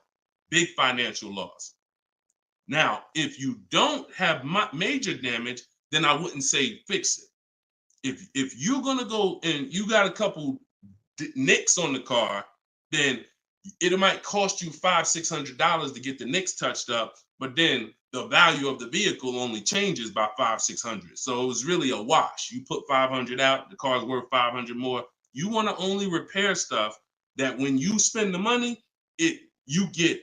Big financial loss. Now, if you don't have major damage, then I wouldn't say fix it. If you're gonna go and you got a couple nicks on the car, then it might cost you $500-600 to get the nicks touched up, but then the value of the vehicle only changes by $500-600. So it was really a wash. You put 500 out, the car's worth 500 more. You want to only repair stuff that when you spend the money, you get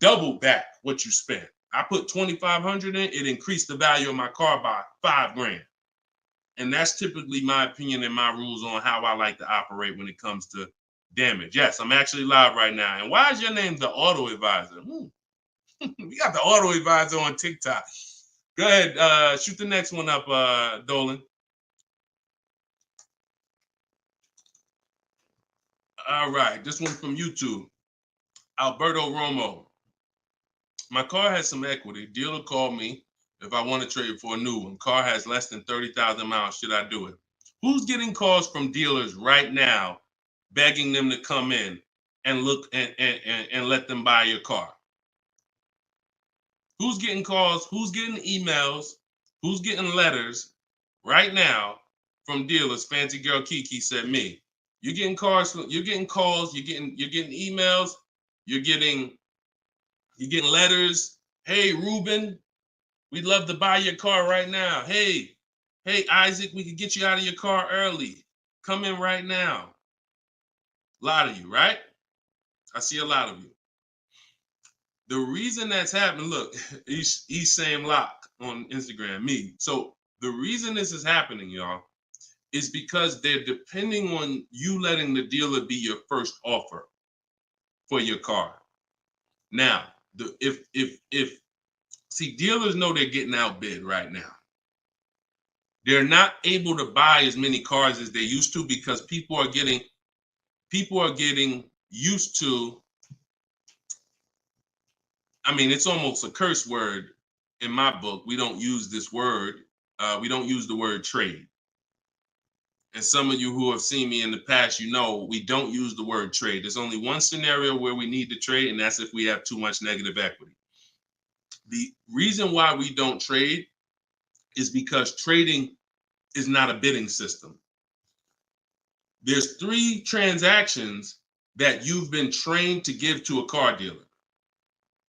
double back what you spent. I put 2,500 in, it increased the value of my car by $5,000. And that's typically my opinion and my rules on how I like to operate when it comes to damage. Yes, I'm actually live right now. And why is your name the Auto Advisor? We got the Auto Advisor on TikTok. Go ahead, shoot the next one up, Dolan. All right, this one from YouTube. Alberto Romo. My car has some equity. Dealer called me if I want to trade it for a new one. Car has less than 30,000 miles. Should I do it? Who's getting calls from dealers right now begging them to come in and look and let them buy your car? Who's getting calls? Who's getting emails? Who's getting letters right now from dealers? Fancy Girl Kiki said me. You're getting calls. You're getting calls. You're getting emails. You're getting letters. Hey, Ruben, we'd love to buy your car right now. Hey, Isaac, we could get you out of your car early. Come in right now. A lot of you, right? I see a lot of you. The reason that's happening, look, he's saying lock on Instagram, me. So the reason this is happening, y'all, is because they're depending on you letting the dealer be your first offer for your car. Now, see, dealers know they're getting outbid right now. They're not able to buy as many cars as they used to because people are getting used to, I mean, it's almost a curse word in my book. We don't use this word. We don't use the word trade. And some of you who have seen me in the past, you know we don't use the word trade. There's only one scenario where we need to trade, and that's if we have too much negative equity. The reason why we don't trade is because trading is not a bidding system. There's 3 transactions that you've been trained to give to a car dealer.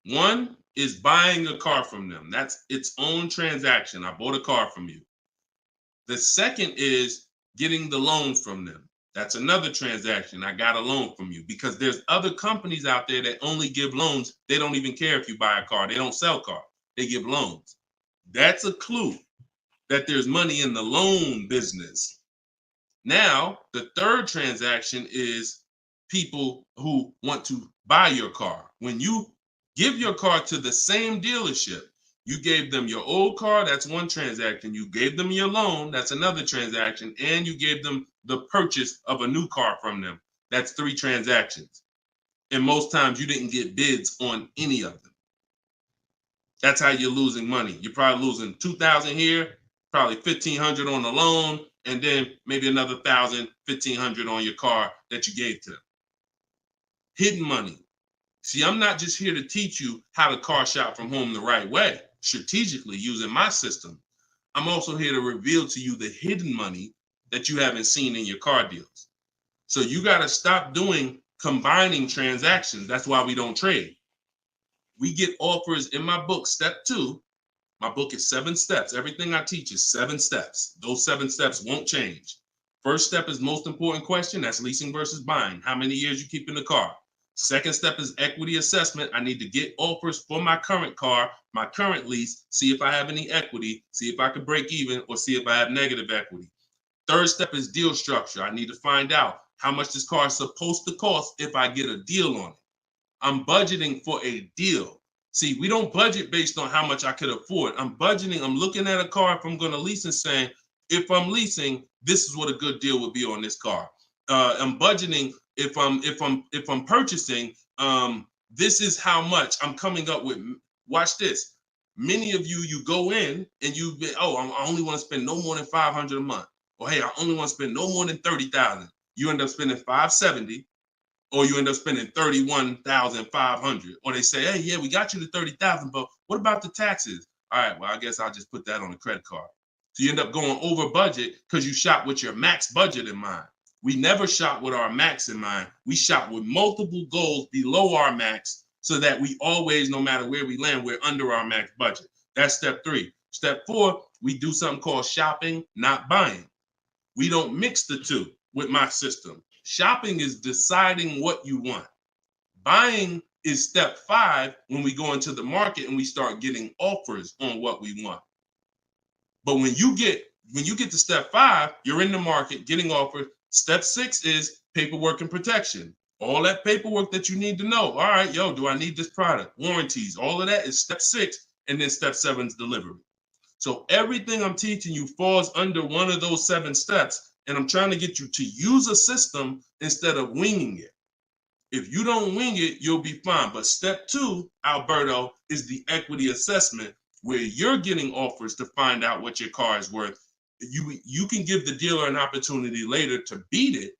One is buying a car from them. That's its own transaction. I bought a car from you. The second is getting the loan from them. That's another transaction. I got a loan from you, because there's other companies out there that only give loans. They don't even care if you buy a car. They don't sell cars. They give loans. That's a clue that there's money in the loan business. Now, the third transaction is people who want to buy your car. When you give your car to the same dealership, you gave them your old car, that's one transaction. You gave them your loan, that's another transaction. And you gave them the purchase of a new car from them. That's 3 transactions. And most times you didn't get bids on any of them. That's how you're losing money. You're probably losing $2,000 here, probably $1,500 on the loan, and then maybe another $1,000, $1,500 on your car that you gave to them. Hidden money. See, I'm not just here to teach you how to car shop from home the right way, strategically using my system. I'm also here to reveal to you the hidden money that you haven't seen in your car deals. So you got to stop doing combining transactions. That's why we don't trade. We get offers in my book, step 2. My book is 7 steps. Everything I teach is 7 steps. Those 7 steps won't change. First step is most important question. That's leasing versus buying. How many years you keep in the car? Second step is equity assessment. I need to get offers for my current car, my current lease, see if I have any equity, see if I can break even, or see if I have negative equity. Third step is deal structure. I need to find out how much this car is supposed to cost if I get a deal on it. I'm budgeting for a deal. See, we don't budget based on how much I could afford. I'm budgeting, I'm looking at a car if I'm going to lease and saying, if I'm leasing, this is what a good deal would be on this car. I'm budgeting if I'm purchasing, this is how much I'm coming up with. Watch this. Many of you go in and I only want to spend no more than $500 a month. Or hey, I only want to spend no more than $30,000. You end up spending $570, or you end up spending $31,500. Or they say, hey, yeah, we got you to $30,000, but what about the taxes? All right, well, I guess I'll just put that on a credit card. So you end up going over budget because you shop with your max budget in mind. We never shop with our max in mind. We shop with multiple goals below our max so that we always, no matter where we land, we're under our max budget. That's step 3. Step 4, we do something called shopping, not buying. We don't mix the two with my system. Shopping is deciding what you want. Buying is step 5 when we go into the market and we start getting offers on what we want. But when you get to step 5, you're in the market getting offers. Step 6 is paperwork and protection. All that paperwork that you need to know. All right, do I need this product? Warranties, all of that is step 6. And then step 7 is delivery. So everything I'm teaching you falls under one of those 7 steps. And I'm trying to get you to use a system instead of winging it. If you don't wing it, you'll be fine. But step 2, Alberto, is the equity assessment, where you're getting offers to find out what your car is worth. You can give the dealer an opportunity later to beat it,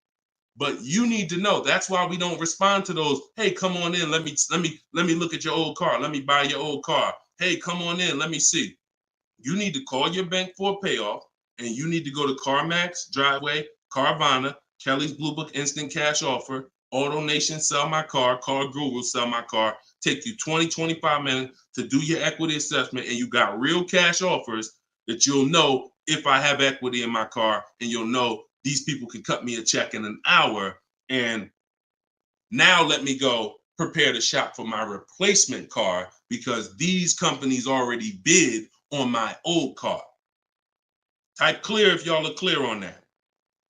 but you need to know. That's why we don't respond to those. Hey, come on in. Let me look at your old car. Let me buy your old car. Hey, come on in. Let me see. You need to call your bank for a payoff, and you need to go to CarMax, Driveway, Carvana, Kelly's Blue Book Instant Cash Offer, AutoNation, Sell My Car, Car Google, Sell My Car. Take you 20, 25 minutes to do your equity assessment, and you got real cash offers that you'll know if I have equity in my car, and you'll know these people can cut me a check in an hour. And now let me go prepare to shop for my replacement car because these companies already bid on my old car. Type clear if y'all are clear on that.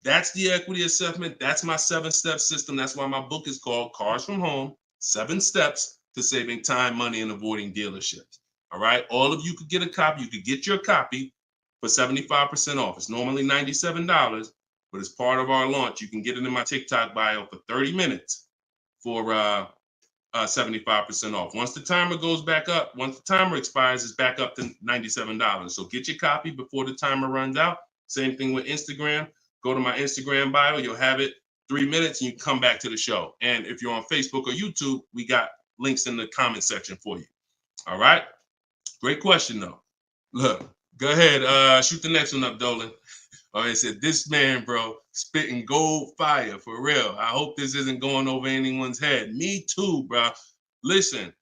That's the equity assessment. That's my 7-step system. That's why my book is called Cars from Home, 7 Steps to Saving Time, Money, and Avoiding Dealerships. All right. All of you could get a copy. You could get your copy for 75% off. It's normally $97, but as part of our launch, you can get it in my TikTok bio for 30 minutes for 75% off. Once the timer goes back up, once the timer expires, it's back up to $97. So get your copy before the timer runs out. Same thing with Instagram. Go to my Instagram bio. You'll have it 3 minutes and you come back to the show. And if you're on Facebook or YouTube, we got links in the comment section for you. All right. Great question, though. Look, go ahead. Shoot the next one up, Dolan. It said, this man, bro, spitting gold fire for real. I hope this isn't going over anyone's head. Me too, bro. Listen,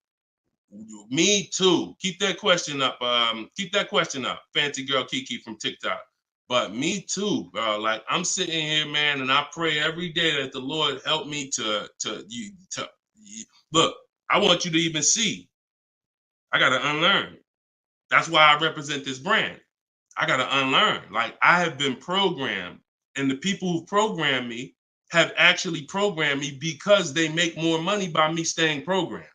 me too. Keep that question up. Fancy girl Kiki from TikTok. But me too, bro. Like, I'm sitting here, man, and I pray every day that the Lord help me to look. I want you to even see. I gotta unlearn. That's why I represent this brand. I got to unlearn. Like, I have been programmed, and the people who programmed me have actually programmed me because they make more money by me staying programmed.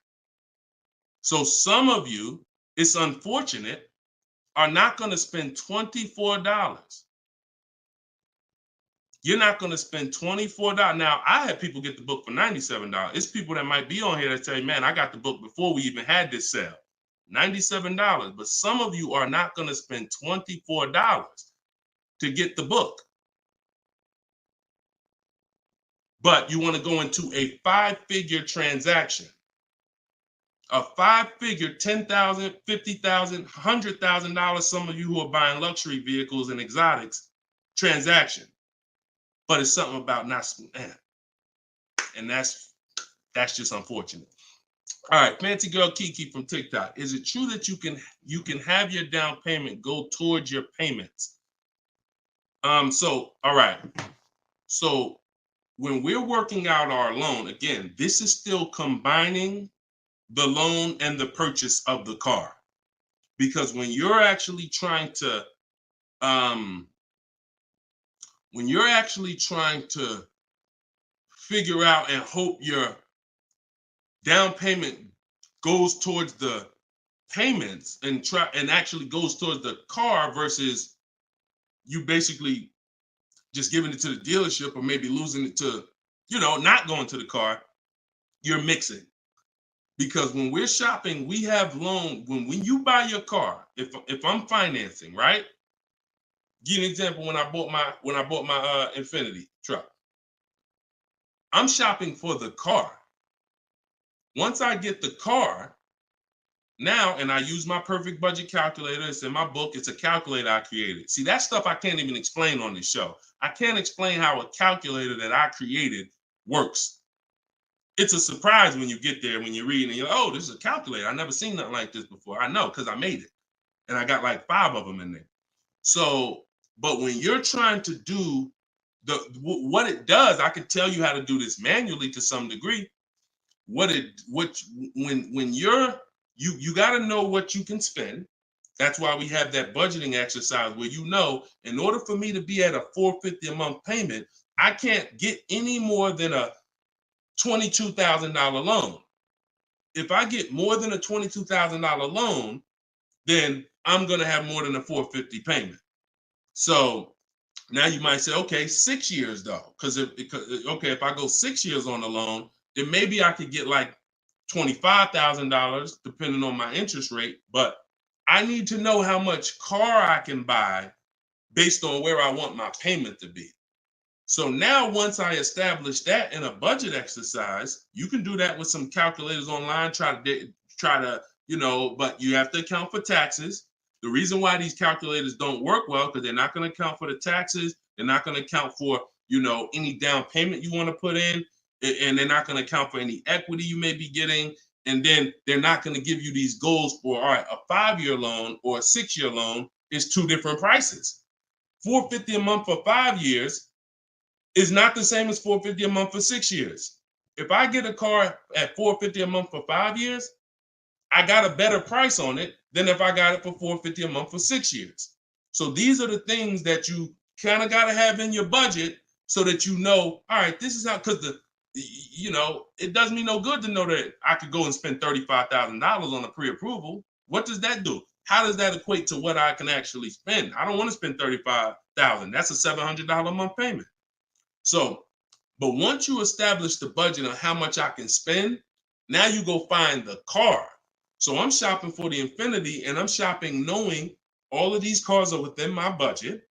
So some of you, it's unfortunate, are not going to spend $24. You're not going to spend $24. Now, I had people get the book for $97. It's people that might be on here that say, man, I got the book before we even had this sale. $97, but some of you are not going to spend $24 to get the book. But you want to go into a 5-figure transaction, a 5-figure, $10,000, $50,000, $100,000. Some of you who are buying luxury vehicles and exotics transaction, but it's something about not, and that's just unfortunate. All right, fancy girl Kiki from TikTok. Is it true that you can have your down payment go towards your payments? So all right. So when we're working out our loan, again, this is still combining the loan and the purchase of the car. Because when you're actually trying to figure out and hope your down payment goes towards the payments and actually goes towards the car versus you basically just giving it to the dealership or maybe losing it to, not going to the car, you're mixing. Because when we're shopping, we have loan. When you buy your car, if I'm financing, right? Give you an example. When I bought my Infiniti truck, I'm shopping for the car. Once I get the car, now, and I use my perfect budget calculator. It's in my book. It's a calculator I created. See, that stuff I can't even explain on this show. I can't explain how a calculator that I created works. It's a surprise when you get there, when you're reading and you're like, oh, this is a calculator. I've never seen nothing like this before. I know, because I made it. And I got like 5 of them in there. So, but when you're trying to do what it does, I can tell you how to do this manually to some degree. When you got to know what you can spend. That's why we have that budgeting exercise where in order for me to be at a $450 a month payment, I can't get any more than a $22,000 loan. If I get more than a $22,000 loan, then I'm going to have more than a $450 payment. So now you might say, okay, 6 years though, because if I go 6 years on the loan, then maybe I could get like $25,000 depending on my interest rate. But I need to know how much car I can buy based on where I want my payment to be. So now once I establish that in a budget exercise, you can do that with some calculators online, try to, but you have to account for taxes. The reason why these calculators don't work well, because they're not going to account for the taxes. They're not going to account for, any down payment you want to put in, and they're not going to account for any equity you may be getting. And then they're not going to give you these goals for, all right, a 5-year loan or a 6-year loan is 2 different prices. $450 a month for 5 years is not the same as $450 a month for 6 years. If I get a car at $450 a month for 5 years, I got a better price on it than if I got it for $450 a month for 6 years. So these are the things that you kind of got to have in your budget so that all right, this is how, because it does me no good to know that I could go and spend $35,000 on a pre-approval. What does that do? How does that equate to what I can actually spend? I don't want to spend $35,000. That's a $700 a month payment. So, but once you establish the budget on how much I can spend, now you go find the car. So I'm shopping for the Infiniti, and I'm shopping knowing all of these cars are within my budget.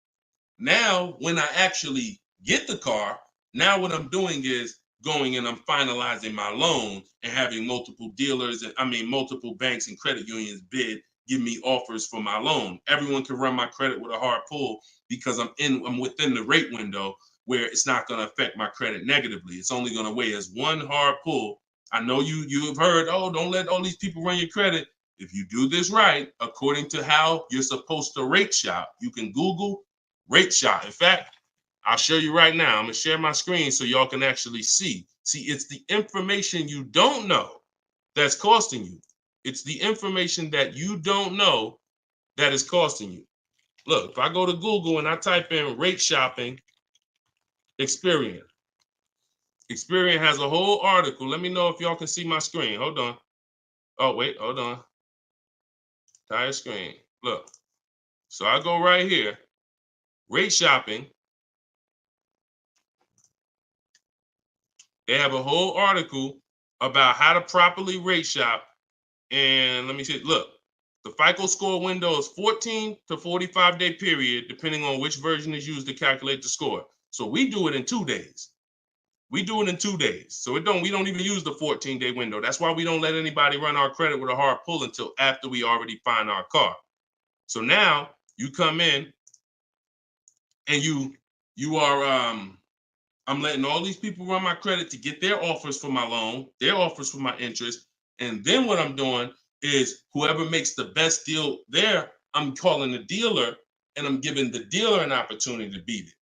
Now, when I actually get the car, now what I'm doing is going and I'm finalizing my loan and having multiple dealers, multiple banks and credit unions give me offers for my loan. Everyone can run my credit with a hard pull because I'm within the rate window where it's not going to affect my credit negatively. It's only going to weigh as one hard pull. I know you have heard, oh, don't let all these people run your credit. If you do this right, according to how you're supposed to rate shop, you can Google rate shop. In fact, I'll show you right now. I'm going to share my screen so y'all can actually see. See, it's the information you don't know that's costing you. It's the information that you don't know that is costing you. Look, if I go to Google and I type in rate shopping, Experian. Experian has a whole article. Let me know if y'all can see my screen. Hold on. Oh, wait, hold on. Entire screen. Look. So I go right here. Rate shopping. They have a whole article about how to properly rate shop. And let me see. Look, the FICO score window is 14 to 45-day period, depending on which version is used to calculate the score. So we do it in 2 days. We do it in 2 days. So we don't even use the 14-day window. That's why we don't let anybody run our credit with a hard pull until after we already find our car. So now you come in and you are I'm letting all these people run my credit to get their offers for my loan, their offers for my interest. And then what I'm doing is whoever makes the best deal there, I'm calling the dealer and I'm giving the dealer an opportunity to beat it.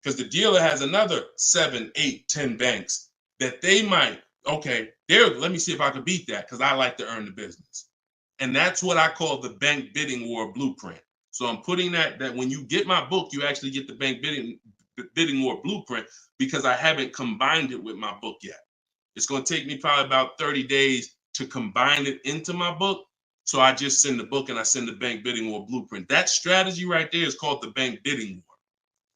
Because the dealer has another 7, 8, 10 banks that they might, let me see if I can beat that because I like to earn the business. And that's what I call the bank bidding war blueprint. So I'm putting that when you get my book, you actually get the bank bidding war blueprint because I haven't combined it with my book yet. It's going to take me probably about 30 days to combine it into my book. So I just send the book and I send the bank bidding war blueprint. That strategy right there is called the bank bidding war.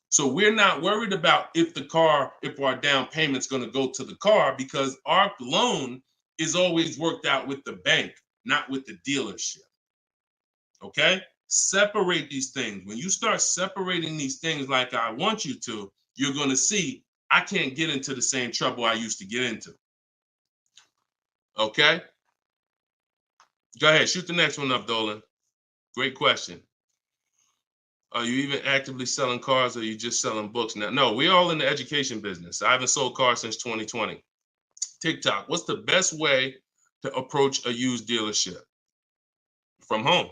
So we're not worried about if our down payment's going to go to the car, because our loan is always worked out with the bank, not with the dealership. Okay? Separate these things. When you start separating these things like I want you to, you're going to see I can't get into the same trouble I used to get into. Okay? Go ahead. Shoot the next one up, Dolan. Great question. Are you even actively selling cars, or are you just selling books now? No, we're all in the education business. I haven't sold cars since 2020. TikTok, what's the best way to approach a used dealership? From home.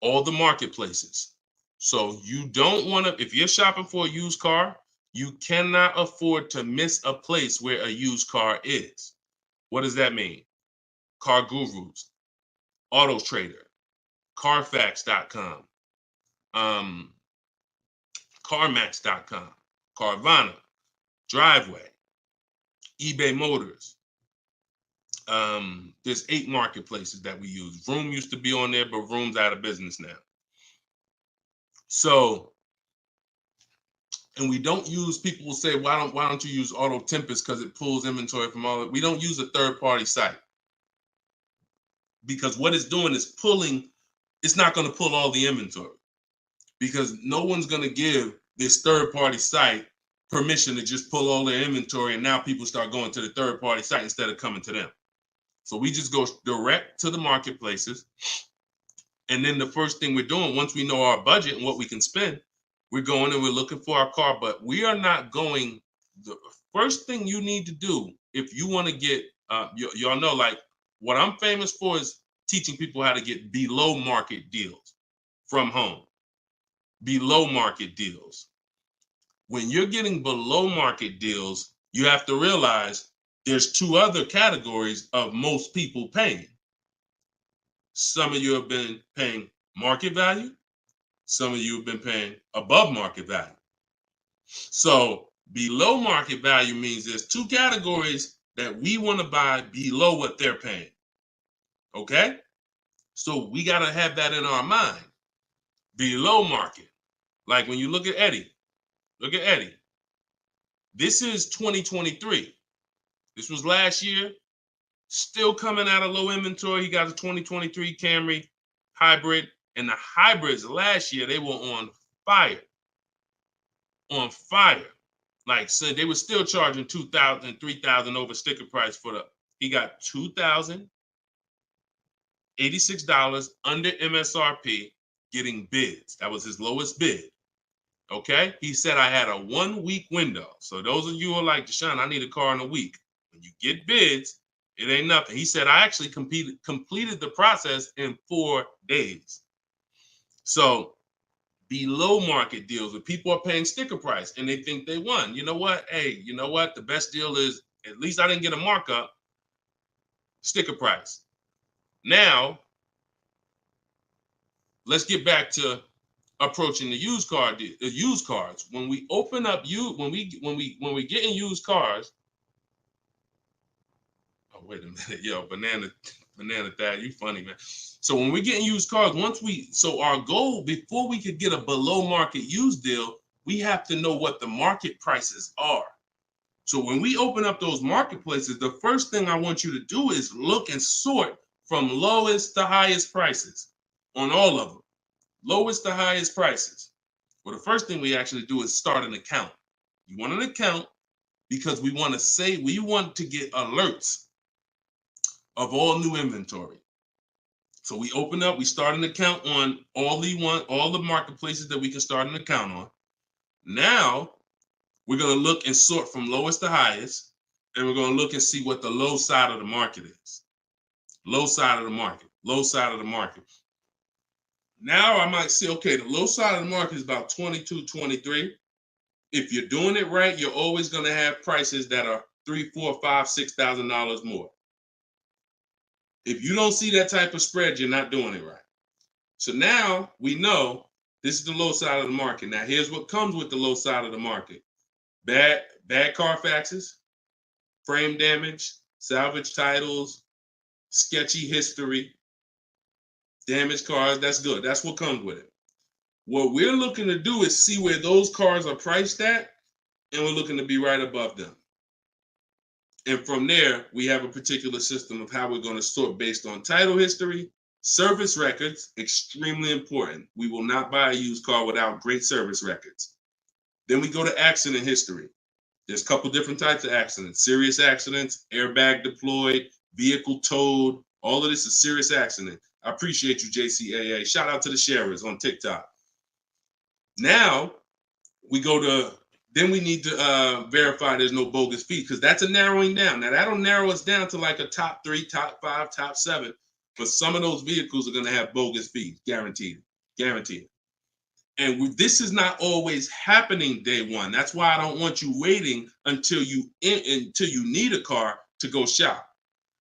All the marketplaces. So you don't want to, if you're shopping for a used car, you cannot afford to miss a place where a used car is. What does that mean? Car Gurus, Auto Trader, Carfax.com, CarMax.com, Carvana, Driveway, eBay Motors. There's 8 marketplaces that we use. Vroom used to be on there, but Vroom's out of business now. So, and we don't use, people will say, why don't you use Auto Tempest because it pulls inventory from all of it. We don't use a third-party site, because what it's doing is pulling, it's not going to pull all the inventory, because no one's going to give this third-party site permission to just pull all their inventory, and now people start going to the third-party site instead of coming to them. So we just go direct to the marketplaces. And then the first thing we're doing, once we know our budget and what we can spend, we're going and we're looking for our car. But we are not going, the first thing you need to do if you want to get, y'all know, like, what I'm famous for is teaching people how to get below market deals from home. Below market deals. When you're getting below market deals, you have to realize there's 2 other categories of most people paying. Some of you have been paying market value. Some of you have been paying above market value. So below market value means there's 2 categories that we want to buy below what they're paying. Okay? So we got to have that in our mind. Below market. Like when you look at Eddie. Look at Eddie. This is 2023. This was last year. Still coming out of low inventory. He got a 2023 Camry hybrid. And the hybrids last year, they were on fire. On fire. Like, so they were still charging $2,000, $3,000 over sticker price for the, he got $2,086 under MSRP getting bids. That was his lowest bid. Okay? He said, I had a 1-week window. So those of you who are like, Deshone, I need a car in a week. When you get bids, it ain't nothing. He said, I actually completed the process in 4 days. So below market deals where people are paying sticker price and they think they won. You know what? Hey, you know what? The best deal is, at least I didn't get a markup, sticker price. Now, let's get back to approaching the used cars. When we open up when we get in used cars. Oh, wait a minute, yo, banana dad, you funny, man. So when we get in used cars, so our goal before we could get a below market used deal, we have to know what the market prices are. So when we open up those marketplaces, the first thing I want you to do is look and sort from lowest to highest prices on all of them. Lowest to highest prices. Well, the first thing we actually do is start an account. You want an account because we want to get alerts of all new inventory. So we start an account on all the marketplaces that we can start an account on. Now we're going to look and sort from lowest to highest, and we're going to look and see what the low side of the market is. Low side of the market, low side of the market. Now I might say, okay, the low side of the market is about 22, 23. If you're doing it right, you're always going to have prices that are $3,000, $4,000, $5,000, $6,000 more. If you don't see that type of spread, you're not doing it right. So now we know this is the low side of the market. Now here's what comes with the low side of the market. Bad Carfaxes, frame damage, salvage titles, sketchy history, Damaged cars, that's good. That's what comes with it. What we're looking to do is see where those cars are priced at, and we're looking to be right above them. And from there, we have a particular system of how we're going to sort based on title history, service records, extremely important. We will not buy a used car without great service records. Then we go to accident history. There's a couple different types of accidents: serious accidents, airbag deployed, vehicle towed. All of this is serious accident. I appreciate you, JCAA. Shout out to the sharers on TikTok. Now we go to, then we need to verify there's no bogus fees, because that's a narrowing down. Now that'll narrow us down to like a top 3, top 5, top 7. But some of those vehicles are going to have bogus fees, guaranteed, guaranteed. And this is not always happening day one. That's why I don't want you waiting until you need a car to go shop.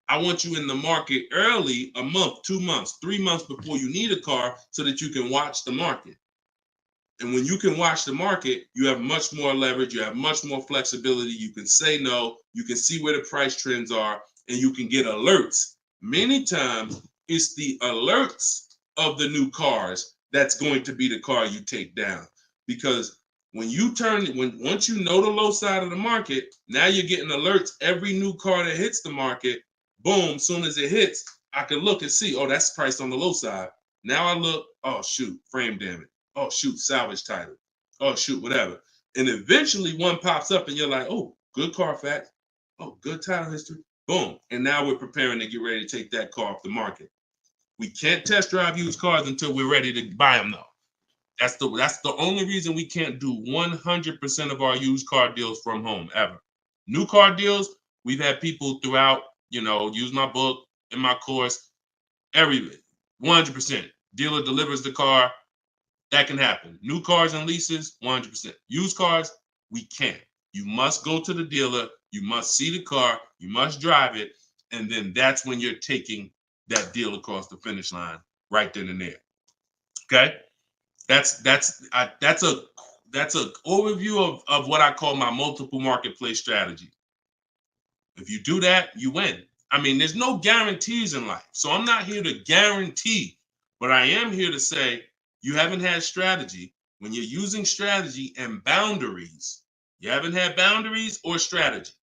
I want you in the market early, a month, 2 months, 3 months before you need a car, so that you can watch the market. And when you can watch the market, you have much more leverage. You have much more flexibility. You can say no. You can see where the price trends are, and you can get alerts. Many times, it's the alerts of the new cars that's going to be the car you take down. Because when once you know the low side of the market, now you're getting alerts. Every new car that hits the market, boom, soon as it hits, I can look and see, oh, that's priced on the low side. Now I look, oh, shoot, frame damage. Oh, shoot, salvage title. Oh, shoot, whatever. And eventually one pops up and you're like, oh, good Carfax. Oh, good title history. Boom. And now we're preparing to get ready to take that car off the market. We can't test drive used cars until we're ready to buy them, though. That's the only reason we can't do 100% of our used car deals from home, ever. New car deals, we've had people throughout, use my book, in my course, everything. 100%. Dealer delivers the car. That can happen. New cars and leases, 100%. Used cars, we can't. You must go to the dealer. You must see the car. You must drive it. And then that's when you're taking that deal across the finish line right then and there. Okay? That's a overview of what I call my multiple marketplace strategy. If you do that, you win. I mean, there's no guarantees in life. So I'm not here to guarantee, but I am here to say, you haven't had strategy. When you're using strategy and boundaries, you haven't had boundaries or strategy.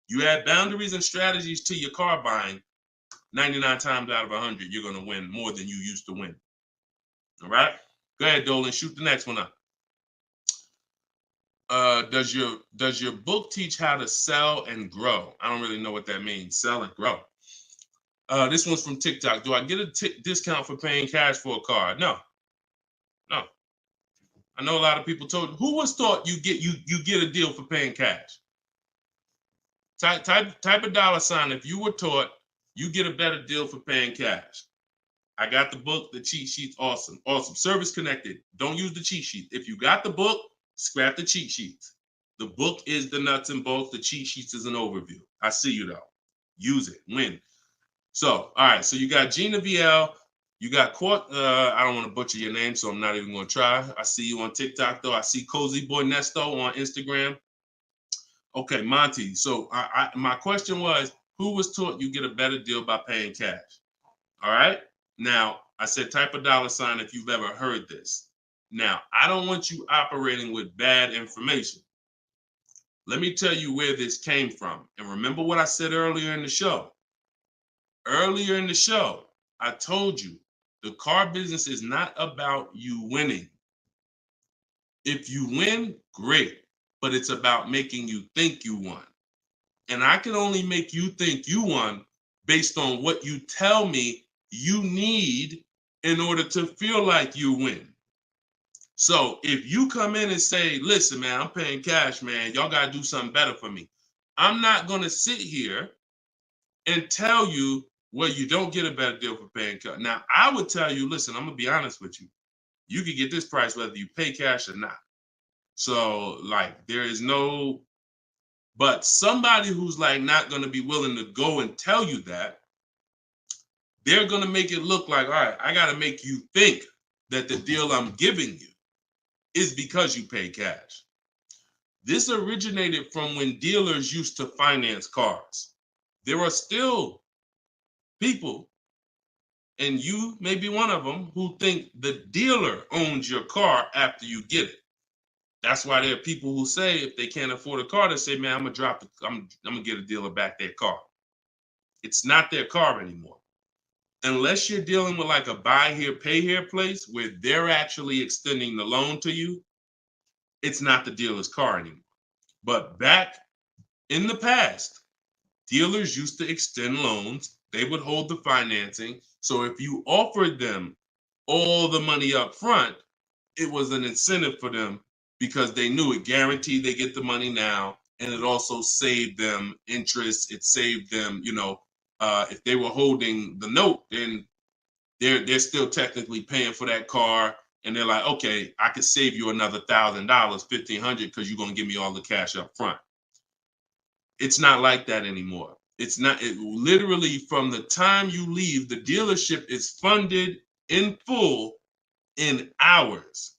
You add boundaries and strategies to your car buying, 99 times out of 100, you're going to win more than you used to win. All right? Go ahead, Dolan. Shoot the next one up. Does your book teach how to sell and grow? I don't really know what that means. Sell and grow. This one's from TikTok. Do I get a discount for paying cash for a car? No. I know a lot of people told. Who was taught you get a deal for paying cash? Type a $sign if you were taught you get a better deal for paying cash. I got the book, the cheat sheets, awesome. Service connected. Don't use the cheat sheet. If you got the book, scrap the cheat sheets. The book is the nuts and bolts. The cheat sheets is an overview. I see you though. Use it. Win. So, all right. So you got Gina VL. You got I don't want to butcher your name, so I'm not even going to try. I see you on TikTok, though. I see Cozy Boy Nesto on Instagram. Okay, Monty. So my question was, who was taught you get a better deal by paying cash? All right. Now, I said type a $sign if you've ever heard this. Now, I don't want you operating with bad information. Let me tell you where this came from. And remember what I said earlier in the show. Earlier in the show, I told you, the car business is not about you winning. If you win, great, but it's about making you think you won. And I can only make you think you won based on what you tell me you need in order to feel like you win. So if you come in and say, listen, man, I'm paying cash, man, y'all got to do something better for me. I'm not going to sit here and tell you, well, you don't get a better deal for paying cash. Now, I would tell you, listen, I'm going to be honest with you. You can get this price whether you pay cash or not. So, like, there is no, but somebody who's like not going to be willing to go and tell you that, they're going to make it look like, all right, I got to make you think that the deal I'm giving you is because you pay cash. This originated from when dealers used to finance cars. There are still people And you may be one of them who think the dealer owns your car after you get it. That's why there are people who say if they can't afford a car, they say, man, I'm gonna get a dealer back their car. It's not their car anymore. Unless you're dealing with like a buy here, pay here place where they're actually extending the loan to you, it's not the dealer's car anymore. But back in the past, dealers used to extend loans. They would hold the financing. So if you offered them all the money up front, it was an incentive for them because they knew it guaranteed they get the money now. And it also saved them interest. It saved them, if they were holding the note, then they're still technically paying for that car. And they're like, okay, I could save you another $1,000, $1,500 because you're going to give me all the cash up front. It's not like that anymore. It's not. It literally from the time you leave, the dealership is funded in full in hours.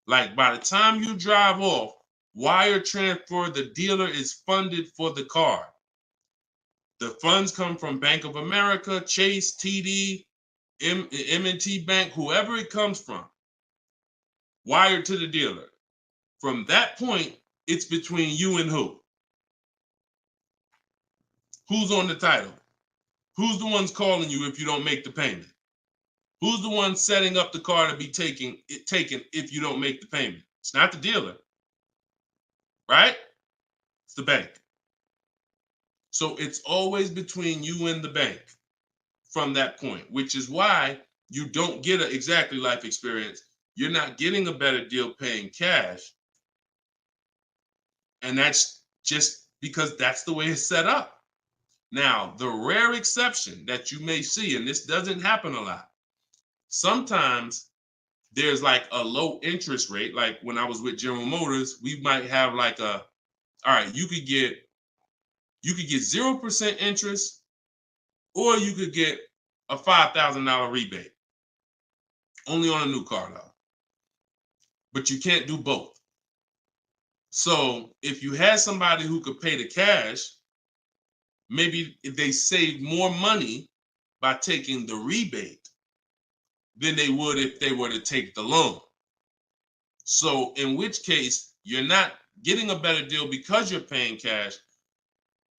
Like by the time you drive off, wire transfer, the dealer is funded for the car. The funds come from Bank of America, Chase, TD, M&T Bank, whoever it comes from, wired to the dealer. From that point, it's between you and who? Who's on the title? Who's the ones calling you if you don't make the payment? Who's the one setting up the car to be taken if you don't make the payment? It's not the dealer, right? It's the bank. So it's always between you and the bank from that point, which is why you don't get an exactly life experience. You're not getting a better deal paying cash. And that's just because that's the way it's set up. Now, the rare exception that you may see, and this doesn't happen a lot, sometimes there's like a low interest rate. Like when I was with General Motors, we might have like all right, you could get 0% interest, or you could get a $5,000 rebate. Only on a new car though. But you can't do both. So if you had somebody who could pay the cash, maybe if they save more money by taking the rebate than they would if they were to take the loan. So in which case, you're not getting a better deal because you're paying cash.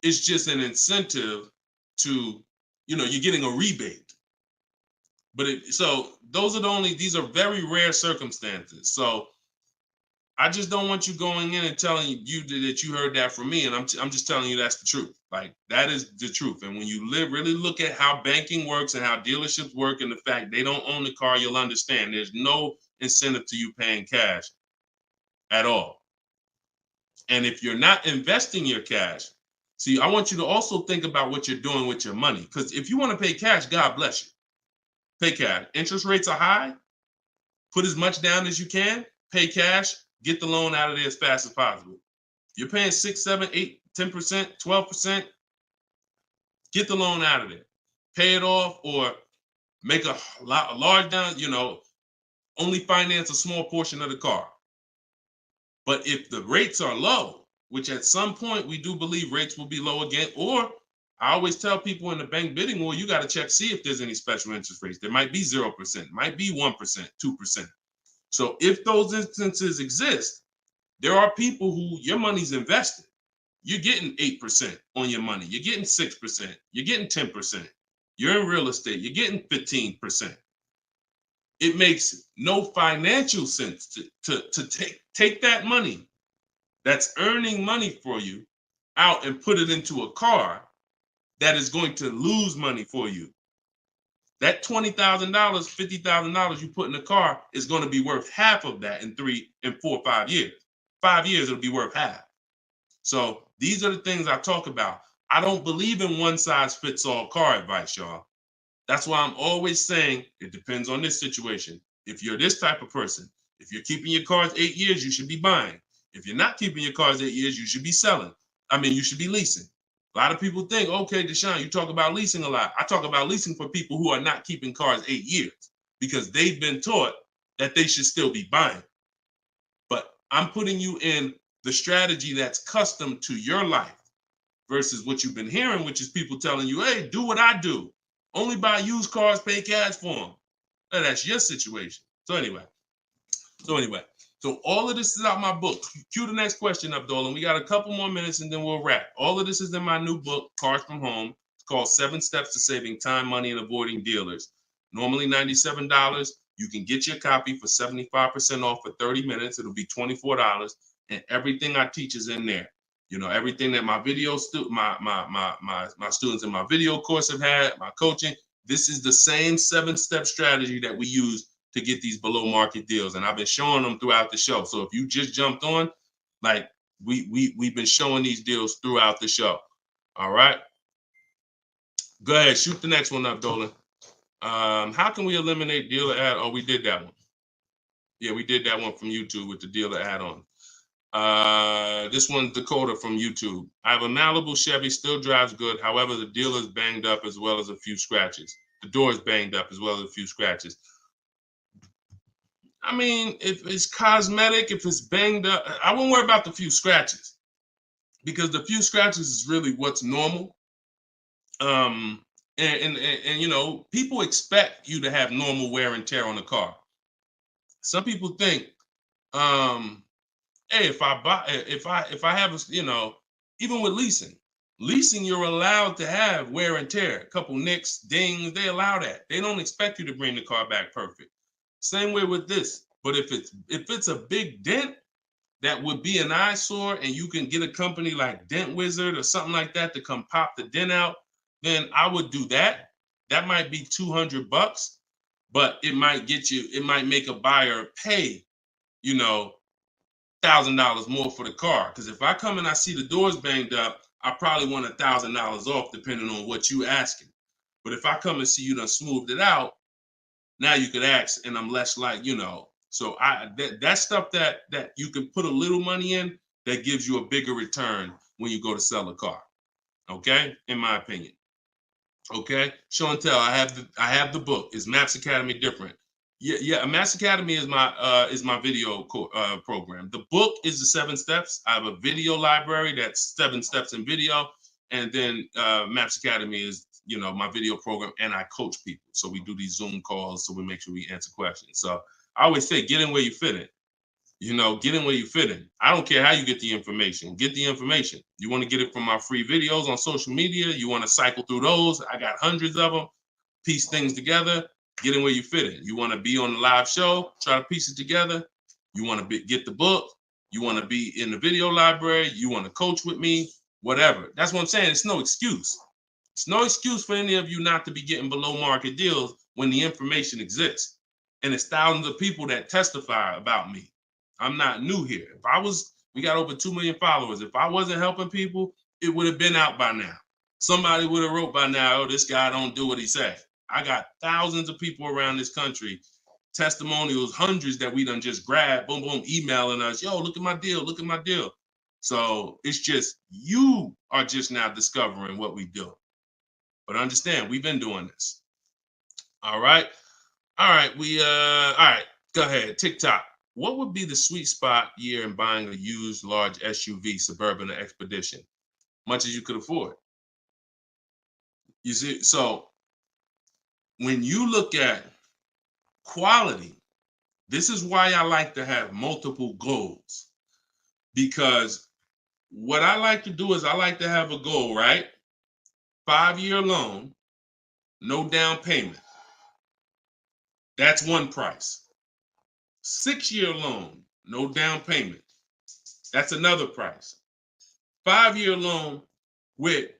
It's just an incentive to, you're getting a rebate. But so those are these are very rare circumstances. So I just don't want you going in and telling you that you heard that from me. And I'm just telling you that's the truth. Like that is the truth. And when you really look at how banking works and how dealerships work and the fact they don't own the car, you'll understand there's no incentive to you paying cash at all. And if you're not investing your cash, see, I want you to also think about what you're doing with your money. Because if you want to pay cash, God bless you. Pay cash. Interest rates are high. Put as much down as you can. Pay cash. Get the loan out of there as fast as possible. You're paying 6, 7, 8, 10%, 12%. Get the loan out of there. Pay it off or make a large down, only finance a small portion of the car. But if the rates are low, which at some point we do believe rates will be low again, or I always tell people in the bank bidding war, you got to check, see if there's any special interest rates. There might be 0%, might be 1%, 2%. So if those instances exist, there are people who your money's invested. You're getting 8% on your money. You're getting 6%. You're getting 10%. You're in real estate. You're getting 15%. It makes no financial sense to take that money that's earning money for you out and put it into a car that is going to lose money for you. That $20,000, $50,000 you put in the car is going to be worth half of that in 3 and 4, 5 years. 5 years, it'll be worth half. So these are the things I talk about. I don't believe in one size fits all car advice, y'all. That's why I'm always saying it depends on this situation. If you're this type of person, if you're keeping your cars 8 years, you should be buying. If you're not keeping your cars 8 years, you should be selling. You should be leasing. A lot of people think, okay, Deshone, you talk about leasing a lot. I talk about leasing for people who are not keeping cars 8 years because they've been taught that they should still be buying. But I'm putting you in the strategy that's custom to your life versus what you've been hearing, which is people telling you, hey, do what I do. Only buy used cars, pay cash for them. Now, that's your situation. So anyway, so all of this is out my book. Cue the next question up, Dolan. We got a couple more minutes and then we'll wrap. All of this is in my new book, Cars from Home. It's called 7 Steps to Saving Time, Money, and Avoiding Dealers. Normally $97. You can get your copy for 75% off for 30 minutes. It'll be $24. And everything I teach is in there. You know, everything that my video my students in my video course have had, my coaching. This is the same 7-step strategy that we use to get these below market deals. And I've been showing them throughout the show. So if you just jumped on, like we've been showing these deals throughout the show. All right. Go ahead, shoot the next one up, Dolan. How can we eliminate dealer ad? Oh, we did that one. Yeah, we did that one from YouTube with the dealer add-on. This one's Dakota from YouTube. I have a Malibu Chevy, still drives good. However, the dealer's banged up as well as a few scratches. The door is banged up as well as a few scratches. I mean, if it's cosmetic, if it's banged up, I won't worry about the few scratches because the few scratches is really what's normal. And you know, people expect you to have normal wear and tear on the car. Some people think, hey, if I have a, you know, even with leasing, you're allowed to have wear and tear, a couple nicks, dings, they allow that. They don't expect you to bring the car back perfect. Same way with this. But if it's a big dent that would be an eyesore and you can get a company like Dent Wizard or something like that to come pop the dent out, then I would do that. That might be $200, but it might make a buyer pay, you know, $1,000 more for the car. Because if I come and I see the doors banged up, I probably want $1,000 off depending on what you asking. But if I come and see you done smoothed it out, now you could ask, and I'm less like, you know. So that stuff that you can put a little money in that gives you a bigger return when you go to sell a car. Okay, in my opinion. Okay, show and tell. I have the book. Is Maps Academy different? Yeah. Maps Academy is my video program. The book is the 7 steps. I have a video library that's 7 steps in video, and then Maps Academy is, you know, my video program, and I coach people. So we do these Zoom calls, so we make sure we answer questions. So I always say, get in where you fit in. You know, get in where you fit in. I don't care how you get the information. Get the information. You want to get it from my free videos on social media. You want to cycle through those. I got hundreds of them. Piece things together. Get in where you fit in. You want to be on the live show. Try to piece it together. You want to get the book. You want to be in the video library. You want to coach with me. Whatever. That's what I'm saying. It's no excuse. It's no excuse for any of you not to be getting below market deals when the information exists. And it's thousands of people that testify about me. I'm not new here. We got over 2 million followers. If I wasn't helping people, it would have been out by now. Somebody would have wrote by now, oh, this guy don't do what he said. I got thousands of people around this country, testimonials, hundreds that we done just grabbed, boom, boom, emailing us, yo, look at my deal, look at my deal. So it's just, you are just now discovering what we do. But understand, we've been doing this. All right. All right. All right. Go ahead. TikTok. What would be the sweet spot year in buying a used large SUV, Suburban or Expedition? Much as you could afford. You see, so when you look at quality, this is why I like to have multiple goals. Because what I like to do is I like to have a goal, right? 5-year loan, no down payment. That's one price. 6-year loan, no down payment. That's another price. 5-year loan with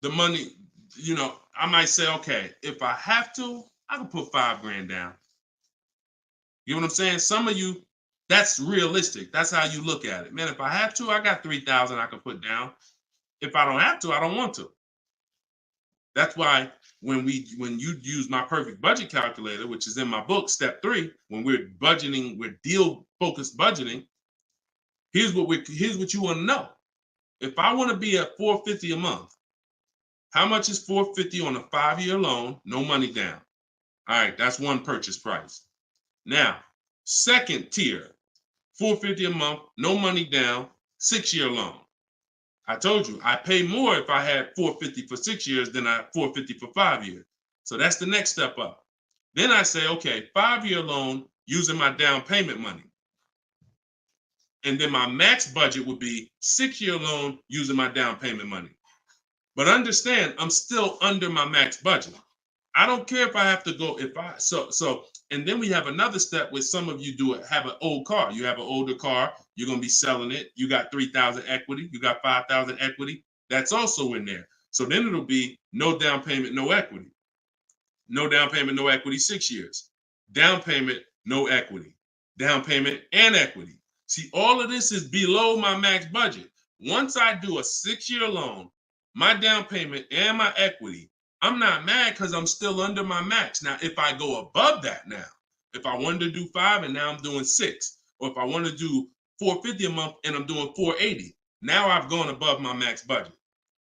the money, you know, I might say, okay, if I have to, I can put $5,000 down. You know what I'm saying? Some of you, that's realistic. That's how you look at it. Man, if I have to, I got $3,000 I can put down. If I don't have to, I don't want to. That's why when you use my perfect budget calculator, which is in my book, step 3, when we're budgeting, we're deal focused budgeting. Here's what you want to know. If I want to be at $450 a month, how much is $450 on a 5-year loan, no money down? All right, that's one purchase price. Now, second tier, $450 a month, no money down, 6-year loan. I told you, I pay more if I had $450 for 6 years than I $450 for 5 years. So that's the next step up. Then I say, okay, 5-year loan using my down payment money. And then my max budget would be 6-year loan using my down payment money. But understand, I'm still under my max budget. I don't care if I have to go, and then we have another step where some of you have an old car. You have an older car, you're going to be selling it. You got 3,000 equity, you got 5,000 equity. That's also in there. So then it'll be no down payment, no equity. No down payment, no equity, 6 years. Down payment, no equity. Down payment and equity. See, all of this is below my max budget. Once I do a 6-year loan, my down payment and my equity, I'm not mad because I'm still under my max. Now, if I go above that now, if I wanted to do 5 and now I'm doing 6, or if I want to do $450 a month and I'm doing $480, now I've gone above my max budget.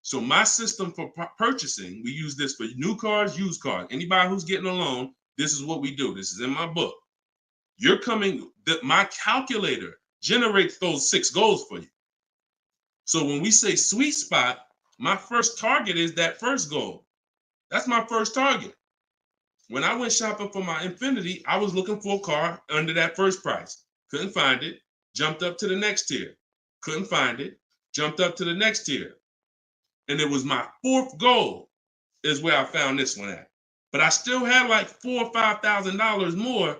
So my system for purchasing, we use this for new cars, used cars. Anybody who's getting a loan, this is what we do. This is in my book. My calculator generates those 6 goals for you. So when we say sweet spot, my first target is that first goal. That's my first target. When I went shopping for my Infiniti, I was looking for a car under that first price. Couldn't find it. Jumped up to the next tier. Couldn't find it. Jumped up to the next tier. And it was my 4th goal is where I found this one at. But I still had like $4,000 or $5,000 more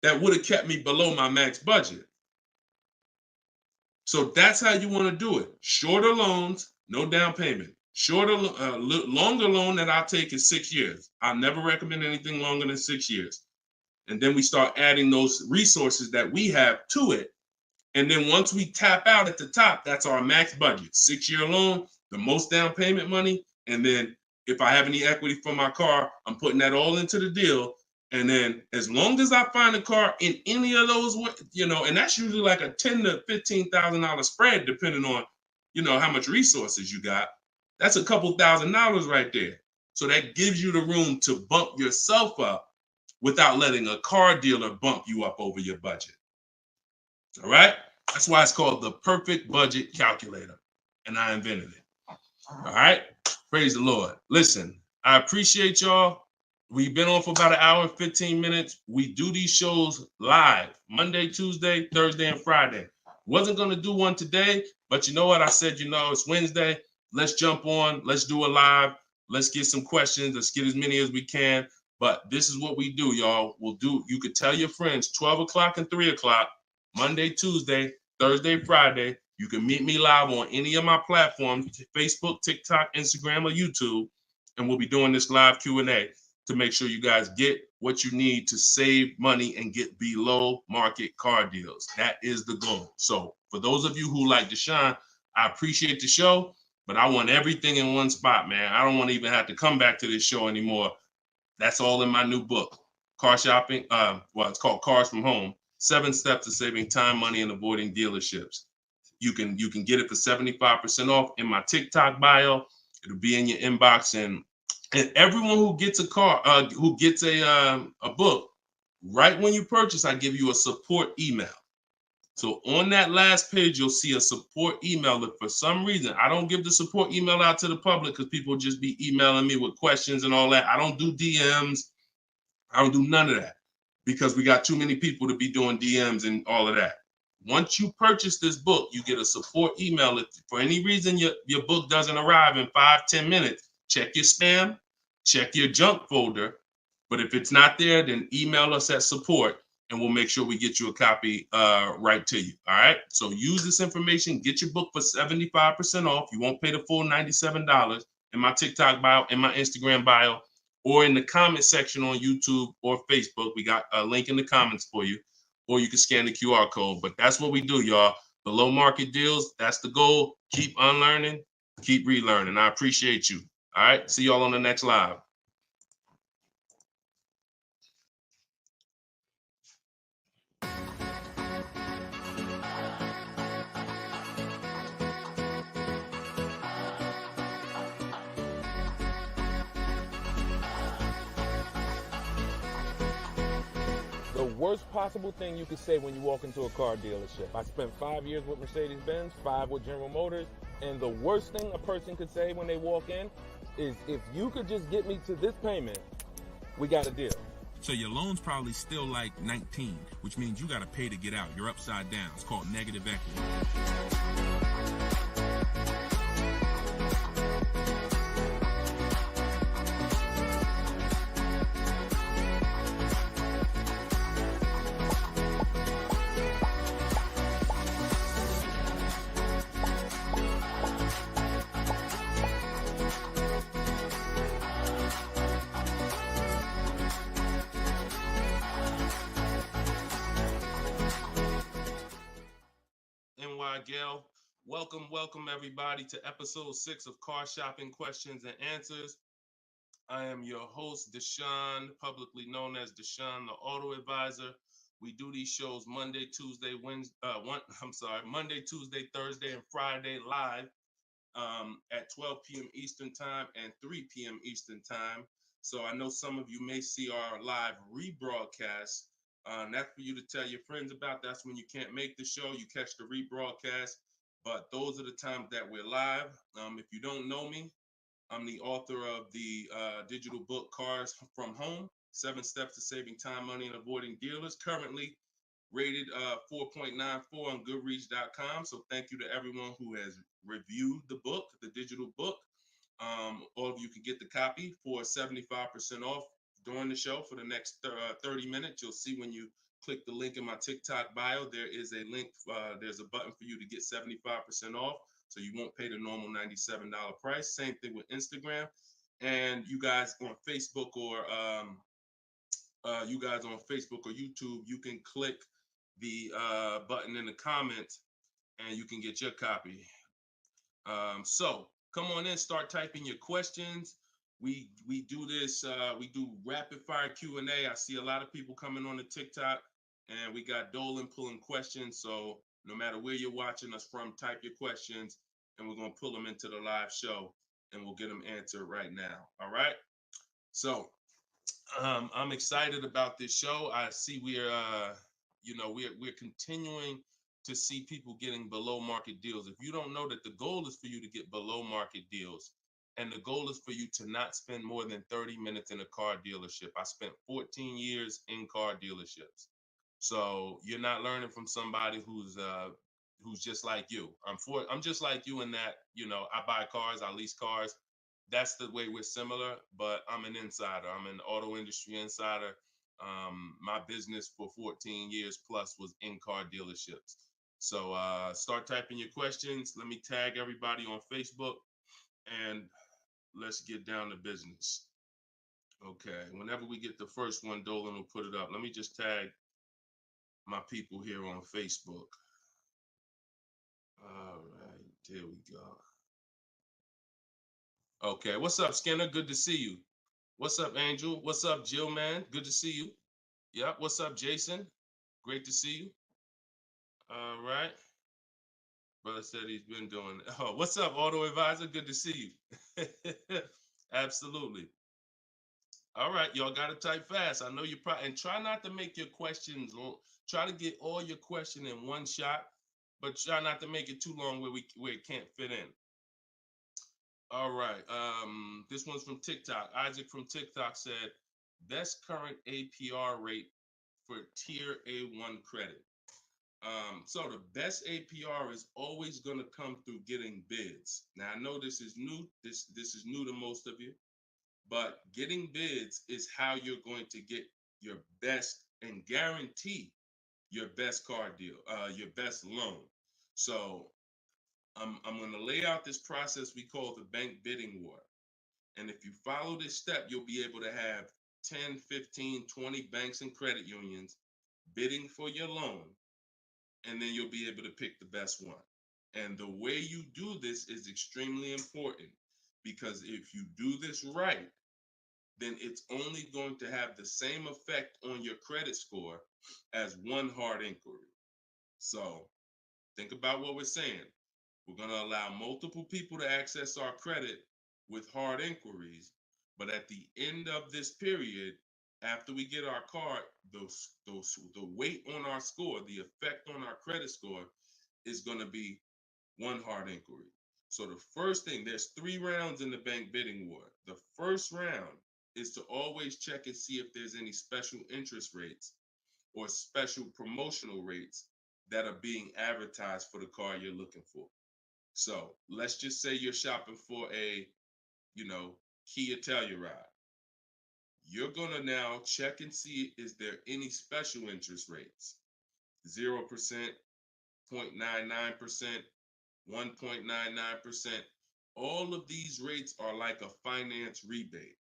that would have kept me below my max budget. So that's how you want to do it. Shorter loans, no down payment. Longer loan that I'll take is 6 years. I never recommend anything longer than 6 years. And then we start adding those resources that we have to it. And then once we tap out at the top, that's our max budget. 6-year loan, the most down payment money. And then if I have any equity for my car, I'm putting that all into the deal. And then as long as I find a car in any of those, and that's usually like a $10,000 to $15,000 spread, depending on, how much resources you got. That's a couple $1,000s right there. So that gives you the room to bump yourself up without letting a car dealer bump you up over your budget. All right? That's why it's called the perfect budget calculator. And I invented it. All right? Praise the Lord. Listen, I appreciate y'all. We've been on for about 1 hour and 15 minutes. We do these shows live Monday, Tuesday, Thursday, and Friday. Wasn't going to do one today, but you know what? I said, it's Wednesday. Let's jump on. Let's do a live. Let's get some questions. Let's get as many as we can. But this is what we do, y'all. You could tell your friends 12 o'clock and 3 o'clock, Monday, Tuesday, Thursday, Friday. You can meet me live on any of my platforms, Facebook, TikTok, Instagram, or YouTube. And we'll be doing this live Q&A to make sure you guys get what you need to save money and get below market car deals. That is the goal. So for those of you who like Deshone, I appreciate the show, but I want everything in one spot, man. I don't want to even have to come back to this show anymore. That's all in my new book, Car Shopping. It's called Cars from Home, 7 Steps to Saving Time, Money, and Avoiding Dealerships. You can get it for 75% off in my TikTok bio. It'll be in your inbox, and everyone who gets a car, who gets a book, right when you purchase, I give you a support email. So on that last page, you'll see a support email. If for some reason I don't give the support email out to the public because people just be emailing me with questions and all that, I don't do DMs. I don't do none of that because we got too many people to be doing DMs and all of that. Once you purchase this book, you get a support email. If for any reason your book doesn't arrive in 5-10 minutes, check your spam, check your junk folder. But if it's not there, then email us at support and we'll make sure we get you a copy right to you. All right. So use this information, get your book for 75% off. You won't pay the full $97 in my TikTok bio, in my Instagram bio, or in the comment section on YouTube or Facebook. We got a link in the comments for you, or you can scan the QR code. But that's what we do, y'all. Below market deals. That's the goal. Keep unlearning, keep relearning. I appreciate you. All right. See y'all on the next live. The worst possible thing you could say when you walk into a car dealership. I spent 5 years with Mercedes-Benz, 5 with General Motors, and the worst thing a person could say when they walk in is if you could just get me to this payment, we got a deal. So your loan's probably still like 19, which means you got to pay to get out. You're upside down. It's called negative equity. NY Gail, welcome everybody to episode 6 of Car Shopping Questions and Answers. I am your host, Deshone, publicly known as Deshone the Auto Advisor. We do these shows Monday, Tuesday, Thursday, and Friday live at 12 p.m. Eastern Time and 3 p.m. Eastern Time. So I know some of you may see our live rebroadcast. That's for you to tell your friends about. That's when you can't make the show, you catch the rebroadcast. But those are the times that we're live. If you don't know me, I'm the author of the digital book Cars from Home, 7 Steps to Saving Time, Money, and Avoiding Dealers, currently rated 4.94 on Goodreads.com. So thank you to everyone who has reviewed the book, the digital book. All of you can get the copy for 75% off during the show for the next 30 minutes. You'll see when you click the link in my TikTok bio, there is a link, there's a button for you to get 75% off. So you won't pay the normal $97 price. Same thing with Instagram. And you guys on Facebook or YouTube, you can click the button in the comments and you can get your copy. So come on in, start typing your questions. We do this, we do rapid fire Q&A. I see a lot of people coming on the TikTok, and we got Dolan pulling questions. So no matter where you're watching us from, type your questions and we're going to pull them into the live show and we'll get them answered right now. All right. So I'm excited about this show. I see we're continuing to see people getting below market deals. If you don't know that the goal is for you to get below market deals, and the goal is for you to not spend more than 30 minutes in a car dealership. I spent 14 years in car dealerships. So you're not learning from somebody who's just like you. I'm just like you in that, I buy cars, I lease cars. That's the way we're similar, but I'm an insider. I'm an auto industry insider. My business for 14 years plus was in car dealerships. So start typing your questions. Let me tag everybody on Facebook and let's get down to business. Okay, whenever we get the first one, Dolan will put it up. Let me just tag my people here on Facebook. All right, there we go. Okay, what's up, Skinner? Good to see you. What's up, Angel? What's up, Jill, man? Good to see you. Yep, what's up, Jason? Great to see you. All right. Brother said he's been doing it. Oh, what's up, Auto Advisor? Good to see you. Absolutely. All right, y'all got to type fast. I know you probably, and try not to make your questions long. Try to get all your question in one shot, but try not to make it too long where it can't fit in. All right, this one's from TikTok. Isaac from TikTok said, best current APR rate for tier A1 credit. So the best APR is always going to come through getting bids. Now I know this is new. This is new to most of you. But getting bids is how you're going to get your best and guarantee your best car deal, your best loan. So I'm going to lay out this process we call the bank bidding war. And if you follow this step, you'll be able to have 10, 15, 20 banks and credit unions bidding for your loan. And then you'll be able to pick the best one. And the way you do this is extremely important, because if you do this right, then it's only going to have the same effect on your credit score as one hard inquiry. So think about what we're saying. We're going to allow multiple people to access our credit with hard inquiries, but at the end of this period, after we get our car, the weight on our score, the effect on our credit score is going to be one hard inquiry. So the first thing, there's 3 rounds in the bank bidding war. The first round is to always check and see if there's any special interest rates or special promotional rates that are being advertised for the car you're looking for. So let's just say you're shopping for a, Kia Telluride. You're gonna now check and see, is there any special interest rates? 0%, 0.99%, 1.99%. All of these rates are like a finance rebate.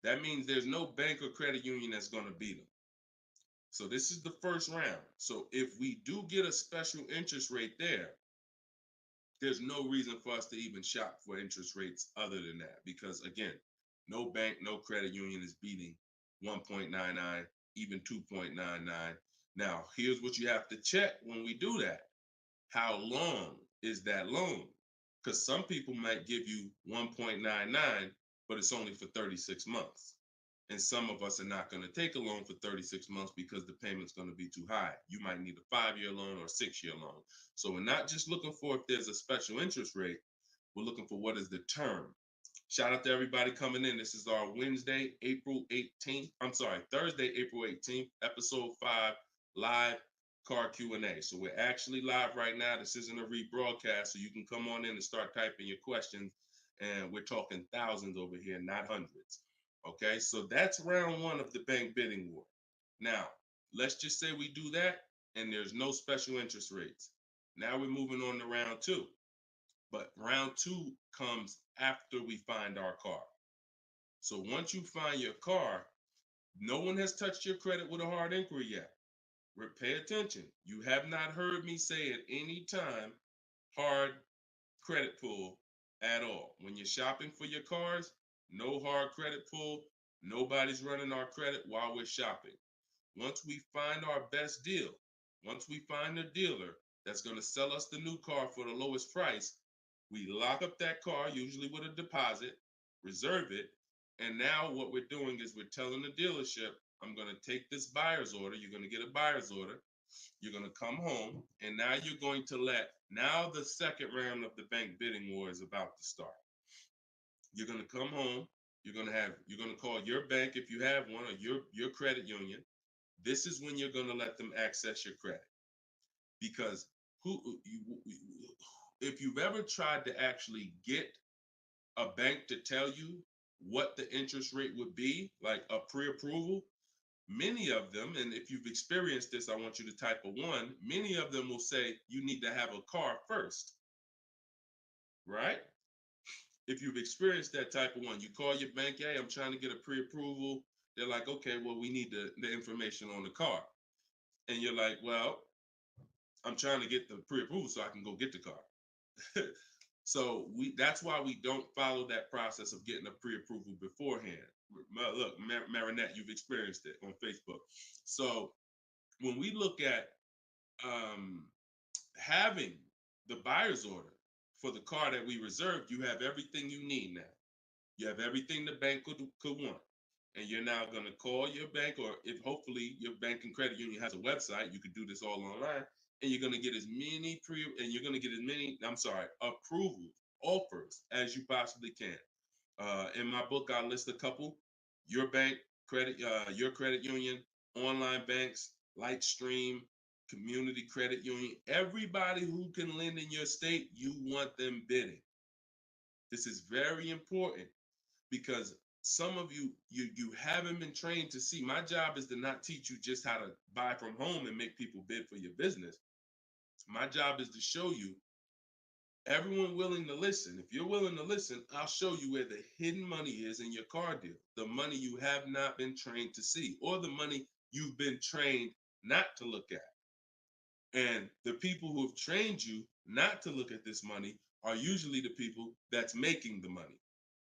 That means there's no bank or credit union that's gonna beat them. So this is the first round. So if we do get a special interest rate there's no reason for us to even shop for interest rates other than that. Because again, no bank, no credit union is beating 1.99, even 2.99. Now, here's what you have to check when we do that. How long is that loan? Because some people might give you 1.99, but it's only for 36 months. And some of us are not going to take a loan for 36 months because the payment's going to be too high. You might need a 5-year loan or a 6-year loan. So we're not just looking for if there's a special interest rate, we're looking for what is the term. Shout out to everybody coming in. This is our Thursday, April 18th, episode 5, live car Q&A. So we're actually live right now. This isn't a rebroadcast, so you can come on in and start typing your questions. And we're talking thousands over here, not hundreds. Okay, so that's round 1 of the bank bidding war. Now, let's just say we do that and there's no special interest rates. Now we're moving on to round 2. But round 2 comes after we find our car. So once you find your car, no one has touched your credit with a hard inquiry yet. Pay attention. You have not heard me say at any time hard credit pull at all. When you're shopping for your cars, no hard credit pull. Nobody's running our credit while we're shopping. Once we find our best deal, once we find a dealer that's going to sell us the new car for the lowest price, we lock up that car, usually with a deposit, reserve it. And now what we're doing is we're telling the dealership, I'm going to take this buyer's order. You're going to get a buyer's order. You're going to come home. And now you're going to now the second round of the bank bidding war is about to start. You're going to come home. You're going to call your bank if you have one, or your credit union. This is when you're going to let them access your credit. Because if you've ever tried to actually get a bank to tell you what the interest rate would be, like a pre-approval, many of them, and if you've experienced this, I want you to type a 1, many of them will say you need to have a car first, right? If you've experienced that type of 1, you call your bank, hey, I'm trying to get a pre-approval. They're like, okay, well, we need the information on the car. And you're like, well, I'm trying to get the pre-approval so I can go get the car. So that's why we don't follow that process of getting a pre-approval beforehand. Look, Marinette, you've experienced it on Facebook. So when we look at having the buyer's order for the car that we reserved, you have everything you need now. You have everything the bank could want. And you're now going to call your bank, or if hopefully your bank and credit union has a website, you could do this all online. And you're going to get as many approvals, offers as you possibly can. In my book, I list a couple: your bank, your credit union, online banks, Lightstream, community credit union, everybody who can lend in your state, you want them bidding. This is very important because some of you haven't been trained to see. My job is to not teach you just how to buy from home and make people bid for your business. My job is to show you everyone willing to listen. If you're willing to listen, I'll show you where the hidden money is in your car deal. The money you have not been trained to see, or the money you've been trained not to look at. And the people who have trained you not to look at this money are usually the people that's making the money.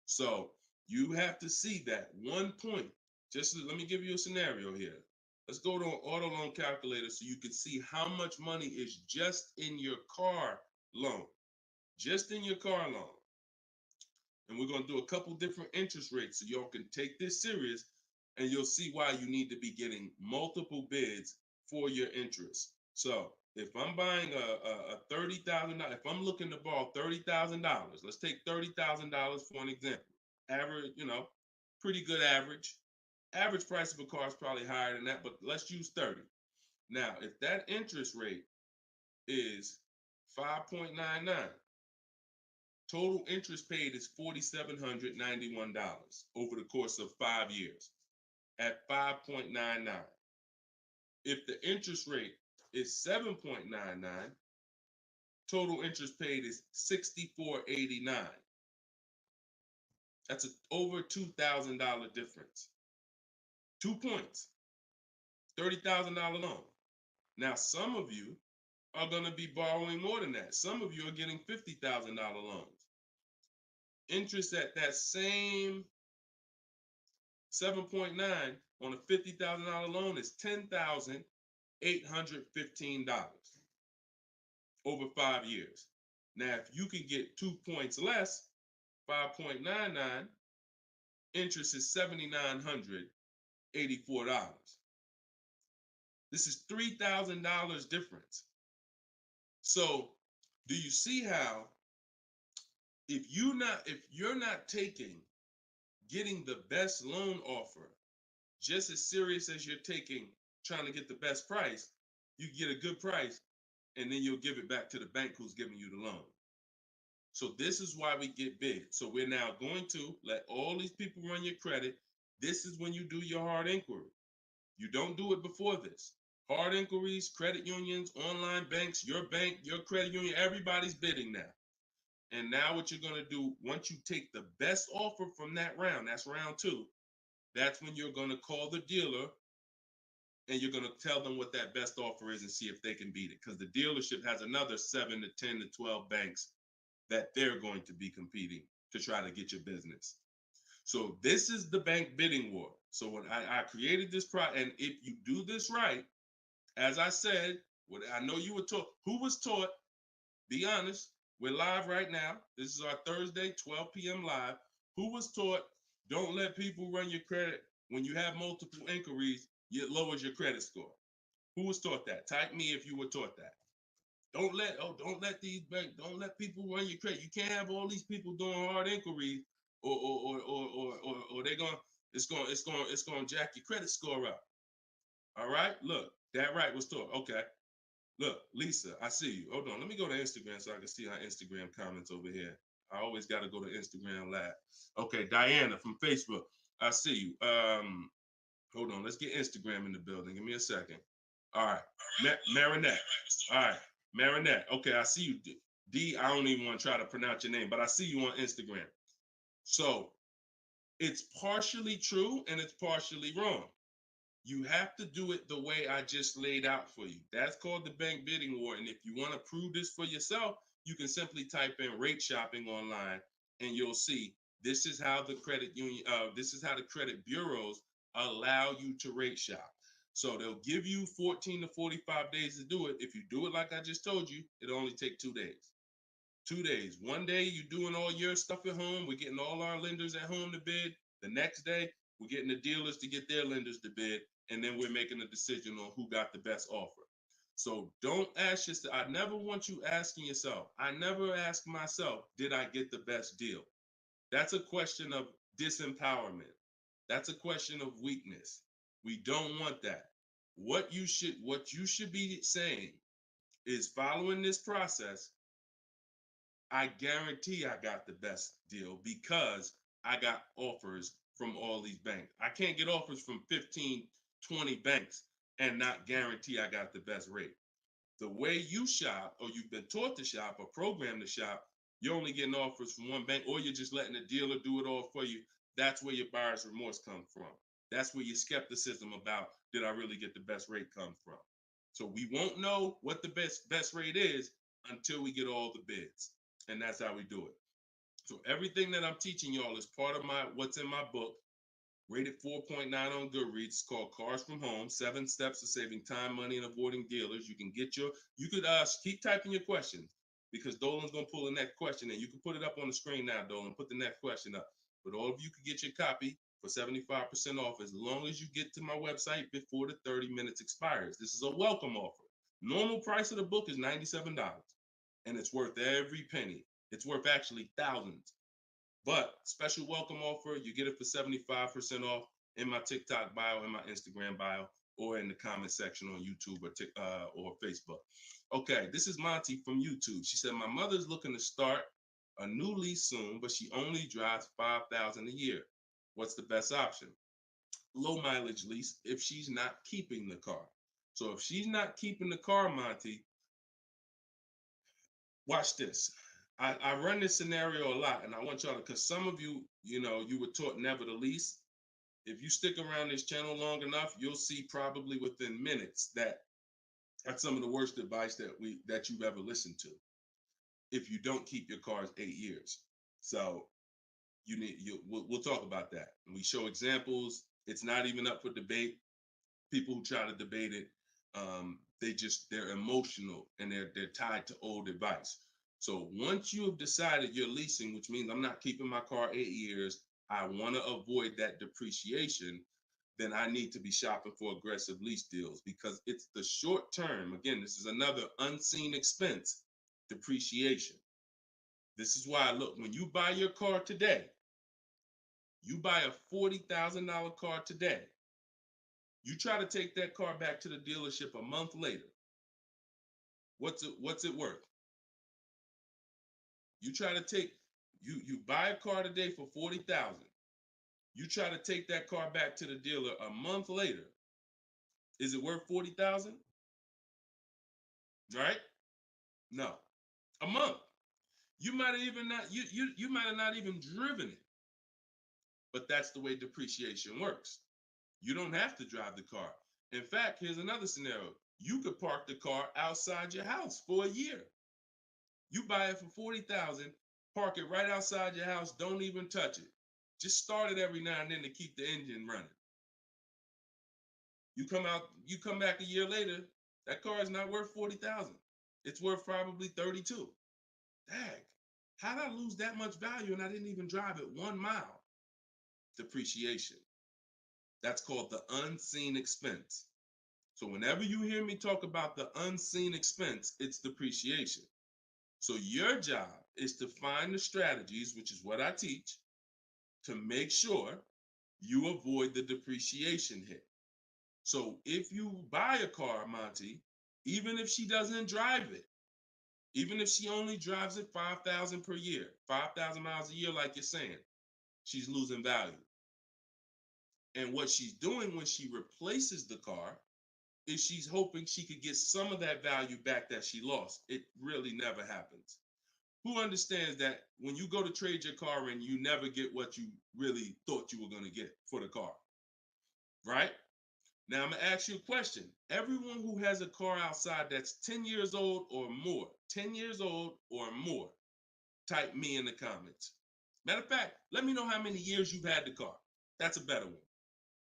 So you have to see that one point. Let me give you a scenario here. Let's go to an auto loan calculator so you can see how much money is just in your car loan. Just in your car loan. And we're going to do a couple different interest rates so y'all can take this serious, and you'll see why you need to be getting multiple bids for your interest. So if I'm buying a $30,000, if I'm looking to borrow $30,000, let's take $30,000 for an example. Average, pretty good average. Average price of a car is probably higher than that, but let's use 30. Now, if that interest rate is 5.99, total interest paid is $4,791 over the course of 5 years at 5.99. If the interest rate is 7.99, total interest paid is $64.89. That's over $2,000 difference. 2 points, $30,000 loan. Now, some of you are going to be borrowing more than that. Some of you are getting $50,000 loans. Interest at that same 7.9 on a $50,000 loan is $10,815 over 5 years. Now, if you can get 2 points less, 5.99, interest is $7,984. This is $3,000 difference. So, do you see how if you're not getting the best loan offer just as serious as you're taking trying to get the best price, you get a good price and then you'll give it back to the bank who's giving you the loan. So this is why we get big. So we're now going to let all these people run your credit. This is when you do your hard inquiry. You don't do it before this. Hard inquiries, credit unions, online banks, your bank, your credit union, everybody's bidding now. And now what you're going to do, once you take the best offer from that round, that's round 2, that's when you're going to call the dealer and you're going to tell them what that best offer is and see if they can beat it. Because the dealership has another 7 to 10 to 12 banks that they're going to be competing to try to get your business. So this is the bank bidding war. So when I created this product, and if you do this right, as I said, what I know you were taught, who was taught, be honest, we're live right now. This is our Thursday, 12 p.m. live. Who was taught, don't let people run your credit. When you have multiple inquiries, it lowers your credit score. Who was taught that? Type me if you were taught that. Don't let these banks, don't let people run your credit. You can't have all these people doing hard inquiries or they're going, it's going to jack your credit score up. All right, look, that right was taught. Okay, look, Lisa, I see you. Hold on, let me go to Instagram so I can see our Instagram comments over here. I always got to go to Instagram Live. Okay, Diana from Facebook, I see you. Hold on, let's get Instagram in the building. Give me a second. All right, Marinette. All right, Marinette. Okay, I see you. D, I don't even want to try to pronounce your name, but I see you on Instagram. So it's partially true and it's partially wrong. You have to do it the way I just laid out for you. That's called the bank bidding war. And if you want to prove this for yourself, you can simply type in rate shopping online and you'll see this is how the credit union, this is how the credit bureaus allow you to rate shop. So they'll give you 14 to 45 days to do it. If you do it like I just told you, it'll only take 2 days. 2 days. One day you're doing all your stuff at home. We're getting all our lenders at home to bid. The next day, we're getting the dealers to get their lenders to bid. And then we're making a decision on who got the best offer. So don't ask yourself. I never want you asking yourself. I never ask myself, did I get the best deal? That's a question of disempowerment. That's a question of weakness. We don't want that. What you should be saying is, following this process, I guarantee I got the best deal because I got offers from all these banks. I can't get offers from 15, 20 banks and not guarantee I got the best rate. The way you shop, or you've been taught to shop or programmed to shop, you're only getting offers from one bank, or you're just letting the dealer do it all for you. That's where your buyer's remorse comes from. That's where your skepticism about, did I really get the best rate, come from. So we won't know what the best rate is until we get all the bids. And that's how we do it. So everything that I'm teaching y'all is part of what's in my book, rated 4.9 on Goodreads. It's called Cars from Home, 7 Steps to Saving Time, Money, and Avoiding Dealers. You could keep typing your questions because Dolan's going to pull the next question and you can put it up on the screen now, Dolan. Put the next question up. But all of you can get your copy for 75% off as long as you get to my website before the 30 minutes expires. This is a welcome offer. Normal price of the book is $97, and it's worth every penny. It's worth actually thousands. But special welcome offer, you get it for 75% off in my TikTok bio, in my Instagram bio, or in the comment section on YouTube or Facebook. Okay, this is Monty from YouTube. She said, my mother's looking to start a new lease soon, but she only drives 5,000 a year. What's the best option? Low mileage lease if she's not keeping the car. So if she's not keeping the car, Monty, watch this. I run this scenario a lot, and I want y'all to, because some of you, you were taught never to lease. If you stick around this channel long enough, you'll see probably within minutes that that's some of the worst advice that you've ever listened to. If you don't keep your cars 8 years, so we'll talk about that. And we show examples. It's not even up for debate. People who try to debate it, they're emotional and they're tied to old advice. So once you have decided you're leasing, which means I'm not keeping my car 8 years, I want to avoid that depreciation, then I need to be shopping for aggressive lease deals, because it's the short term. Again, this is another unseen expense, depreciation. This is why, look, when you buy your car today, you buy a $40,000 car today, you try to take that car back to the dealership a month later, what's it worth? You try to take, you buy a car today for $40,000. You try to take that car back to the dealer a month later. Is it worth $40,000? Right? No. A month. You might have even not you might have not even driven it. But that's the way depreciation works. You don't have to drive the car. In fact, here's another scenario. You could park the car outside your house for a year. You buy it for $40,000, park it right outside your house, don't even touch it. Just start it every now and then to keep the engine running. You come back a year later, that car is not worth $40,000. It's worth probably $32,000. Dang, how did I lose that much value and I didn't even drive it 1 mile? Depreciation. That's called the unseen expense. So whenever you hear me talk about the unseen expense, it's depreciation. So your job is to find the strategies, which is what I teach, to make sure you avoid the depreciation hit. So if you buy a car, Monty, even if she doesn't drive it, even if she only drives it 5,000 per year, 5,000 miles a year, like you're saying, she's losing value. And what she's doing when she replaces the car is she's hoping she could get some of that value back that she lost. It really never happens. Who understands that when you go to trade your car in, you never get what you really thought you were going to get for the car, right? Now I'm going to ask you a question. Everyone who has a car outside that's 10 years old or more, 10 years old or more, type me in the comments. Matter of fact, let me know how many years you've had the car. That's a better one.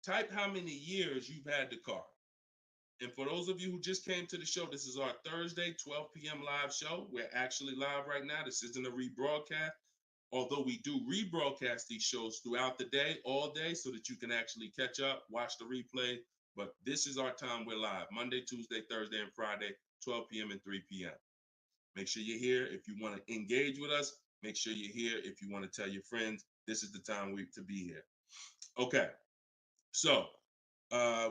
Type how many years you've had the car. And for those of you who just came to the show, this is our Thursday, 12 p.m. live show. We're actually live right now. This isn't a rebroadcast, although we do rebroadcast these shows throughout the day, all day, so that you can actually catch up, watch the replay. But this is our time. We're live Monday, Tuesday, Thursday, and Friday, 12 p.m. and 3 p.m. Make sure you're here. If you want to engage with us, make sure you're here. If you want to tell your friends, this is the time to be here. Okay. So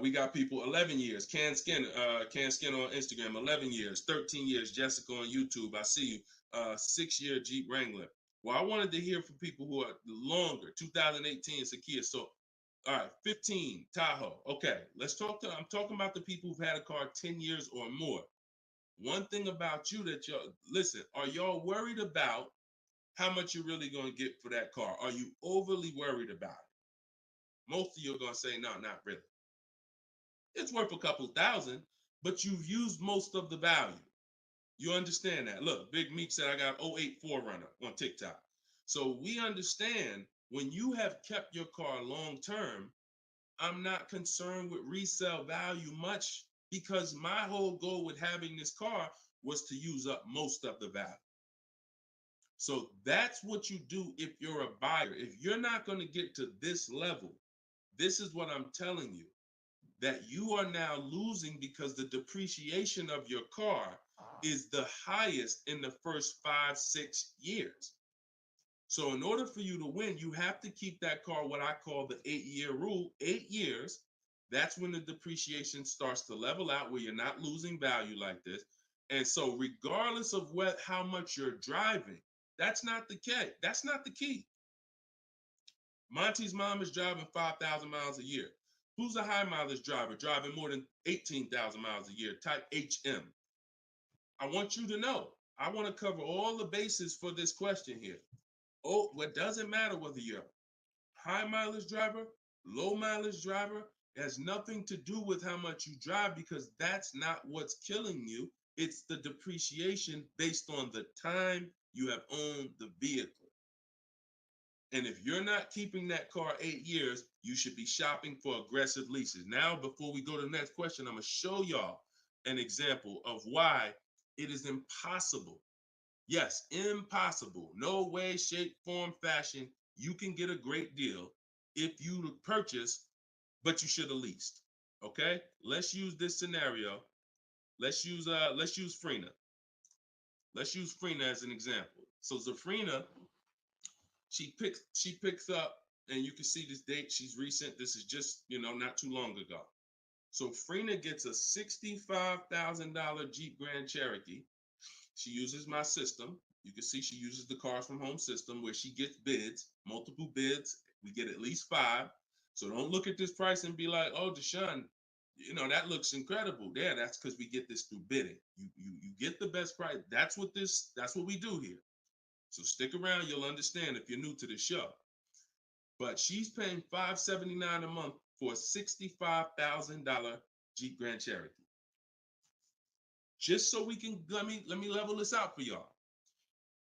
we got people 11 years. Can Skin on Instagram, 11 years, 13 years. Jessica on YouTube, I see you. 6-year Jeep Wrangler. Well, I wanted to hear from people who are longer. 2018 Sakia. So, all right, 15 Tahoe. Okay, I'm talking about the people who've had a car 10 years or more. One thing about you that listen, are y'all worried about how much you're really going to get for that car? Are you overly worried about it? Most of you are going to say, no, not really. It's worth a couple thousand, but you've used most of the value. You understand that? Look, Big Meek said I got 08 4Runner on TikTok. So we understand when you have kept your car long term, I'm not concerned with resale value much, because my whole goal with having this car was to use up most of the value. So that's what you do if you're a buyer. If you're not going to get to this level, this is what I'm telling you. that you are now losing because the depreciation of your car is the highest in the first 5-6 years. So in order for you to win, you have to keep that car, what I call the 8-year rule. 8 years, that's when the depreciation starts to level out, where you're not losing value like this. And so regardless of how much you're driving, that's not the key. That's not the key. Monty's mom is driving 5,000 miles a year. Who's a high mileage driver driving more than 18,000 miles a year, type HM? I want you to know, I want to cover all the bases for this question here. Oh, what doesn't matter whether you're a high mileage driver, low mileage driver, it has nothing to do with how much you drive, because that's not what's killing you. It's the depreciation based on the time you have owned the vehicle. And if you're not keeping that car 8 years, you should be shopping for aggressive leases. Now, before we go to the next question, I'm going to show y'all an example of why it is impossible. Yes, impossible. No way, shape, form, fashion. You can get a great deal if you purchase, but you should have leased. Okay? Let's use this scenario. Let's use Frina. Let's use Frina as an example. So Zafrina, she picks up, and you can see this date. She's recent. This is just, not too long ago. So Frina gets a $65,000 Jeep Grand Cherokee. She uses my system. You can see she uses the Cars from Home system, where she gets bids, multiple bids. We get at least 5. So don't look at this price and be like, oh, Deshone, that looks incredible. Yeah, that's because we get this through bidding. You get the best price. That's what we do here. So stick around, you'll understand if you're new to the show. But she's paying $579 a month for a $65,000 Jeep Grand Cherokee. Just so we can, let me level this out for y'all.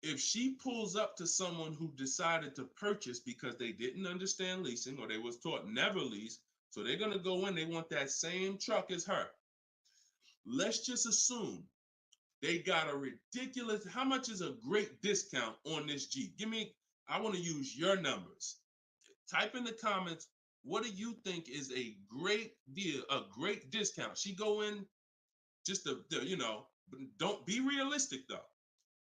If she pulls up to someone who decided to purchase because they didn't understand leasing, or they was taught never lease, so they're gonna go in, they want that same truck as her. Let's just assume they got a ridiculous, how much is a great discount on this Jeep? I want to use your numbers. Type in the comments, what do you think is a great deal, a great discount? She go in just don't be realistic though.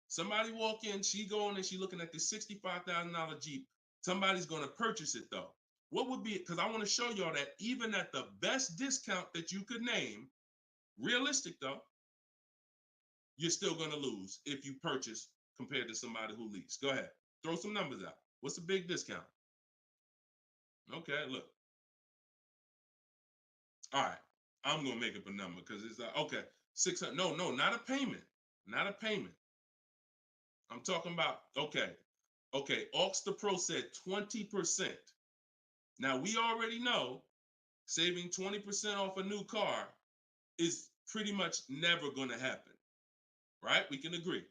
Somebody walk in, she go in and she looking at this $65,000 Jeep. Somebody's going to purchase it though. What would be, because I want to show y'all that even at the best discount that you could name, realistic though, you're still going to lose if you purchase compared to somebody who leased. Go ahead. Throw some numbers out. What's a big discount? Okay, look. All right. I'm going to make up a number because it's like, okay, 600. No, not a payment. Not a payment. I'm talking about, okay. Aux the Pro said 20%. Now, we already know saving 20% off a new car is pretty much never going to happen, right? We can agree.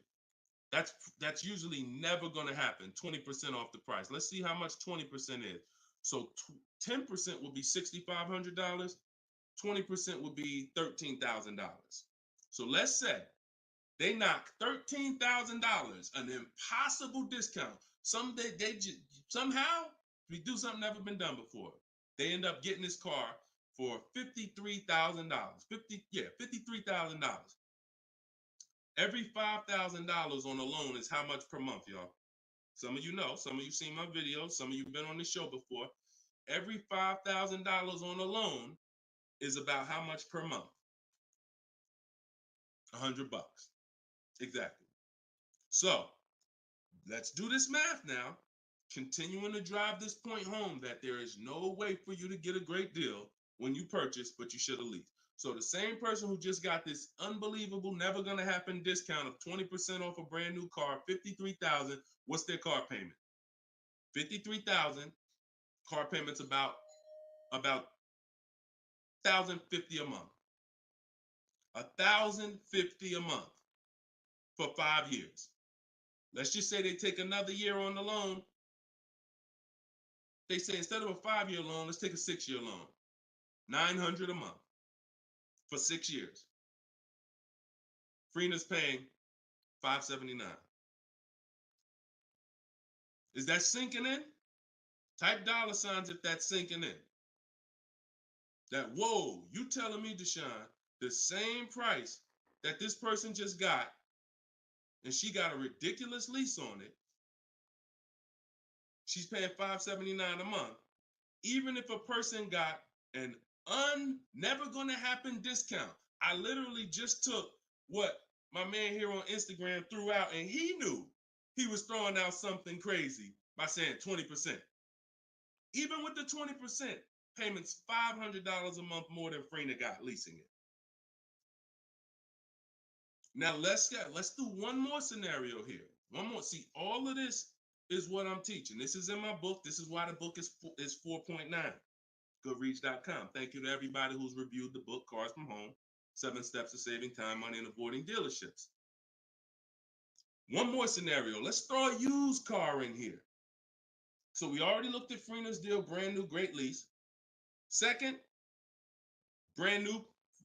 That's usually never going to happen, 20% off the price. Let's see how much 20% is. So 10% would be $6,500. 20% would be $13,000. So let's say they knock $13,000, an impossible discount. Somehow we do something never been done before. They end up getting this car for $53,000. $53,000. Every $5,000 on a loan is how much per month, y'all? Some of you know, some of you seen my videos, some of you been on the show before. Every $5,000 on a loan is about how much per month? $100. Exactly. So let's do this math now. Continuing to drive this point home that there is no way for you to get a great deal when you purchase, but you should have leased. So the same person who just got this unbelievable, never gonna happen discount of 20% off a brand new car, $53,000, what's their car payment? $53,000, car payment's about $1,050 a month. $1,050 a month for 5 years. Let's just say they take another year on the loan. They say instead of a 5-year loan, let's take a 6-year loan. $900 a month for 6 years. Freena's paying $579. Is that sinking in? Type $ if that's sinking in. that, whoa, you telling me, Deshone, the same price that this person just got, and she got a ridiculous lease on it, she's paying $579 a month, even if a person got an never gonna happen discount. I literally just took what my man here on Instagram threw out, and he knew he was throwing out something crazy by saying 20%. Even with the 20%, payments $500 a month more than Freener got leasing it. Now let's do one more scenario here. One more. See, all of this is what I'm teaching. This is in my book. This is why the book is 4.9. Goodreads.com. Thank you to everybody who's reviewed the book, Cars from Home, 7 Steps to Saving Time, Money, and Avoiding Dealerships. One more scenario. Let's throw a used car in here. So we already looked at Freener's deal, brand new, great lease. Second, brand new,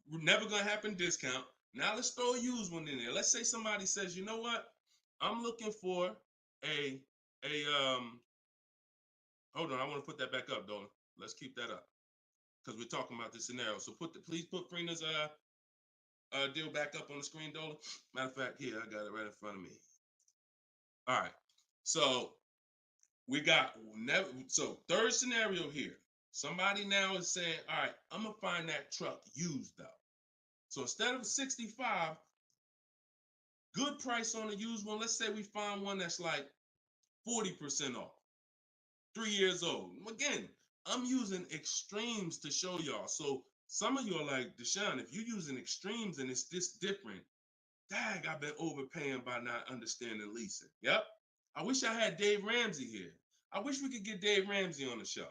never gonna happen discount. Now let's throw a used one in there. Let's say somebody says, you know what? I'm looking for a hold on, I want to put that back up, Dolan. Let's keep that up because we're talking about this scenario. So please put Freener's deal back up on the screen, Dolan. Matter of fact, here, I got it right in front of me. All right. So we got third scenario here. Somebody now is saying, all right, I'm gonna find that truck used though. So instead of 65, good price on a used one. Let's say we find one that's like 40% off, 3 years old. Again, I'm using extremes to show y'all. So some of you are like, Deshone, if you're using extremes and it's this different, dang, I've been overpaying by not understanding leasing. Yep. I wish I had Dave Ramsey here. I wish we could get Dave Ramsey on the show.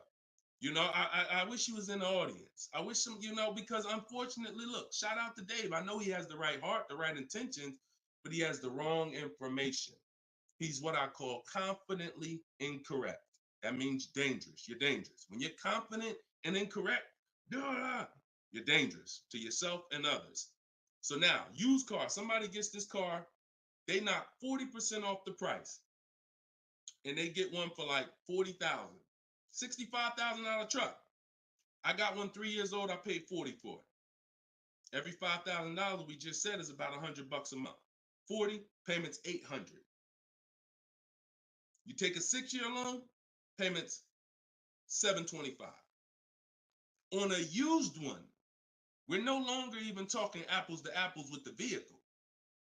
You know, I wish he was in the audience. I wish him, because unfortunately, look, shout out to Dave. I know he has the right heart, the right intentions, but he has the wrong information. He's what I call confidently incorrect. That means dangerous. You're dangerous. When you're confident and incorrect, you're dangerous to yourself and others. So now, used car, somebody gets this car, they knock 40% off the price, and they get one for like $40,000, $65,000 truck. I got one 3 years old. I paid $40 for it. Every $5,000 we just said is about $100 a month. 40 payments, $800. You take a 6-year loan, payments $725. On a used one, we're no longer even talking apples to apples with the vehicle.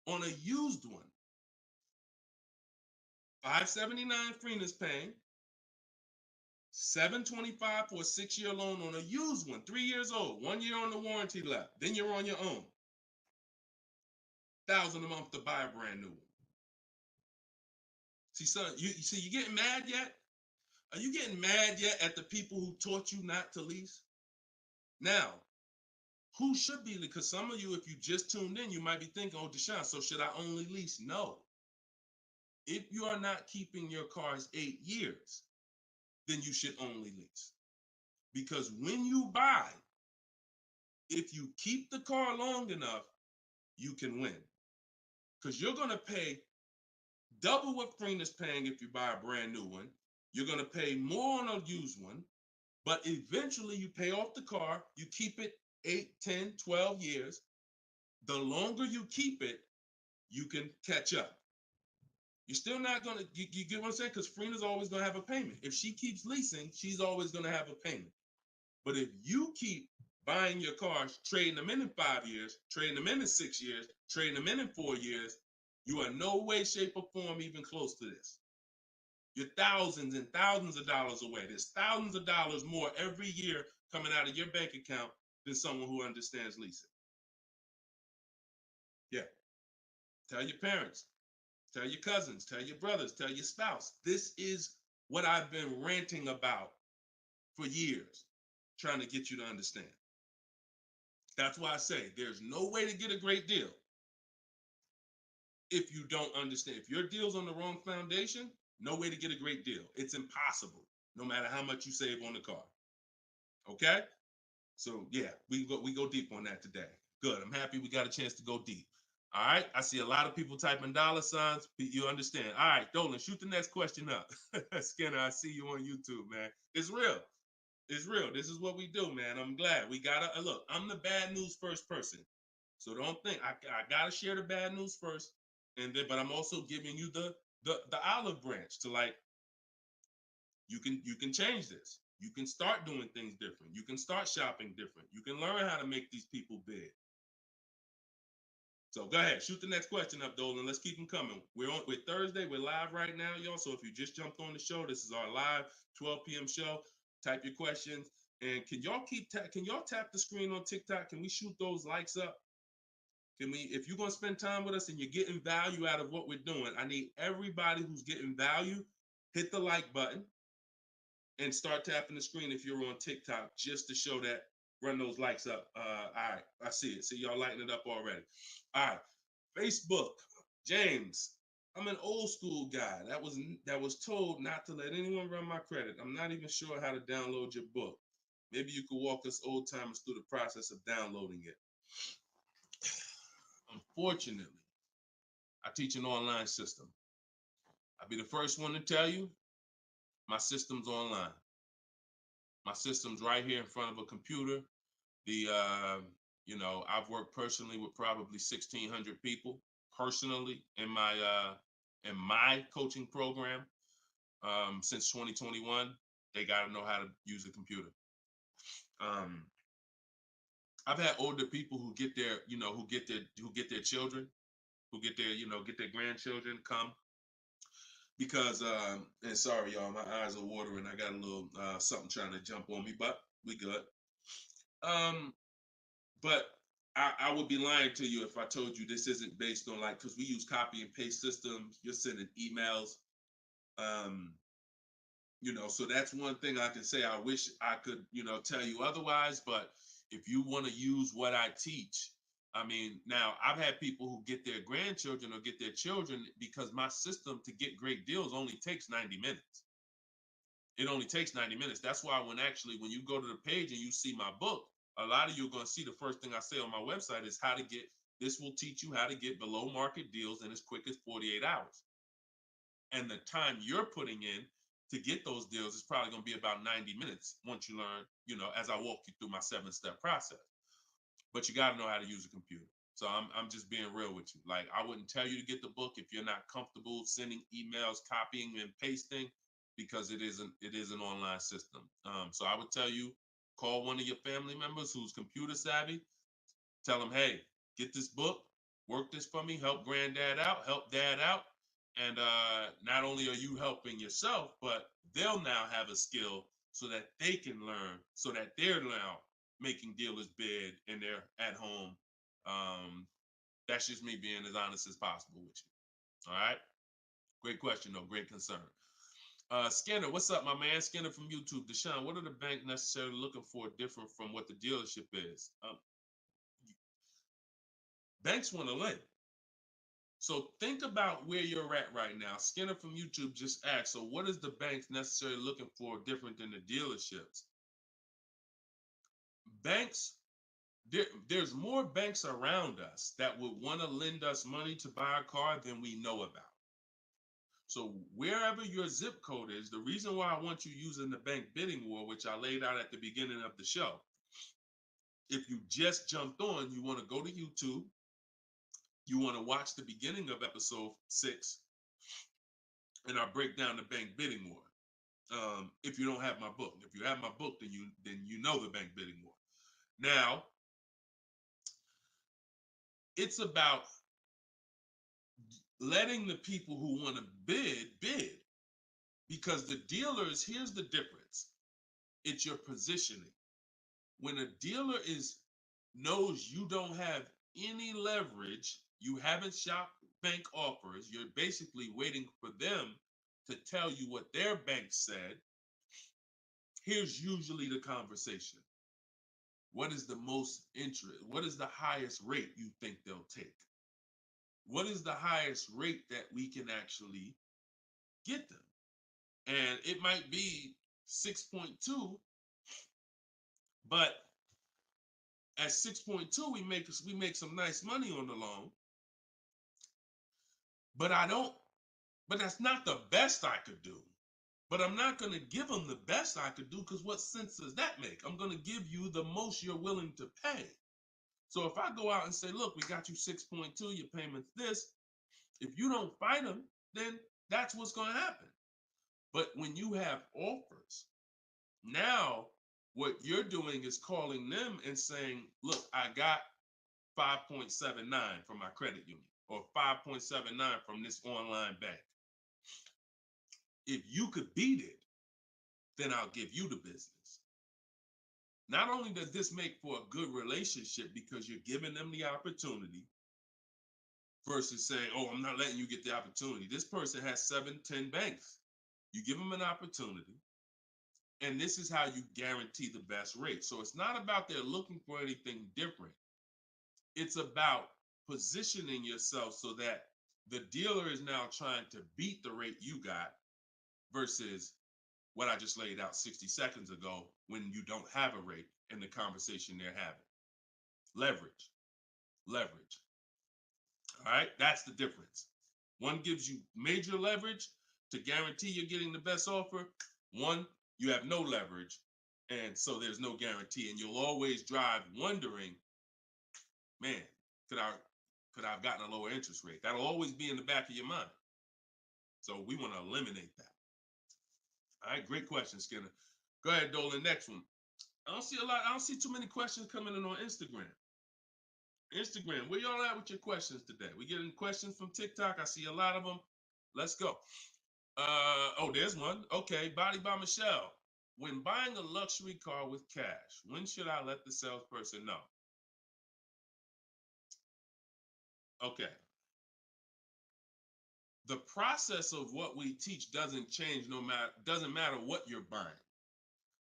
On a used one, $579 Freener's paying, $725 for a 6-year loan on a used one, 3 years old, 1 year on the warranty left. Then you're on your own. $1,000 a month to buy a brand new one. See, son, you getting mad yet? Are you getting mad yet at the people who taught you not to lease? Now, who should be? Because some of you, if you just tuned in, you might be thinking, oh, Deshone, so should I only lease? No. If you are not keeping your cars 8 years, then you should only lease. Because when you buy, if you keep the car long enough, you can win. Because you're going to pay double what Freener's paying if you buy a brand new one. You're going to pay more on a used one, but eventually you pay off the car, you keep it 8, 10, 12 years. The longer you keep it, you can catch up. You're still not going to, you get what I'm saying? Because Freener's always going to have a payment. If she keeps leasing, she's always going to have a payment. But if you keep buying your cars, trading them in 5 years, trading them in 6 years, trading them in 4 years, you are no way, shape, or form even close to this. You're thousands and thousands of dollars away. There's thousands of dollars more every year coming out of your bank account than someone who understands leasing. Yeah. Tell your parents, tell your cousins, tell your brothers, tell your spouse. This is what I've been ranting about for years, trying to get you to understand. That's why I say there's no way to get a great deal if you don't understand. If your deal's on the wrong foundation, no way to get a great deal. It's impossible, no matter how much you save on the car. Okay? So yeah, we go deep on that today. Good. I'm happy we got a chance to go deep. All right. I see a lot of people typing $signs. You understand. All right, Dolan, shoot the next question up. Skinner, I see you on YouTube, man. It's real. It's real. This is what we do, man. I'm glad we gotta look. I'm the bad news first person, so don't think I gotta share the bad news first, and then but I'm also giving you the olive branch to like you can change this. You can start doing things different. You can start shopping different. You can learn how to make these people big. So go ahead, shoot the next question up, Dolan. Let's keep them coming. We're Thursday. We're live right now, y'all. So if you just jumped on the show, this is our live 12 p.m. show. Type your questions, and can y'all tap the screen on TikTok? Can we shoot those likes up? Can we? If you're gonna spend time with us and you're getting value out of what we're doing, I need everybody who's getting value hit the like button and start tapping the screen if you're on TikTok just to show that. Run those likes up. All right, I see it. See y'all lighting it up already. All right, Facebook, James. I'm an old school guy that was told not to let anyone run my credit. I'm not even sure how to download your book. Maybe you could walk us old timers through the process of downloading it. Unfortunately, I teach an online system. I'll be the first one to tell you my system's online. My system's right here in front of a computer. I've worked personally with probably 1,600 people personally in my coaching program since 2021. They got to know how to use a computer. I've had older people who get their children, who get their grandchildren come because and sorry y'all, my eyes are watering. I got a little something trying to jump on me, but we good. But I would be lying to you if I told you this isn't based on because we use copy and paste systems. You're sending emails, so that's one thing I can say. I wish I could, tell you otherwise. But if you want to use what I teach, I mean, now I've had people who get their grandchildren or get their children because my system to get great deals only takes 90 minutes. It only takes 90 minutes. That's why when you go to the page and you see my book, a lot of you are going to see the first thing I say on my website is this will teach you how to get below market deals in as quick as 48 hours. And the time you're putting in to get those deals is probably going to be about 90 minutes once you learn, as I walk you through my 7-step process. But you got to know how to use a computer. So I'm just being real with you. Like, I wouldn't tell you to get the book if you're not comfortable sending emails, copying and pasting, because it is an online system. So I would tell you, call one of your family members who's computer savvy. Tell them, hey, get this book, work this for me, help granddad out, help dad out. And not only are you helping yourself, but they'll now have a skill so that they can learn, so that they're now making dealers bid and they're at home. That's just me being as honest as possible with you. All right. Great question, though. Great concern. Skinner, what's up, my man? Skinner from YouTube. Deshone, what are the bank necessarily looking for different from what the dealership is? Banks want to lend. So think about where you're at right now. Skinner from YouTube just asked, so what is the banks necessarily looking for different than the dealerships? Banks, there's more banks around us that would want to lend us money to buy a car than we know about. So wherever your zip code is, the reason why I want you using the bank bidding war, which I laid out at the beginning of the show, if you just jumped on, you want to go to YouTube, you want to watch the beginning of episode 6, and I break down the bank bidding war. If you don't have my book, if you have my book, then you know the bank bidding war. Now, it's about letting the people who want to bid, because the dealers, here's the difference. It's your positioning. When a dealer knows you don't have any leverage, you haven't shopped bank offers, you're basically waiting for them to tell you what their bank said. Here's usually the conversation. What is the most interest? What is the highest rate you think they'll take? What is the highest rate that we can actually get them? And it might be 6.2, but at 6.2, we make some nice money on the loan. But that's not the best I could do. But I'm not going to give them the best I could do, because what sense does that make? I'm going to give you the most you're willing to pay. So if I go out and say, look, we got you 6.2, your payment's this. If you don't fight them, then that's what's going to happen. But when you have offers, now what you're doing is calling them and saying, look, I got 5.79 from my credit union, or 5.79 from this online bank. If you could beat it, then I'll give you the business. Not only does this make for a good relationship because you're giving them the opportunity versus saying, oh, I'm not letting you get the opportunity. This person has 7, 10 banks. You give them an opportunity, and this is how you guarantee the best rate. So it's not about they're looking for anything different. It's about positioning yourself so that the dealer is now trying to beat the rate you got versus what I just laid out 60 seconds ago when you don't have a rate in the conversation they're having. Leverage. Leverage. All right, that's the difference. One gives you major leverage to guarantee you're getting the best offer. One, you have no leverage, and so there's no guarantee. And you'll always drive wondering, man, could I have gotten a lower interest rate? That'll always be in the back of your mind. So we want to eliminate that. All right, great question, Skinner. Go ahead, Dolan. Next one. I don't see too many questions coming in on Instagram. Instagram, where y'all at with your questions today? We getting questions from TikTok. I see a lot of them. Let's go. Oh, there's one. Okay, Body by Michelle. When buying a luxury car with cash, when should I let the salesperson know? Okay. The process of what we teach doesn't change doesn't matter what you're buying.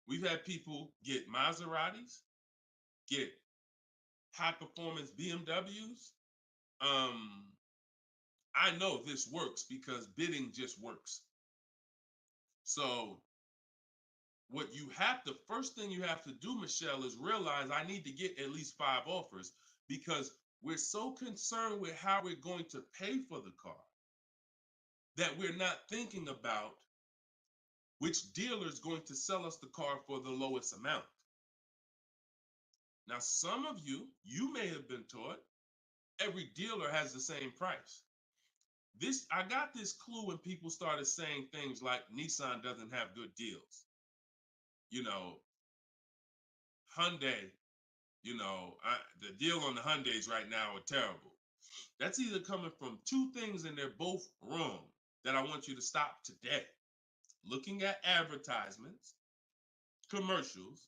We've had people get Maseratis, get high performance BMWs. I know this works because bidding just works. So first thing you have to do, Michelle, is realize I need to get at least 5 offers, because we're so concerned with how we're going to pay for the car that we're not thinking about which dealer is going to sell us the car for the lowest amount. Now, some of you may have been taught every dealer has the same price. I got this clue when people started saying things like Nissan doesn't have good deals. Hyundai, the deal on the Hyundais right now are terrible. That's either coming from 2 things, and they're both wrong, that I want you to stop today. Looking at advertisements, commercials,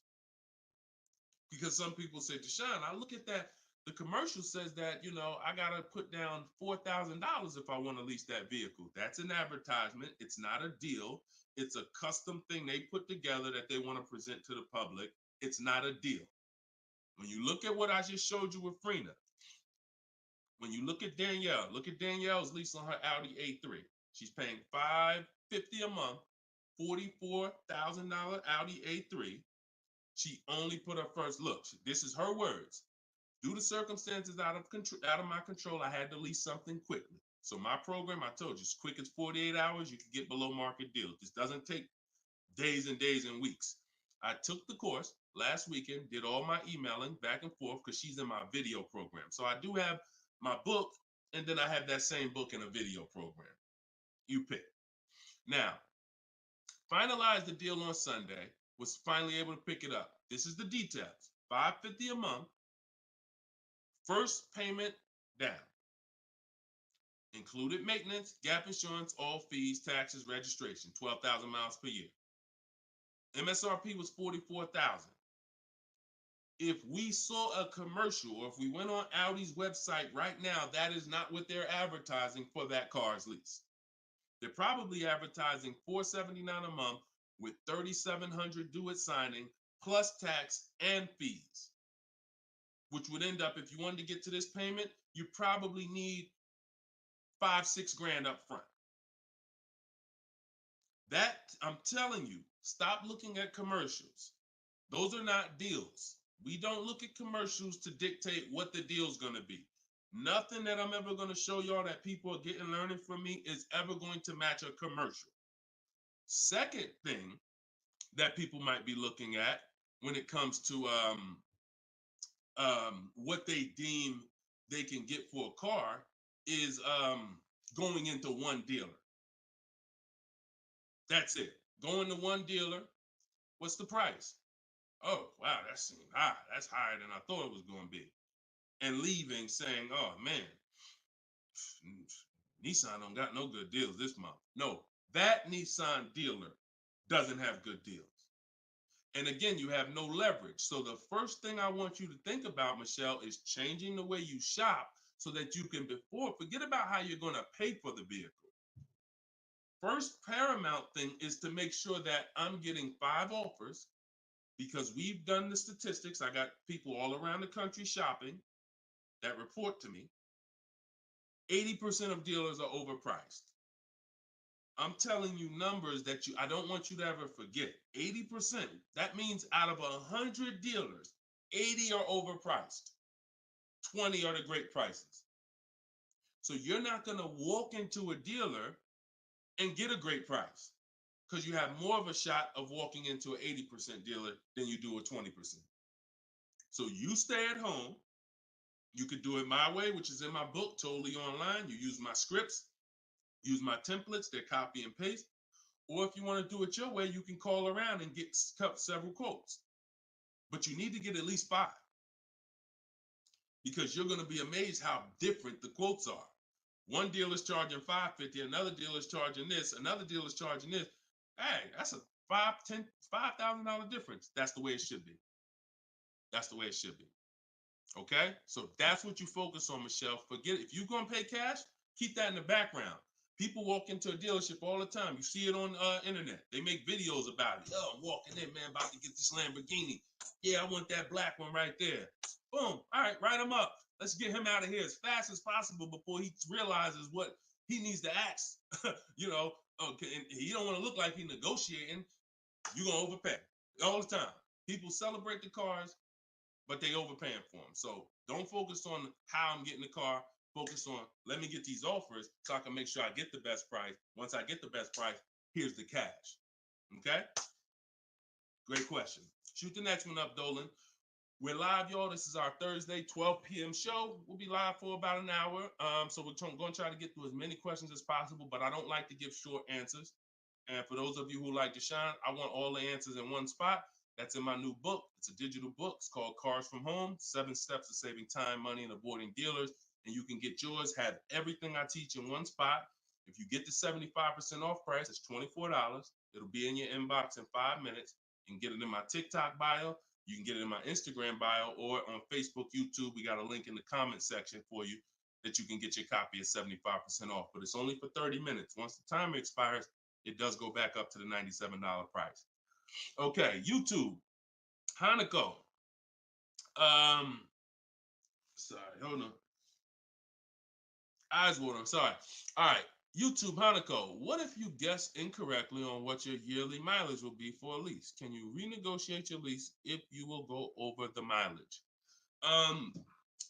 because some people say, Deshone, I look at that, the commercial says that, I got to put down $4,000 if I want to lease that vehicle. That's an advertisement. It's not a deal. It's a custom thing they put together that they want to present to the public. It's not a deal. When you look at what I just showed you with Frina, when you look at Danielle's lease on her Audi A3. She's paying $550 a month, $44,000 Audi A3. She only put her first look. This is her words. Due to circumstances out of my control, I had to lease something quickly. So my program, I told you, as quick as 48 hours, you can get below market deals. This doesn't take days and days and weeks. I took the course last weekend, did all my emailing back and forth because she's in my video program. So I do have my book, and then I have that same book in a video program. You pick. Now, finalized the deal on Sunday, was finally able to pick it up. This is the details. $550 a month, first payment down. Included maintenance, gap insurance, all fees, taxes, registration, 12,000 miles per year. MSRP was $44,000. If we saw a commercial, or if we went on Audi's website right now, that is not what they're advertising for that car's lease. They're probably advertising $479 a month with $3,700 due at signing, plus tax and fees, which would end up, if you wanted to get to this payment, you probably need $5-6 grand up front. That, I'm telling you, stop looking at commercials. Those are not deals. We don't look at commercials to dictate what the deal's going to be. Nothing that I'm ever going to show y'all that people are getting learning from me is ever going to match a commercial. Second thing that people might be looking at when it comes to what they deem they can get for a car is going into one dealer. That's it. Going to one dealer. What's the price? Oh, wow, that seems high. That's higher than I thought it was going to be. And leaving saying, oh, man, Nissan don't got no good deals this month. No, that Nissan dealer doesn't have good deals. And again, you have no leverage. So the first thing I want you to think about, Michelle, is changing the way you shop so that you can forget about how you're going to pay for the vehicle. First paramount thing is to make sure that I'm getting 5 offers, because we've done the statistics. I got people all around the country shopping that report to me. 80% of dealers are overpriced. I'm telling you numbers that I don't want you to ever forget. 80%. That means out of 100 dealers, 80 are overpriced. 20 are the great prices. So you're not going to walk into a dealer and get a great price, because you have more of a shot of walking into an 80% dealer than you do a 20%. So you stay at home. You could do it my way, which is in my book, totally online. You use my scripts, use my templates, they're copy and paste. Or if you want to do it your way, you can call around and get several quotes. But you need to get at least 5, because you're going to be amazed how different the quotes are. One dealer's charging $550, another dealer's charging this, another dealer's charging this. Hey, that's a $5,000 difference. That's the way it should be. That's the way it should be. Okay? So that's what you focus on, Michelle. Forget it. If you're going to pay cash, keep that in the background. People walk into a dealership all the time. You see it on internet. They make videos about it. Oh, I'm walking in, man, about to get this Lamborghini. Yeah, I want that black one right there. Boom. All right, write him up. Let's get him out of here as fast as possible before he realizes what he needs to ask. Okay, and he don't want to look like he's negotiating. You're going to overpay all the time. People celebrate the cars, but they overpaying for them. So don't focus on how I'm getting the car. Focus on, let me get these offers so I can make sure I get the best price. Once I get the best price, here's the cash. Okay? Great question. Shoot the next one up, Dolan. We're live, y'all. This is our Thursday, 12 p.m. show. We'll be live for about an hour. So we're going to try to get through as many questions as possible, but I don't like to give short answers. And for those of you who like Deshone, I want all the answers in one spot. That's in my new book. It's a digital book. It's called Cars from Home, 7 Steps to Saving Time, Money, and Avoiding Dealers. And you can get yours, have everything I teach in one spot. If you get the 75% off price, it's $24. It'll be in your inbox in 5 minutes. You can get it in my TikTok bio. You can get it in my Instagram bio, or on Facebook, YouTube. We got a link in the comment section for you that you can get your copy at 75% off. But it's only for 30 minutes. Once the timer expires, it does go back up to the $97 price. Okay, YouTube, Hanako. Sorry, hold on. Eyes water, I'm sorry. All right, YouTube, Hanako. What if you guess incorrectly on what your yearly mileage will be for a lease? Can you renegotiate your lease if you will go over the mileage?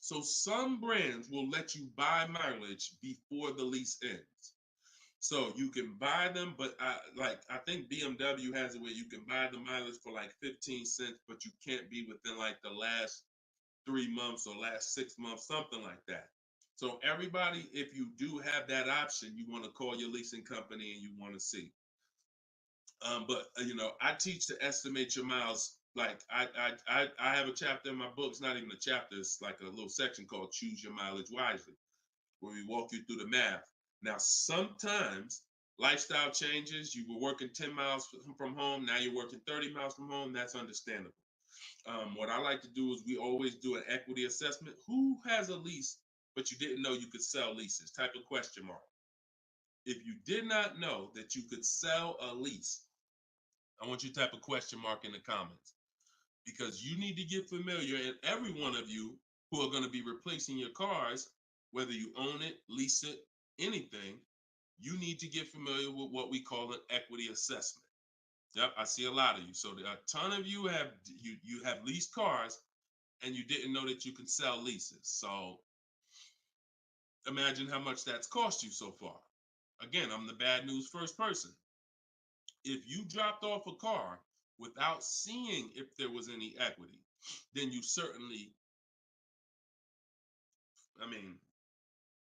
So some brands will let you buy mileage before the lease ends. So you can buy them, but I think BMW has it where you can buy the mileage for like 15 cents, but you can't be within like the last 3 months or last 6 months, something like that. So everybody, if you do have that option, you want to call your leasing company and you want to see. But I teach to estimate your miles. Like I have a chapter in my book. It's not even a chapter. It's like a little section called Choose Your Mileage Wisely, where we walk you through the math. Now, sometimes lifestyle changes. You were working 10 miles from home. Now you're working 30 miles from home. That's understandable. What I like to do is we always do an equity assessment. Who has a lease, but you didn't know you could sell leases? Type of question mark. If you did not know that you could sell a lease, I want you to type a question mark in the comments, because you need to get familiar, and every one of you who are going to be replacing your cars, whether you own it, lease it, anything, you need to get familiar with what we call an equity assessment. Yep, I see a lot of you. So a ton of you have leased cars and you didn't know that you can sell leases. So imagine how much that's cost you so far. Again, I'm the bad news first person. If you dropped off a car without seeing if there was any equity, then you certainly, I mean,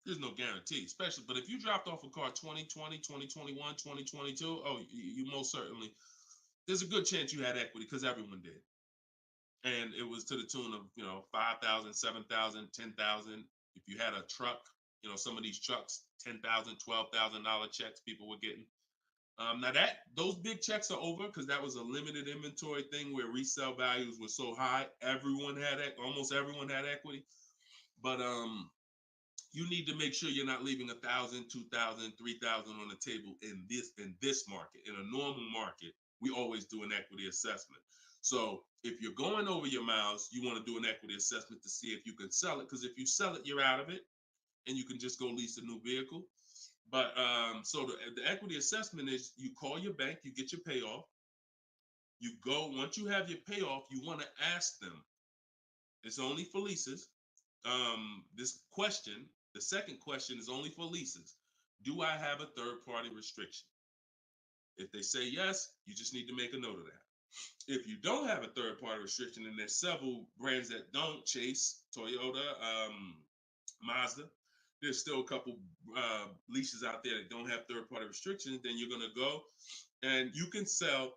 there's no guarantee, especially, but if you dropped off a car 2020, 2021, 2022, oh, you most certainly, there's a good chance you had equity because everyone did. And it was to the tune of, 5,000, 7,000, 10,000. If you had a truck, some of these trucks, $10,000, $12,000 checks people were getting. Now those big checks are over because that was a limited inventory thing where resale values were so high. Almost everyone had equity. But you need to make sure you're not leaving 1,000, 2,000, 3,000 on the table in this market. In a normal market, we always do an equity assessment. So if you're going over your miles, you want to do an equity assessment to see if you can sell it. Because if you sell it, you're out of it, and you can just go lease a new vehicle. But so the equity assessment is you call your bank, you get your payoff. You go, once you have your payoff, you want to ask them. It's only for leases. The second question is only for leases. Do I have a third party restriction? If they say yes, you just need to make a note of that. If you don't have a third party restriction, and there's several brands that don't, Chase, Toyota, Mazda, there's still a couple leases out there that don't have third party restrictions, then you're going to go and you can sell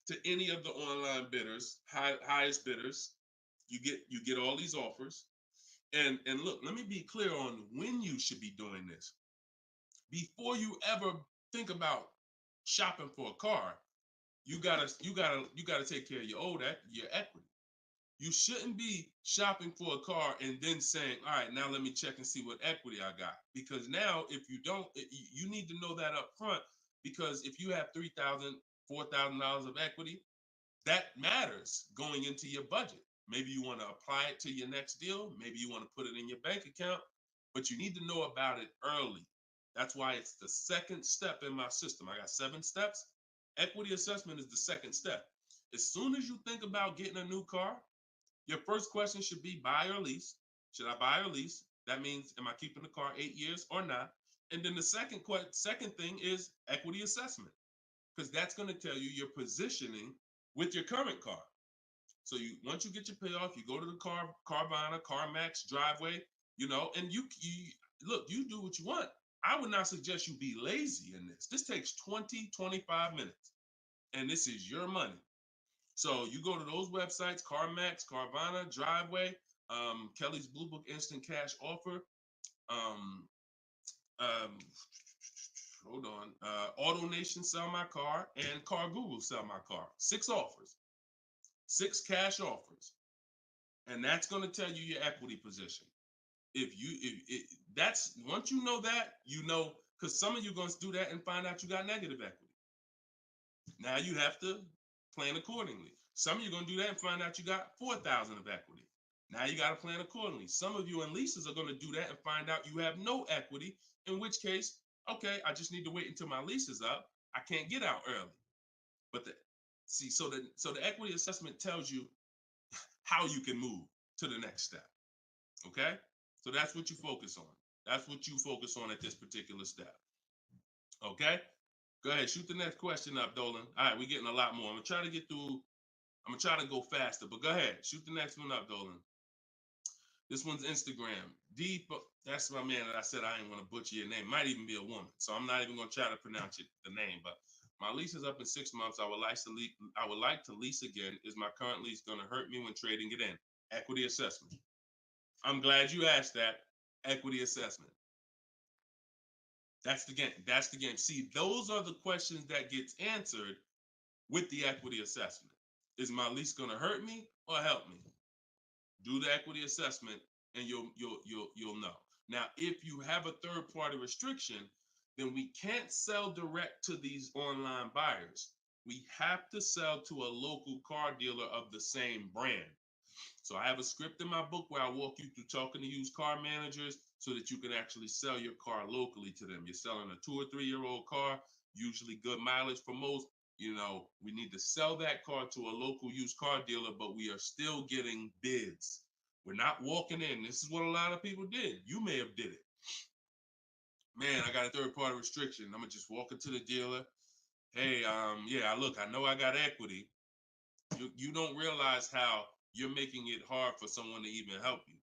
to any of the online bidders, highest bidders. You get all these offers. And look, let me be clear on when you should be doing this. Before you ever think about shopping for a car, you gotta take care of your equity. You shouldn't be shopping for a car and then saying, all right, now let me check and see what equity I got. Because now if you don't, you need to know that up front, because if you have $3,000, $4,000 of equity, that matters going into your budget. Maybe you want to apply it to your next deal. Maybe you want to put it in your bank account, but you need to know about it early. That's why it's the second step in my system. I got 7 steps. Equity assessment is the second step. As soon as you think about getting a new car, your first question should be buy or lease. Should I buy or lease? That means, am I keeping the car 8 years or not? And then the second thing is equity assessment, because that's going to tell you your positioning with your current car. So once you get your payoff, you go to the Carvana, CarMax, Driveway, and you look, you do what you want. I would not suggest you be lazy in this. This takes 20, 25 minutes, and this is your money. So you go to those websites, CarMax, Carvana, Driveway, Kelly's Blue Book Instant Cash Offer, hold on, AutoNation Sell My Car, and Car Google Sell My Car. 6 offers. 6 cash offers, and that's going to tell you your equity position. That's once you know that, because some of you are going to do that and find out you got negative equity. Now you have to plan accordingly. Some of you are going to do that and find out you got 4,000 of equity. Now you got to plan accordingly. Some of you in leases are going to do that and find out you have no equity, in which case, okay, I just need to wait until my lease is up. I can't get out early. But so the equity assessment tells you how you can move to the next step. Okay? So that's what you focus on. That's what you focus on at this particular step. Okay? Go ahead, shoot the next question up, Dolan. All right, we're getting a lot more. I'm gonna try to get through. I'm gonna try to go faster, but go ahead, shoot the next one up, Dolan. This one's Instagram. That's my man that I said I didn't want to butcher your name. Might even be a woman, so I'm not even gonna try to pronounce the name, but my lease is up in 6 months. I would like to lease again. Is my current lease going to hurt me when trading it in? Equity assessment. I'm glad you asked that. Equity assessment. That's the game. That's the game. See, those are the questions that gets answered with the equity assessment. Is my lease going to hurt me or help me? Do the equity assessment, and you'll know. Now, if you have a third party restriction, then we can't sell direct to these online buyers. We have to sell to a local car dealer of the same brand. So I have a script in my book where I walk you through talking to used car managers so that you can actually sell your car locally to them. You're selling a 2 or 3 year old car, usually good mileage for most. We need to sell that car to a local used car dealer, but we are still getting bids. We're not walking in. This is what a lot of people did. You may have did it. Man, I got a third party restriction. I'm gonna just walk into the dealer. hey, yeah, look, I know I got equity. You don't realize how you're making it hard for someone to even help you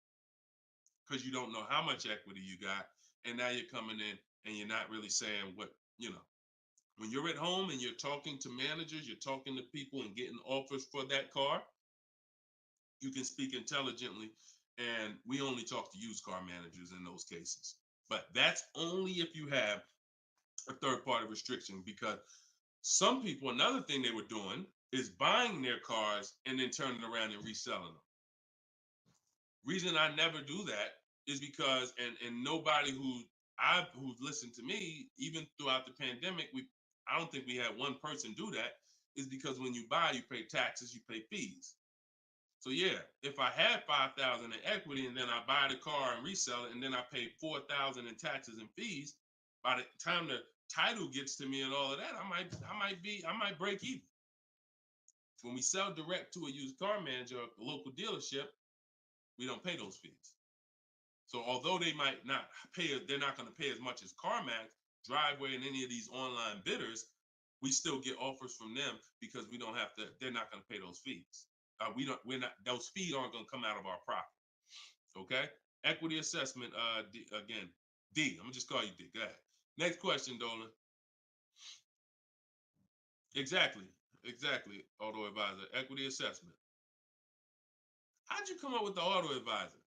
because you don't know how much equity you got, and now you're coming in and you're not really saying what you know. When you're at home and you're talking to managers, you're talking to people and getting offers for that car, you can speak intelligently. And we only talk to used car managers in those cases. But that's only if you have a third party restriction, because some people, another thing they were doing is buying their cars and then turning around and reselling them. Reason I never do that is because, and nobody who's listened to me, even throughout the pandemic, I don't think we had one person do that, is because when you buy, you pay taxes, you pay fees. So yeah, if I had 5,000 in equity and then I buy the car and resell it and then I pay 4,000 in taxes and fees, by the time the title gets to me and all of that, I might break even. When we sell direct to a used car manager, a local dealership, we don't pay those fees. So although they might not pay, they're not going to pay as much as CarMax, Driveway, and any of these online bidders, we still get offers from them because we don't have to. They're not going to pay those fees. We're not. Those fees aren't going to come out of our profit. Okay. Equity assessment. Again, D. I'm gonna just call you D. Go ahead. Next question, Dolan. Exactly. Exactly. Auto advisor. Equity assessment. How'd you come up with the auto advisor?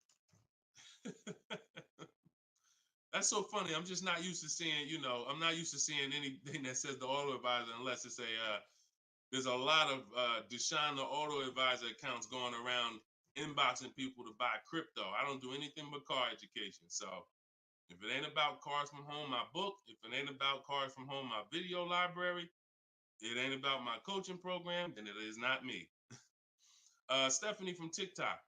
That's so funny. I'm just not used to seeing, I'm not used to seeing anything that says the auto advisor unless it's there's a lot of Deshone the Auto Advisor accounts going around inboxing people to buy crypto. I don't do anything but car education. So if it ain't about Cars from Home, my book, if it ain't about Cars from Home, my video library, it ain't about my coaching program, then it is not me. Stephanie from TikTok.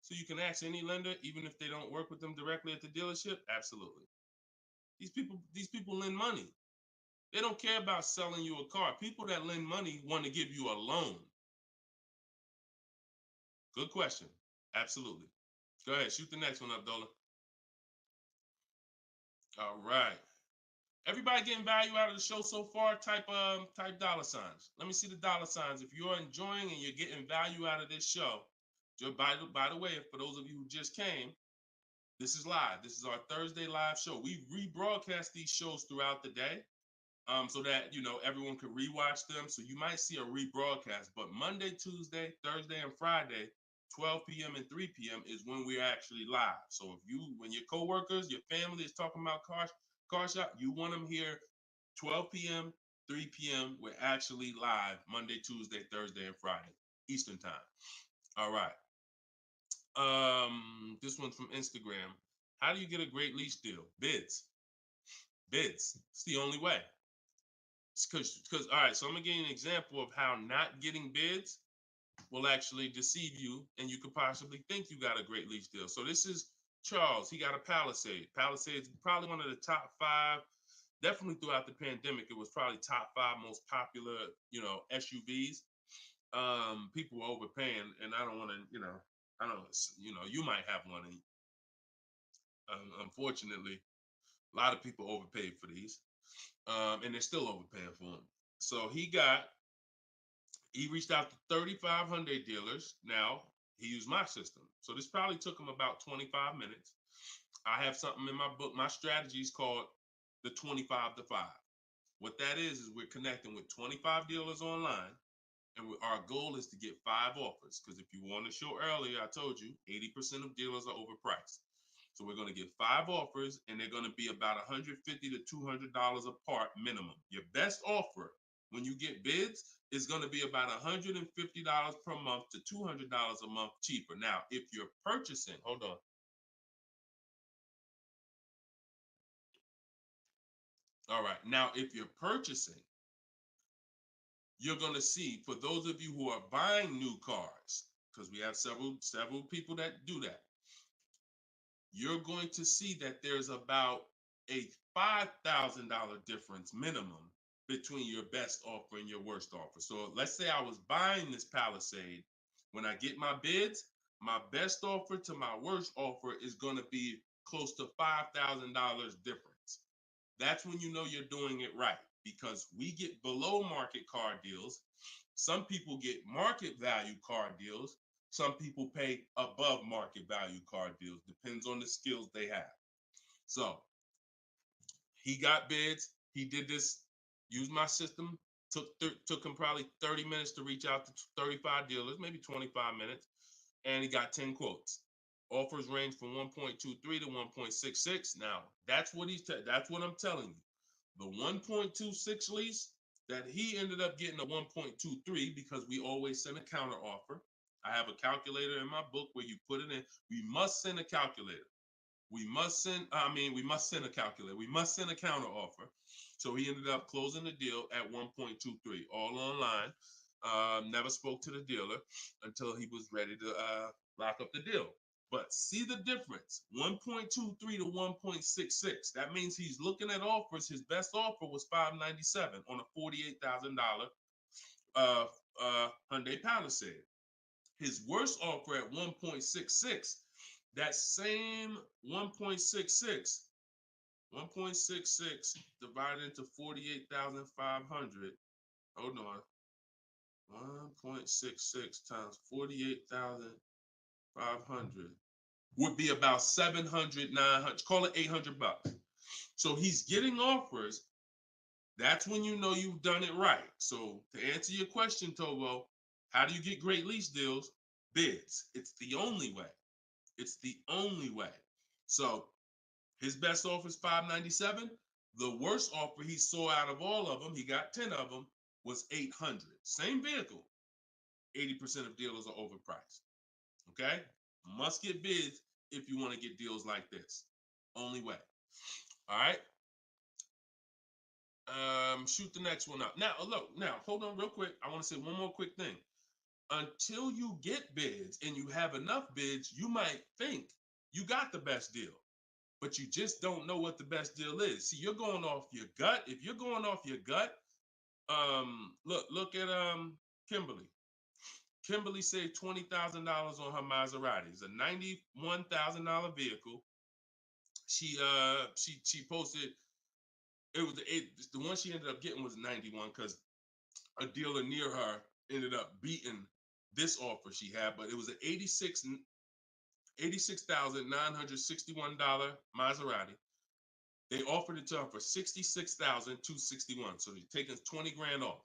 So you can ask any lender, even if they don't work with them directly at the dealership? Absolutely. These people lend money. They don't care about selling you a car. People that lend money want to give you a loan. Good question. Absolutely. Go ahead. Shoot the next one up, Dola. All right. Everybody getting value out of the show so far? Type dollar signs. Let me see the dollar signs. If you're enjoying and you're getting value out of this show, by the way, for those of you who just came, this is live. This is our Thursday live show. We rebroadcast these shows throughout the day, so that everyone can rewatch them. So you might see a rebroadcast, but Monday, Tuesday, Thursday, and Friday, 12 p.m. and 3 p.m. is when we're actually live. So when your coworkers, your family is talking about car shop, you want them here 12 p.m., 3 p.m. We're actually live Monday, Tuesday, Thursday, and Friday, Eastern time. All right. This one's from Instagram. How do you get a great lease deal? Bids. It's the only way. Because all right, so I'm gonna give you an example of how not getting bids will actually deceive you, and you could possibly think you got a great lease deal. So this is Charles. He got a Palisade. Palisade is probably one of the top 5. Definitely throughout the pandemic, it was probably top 5 most popular, SUVs. People were overpaying, and I don't want to, I don't, you might have one. And unfortunately, a lot of people overpaid for these, and they're still overpaying for them. So he reached out to 3,500 dealers. Now he used my system. So this probably took him about 25 minutes. I have something in my book. My strategy is called the 25 to 5. What that is we're connecting with 25 dealers online. And our goal is to get 5 offers. Because if you want to show earlier, I told you 80% of dealers are overpriced. So we're going to get 5 offers, and they're going to be about $150 to $200 apart minimum. Your best offer when you get bids is going to be about $150 per month to $200 a month cheaper. Now, if you're purchasing, hold on. All right. Now, if you're purchasing, you're going to see, for those of you who are buying new cars, because we have several people that do that, you're going to see that there's about a $5,000 difference minimum between your best offer and your worst offer. So let's say I was buying this Palisade. When I get my bids, my best offer to my worst offer is going to be close to $5,000 difference. That's when you know you're doing it right. because we get below market car deals. Some people get market value car deals. Some people pay above market value car deals. Depends on the skills they have. So he got bids. He did this, used my system. Took him probably 30 minutes to reach out to 35 dealers, maybe 25 minutes, and he got 10 quotes. Offers range from 1.23 to 1.66. Now, that's what that's what I'm telling you. The 1.26 lease that he ended up getting a 1.23 because we always send a counter offer. I have a calculator in my book where you put it in. We must send a calculator. We must send a calculator. We must send a counter offer. So he ended up closing the deal at 1.23, all online. Never spoke to the dealer until he was ready to lock up the deal. But see the difference, 1.23 to 1.66. That means he's looking at offers. His best offer was $597 on a $48,000 Hyundai Palisade. His worst offer at 1.66, that same 1.66 divided into 48,500. Hold on. 1.66 times 48,500 would be about 700, 900, call it $800. So he's getting offers. That's when you know you've done it right. So to answer your question, Tobo, how do you get great lease deals? Bids. It's the only way. It's the only way. So his best offer is $597. The worst offer he saw out of all of them, he got 10 of them, was $800. Same vehicle. 80% of dealers are overpriced. Okay? Must get bids if you want to get deals like this. Only way. All right? Shoot the next one up. Now, look, hold on real quick. I want to say one more quick thing. Until you get bids and you have enough bids, you might think you got the best deal, but you just don't know what the best deal is. See, you're going off your gut. If you're going off your gut, look at Kimberly. Kimberly saved $20,000 on her Maserati. It's a $91,000 vehicle. She posted, the one she ended up getting was 91 because a dealer near her ended up beating this offer she had, but it was an $86,961 Maserati. They offered it to her for $66,261. So they're taking 20 grand off.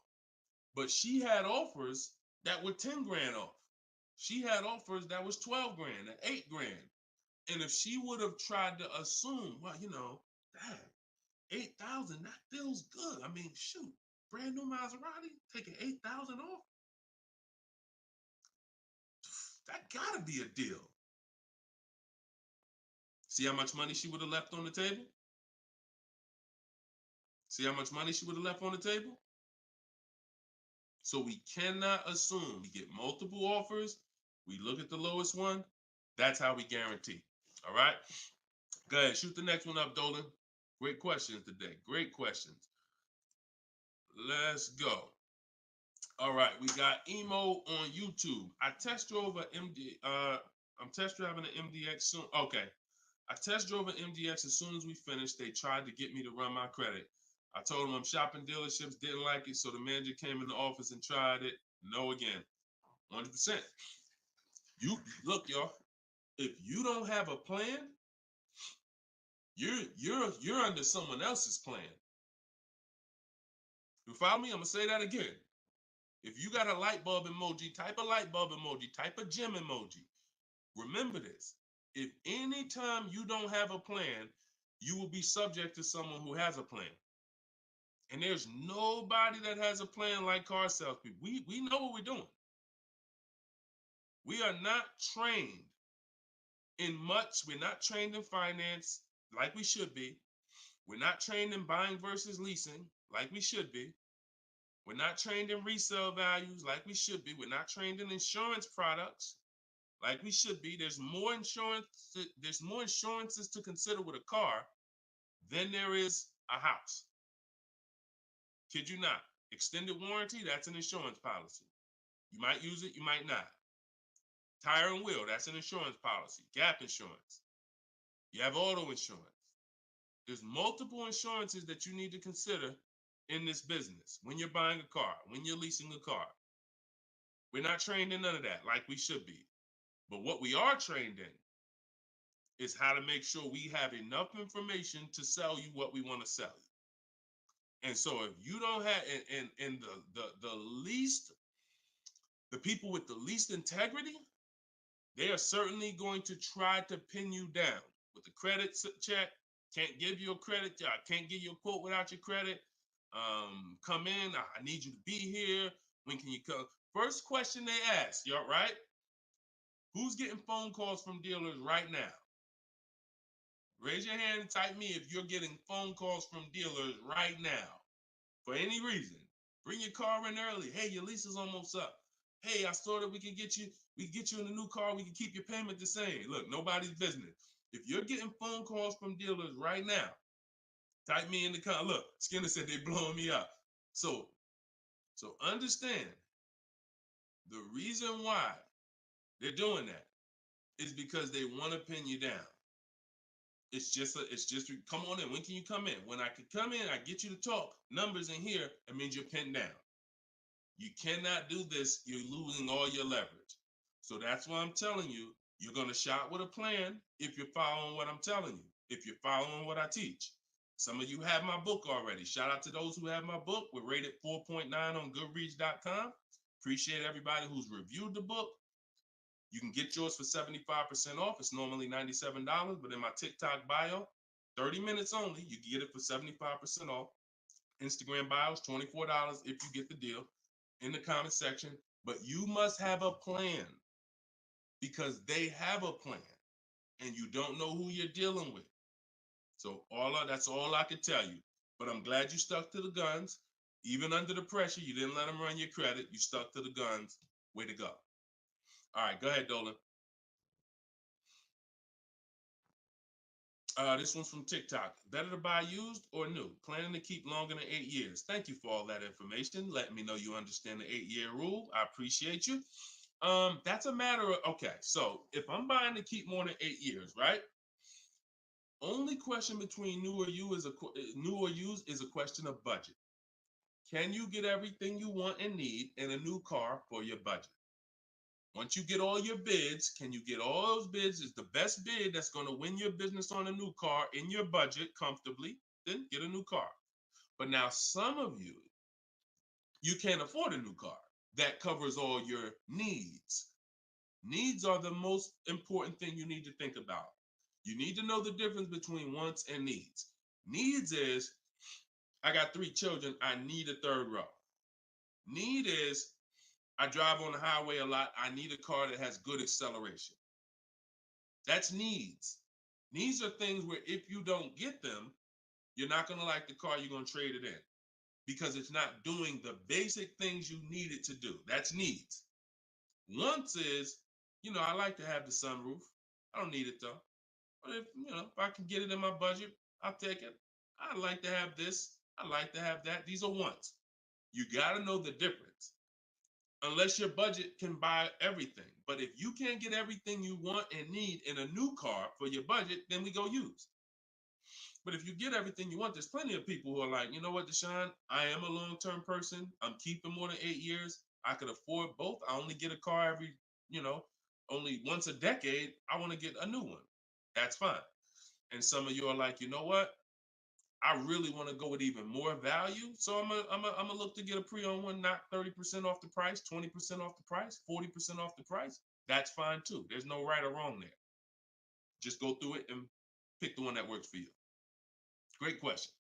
But she had offers that were 10 grand off. She had offers that was 12 grand and 8 grand. And if she would have tried to assume, well, damn, 8,000, that feels good. I mean, shoot, brand new Maserati, taking 8,000 off. That gotta be a deal. See how much money she would have left on the table? See how much money she would have left on the table? So we cannot assume. We get multiple offers. We look at the lowest one. That's how we guarantee. All right? Go ahead. Shoot the next one up, Dolan. Great questions today. Great questions. Let's go. All right. We got Emo on YouTube. I test drove an MD. I'm test driving an MDX soon. Okay. I test drove an MDX as soon as we finished. They tried to get me to run my credit. I told them I'm shopping dealerships, didn't like it, so the manager came in the office and tried it. No again. 100%. You look, y'all. If you don't have a plan, you're under someone else's plan. You follow me? I'm gonna say that again. If you got a light bulb emoji, type a light bulb emoji, type a gem emoji. Remember this. If anytime you don't have a plan, you will be subject to someone who has a plan. And there's nobody that has a plan like car salespeople. We know what we're doing. We are not trained in much. We're not trained in finance like we should be. We're not trained in buying versus leasing like we should be. We're not trained in resale values like we should be. We're not trained in insurance products like we should be. There's more insurances to consider with a car than there is a house. Kid you not. Extended warranty, that's an insurance policy. You might use it, you might not. Tire and wheel, that's an insurance policy. Gap insurance. You have auto insurance. There's multiple insurances that you need to consider in this business, when you're buying a car, when you're leasing a car. We're not trained in none of that like we should be. But what we are trained in is how to make sure we have enough information to sell you what we want to sell you. And so if you don't have, and the least, the people with the least integrity, they are certainly going to try to pin you down with the credit check. Can't give you a credit. I can't give you a quote without your credit. Come in. I need you to be here. When can you come? First question they ask, y'all, right? Who's getting phone calls from dealers right now? Raise your hand and type me if you're getting phone calls from dealers right now for any reason. Bring your car in early. Hey, your lease is almost up. Hey, I saw that we can get you in a new car. We can keep your payment the same. Look, nobody's business. If you're getting phone calls from dealers right now, type me in the comment. Look, Skinner said they blowing me up. So understand the reason why they're doing that is because they want to pin you down. It's just come on in. When can you come in? When I can come in, I get you to talk. Numbers in here, it means you're pinned down. You cannot do this. You're losing all your leverage. So that's why I'm telling you, you're going to shop with a plan if you're following what I'm telling you, if you're following what I teach. Some of you have my book already. Shout out to those who have my book. We're rated 4.9 on Goodreads.com. Appreciate everybody who's reviewed the book. You can get yours for 75% off. It's normally $97, but in my TikTok bio, 30 minutes only, you can get it for 75% off. Instagram bio is $24 if you get the deal in the comment section. But you must have a plan because they have a plan and you don't know who you're dealing with. So that's all I can tell you. But I'm glad you stuck to the guns. Even under the pressure, you didn't let them run your credit. You stuck to the guns. Way to go. All right, go ahead, Dolan. This one's from TikTok. Better to buy used or new? Planning to keep longer than 8 years. Thank you for all that information. Letting me know you understand the 8-year rule. I appreciate you. That's a matter of, okay, so if I'm buying to keep more than 8 years, right? Only question between new or used is a question of budget. Can you get everything you want and need in a new car for your budget? Once you get all your bids, can you get all those bids? Is the best bid that's going to win your business on a new car in your budget comfortably, then get a new car. But now some of you can't afford a new car that covers all your needs. Needs are the most important thing you need to think about. You need to know the difference between wants and needs. Needs is, I got 3 children, I need a third row. Need is, I drive on the highway a lot. I need a car that has good acceleration. That's needs. Needs are things where if you don't get them, you're not going to like the car, you're going to trade it in because it's not doing the basic things you need it to do. That's needs. Wants is, I like to have the sunroof. I don't need it though. But if I can get it in my budget, I'll take it. I like to have this. I like to have that. These are wants. You got to know the difference. Unless your budget can buy everything. But if you can't get everything you want and need in a new car for your budget, then we go used. But if you get everything you want, there's plenty of people who are like, you know what, Deshone, I am a long-term person. I'm keeping more than 8 years. I could afford both. I only get a car every, only once a decade. I want to get a new one. That's fine. And some of you are like, you know what? I really want to go with even more value. So I'm gonna look to get a pre-owned one, not 30% off the price, 20% off the price, 40% off the price. That's fine too. There's no right or wrong there. Just go through it and pick the one that works for you. Great question.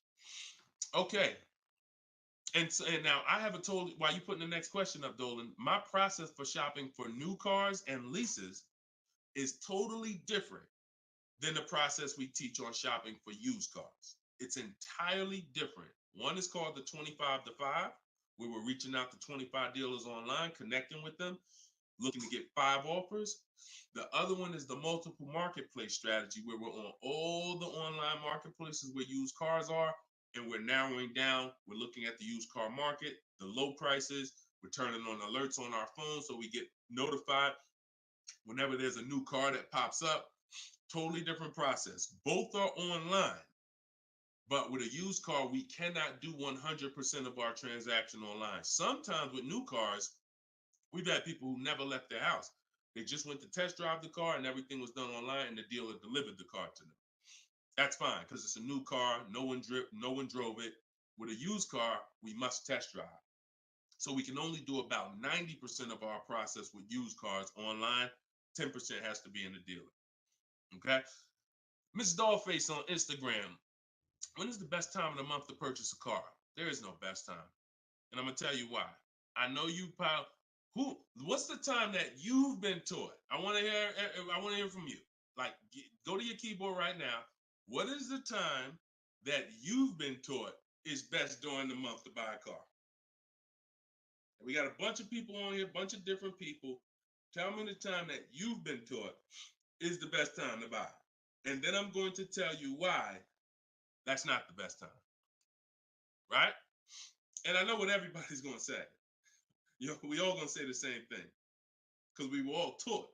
Okay. And now I have while you putting the next question up, Dolan, my process for shopping for new cars and leases is totally different than the process we teach on shopping for used cars. It's entirely different. One is called the 25 to 5, where we're reaching out to 25 dealers online, connecting with them, looking to get 5 offers. The other one is the multiple marketplace strategy, where we're on all the online marketplaces where used cars are, and we're narrowing down. We're looking at the used car market, the low prices. We're turning on alerts on our phone so we get notified whenever there's a new car that pops up. Totally different process. Both are online, But with a used car, we cannot do 100% of our transaction online. Sometimes with new cars, we've had people who never left their house. They just went to test drive the car and everything was done online and the dealer delivered the car to them. That's fine because it's a new car. No one drove it. With a used car, we must test drive. So we can only do about 90% of our process with used cars online. 10% has to be in the dealer. Okay. Miss Dollface on Instagram. When is the best time of the month to purchase a car? There is no best time. And I'm gonna tell you why. I know you pal. What's the time that you've been taught? I want to hear from you. Like, go to your keyboard right now. What is the time that you've been taught is best during the month to buy a car? And we got a bunch of people on here, a bunch of different people. Tell me the time that you've been taught is the best time to buy. And then I'm going to tell you why that's not the best time. Right? And I know what everybody's going to say. We all going to say the same thing because we were all taught.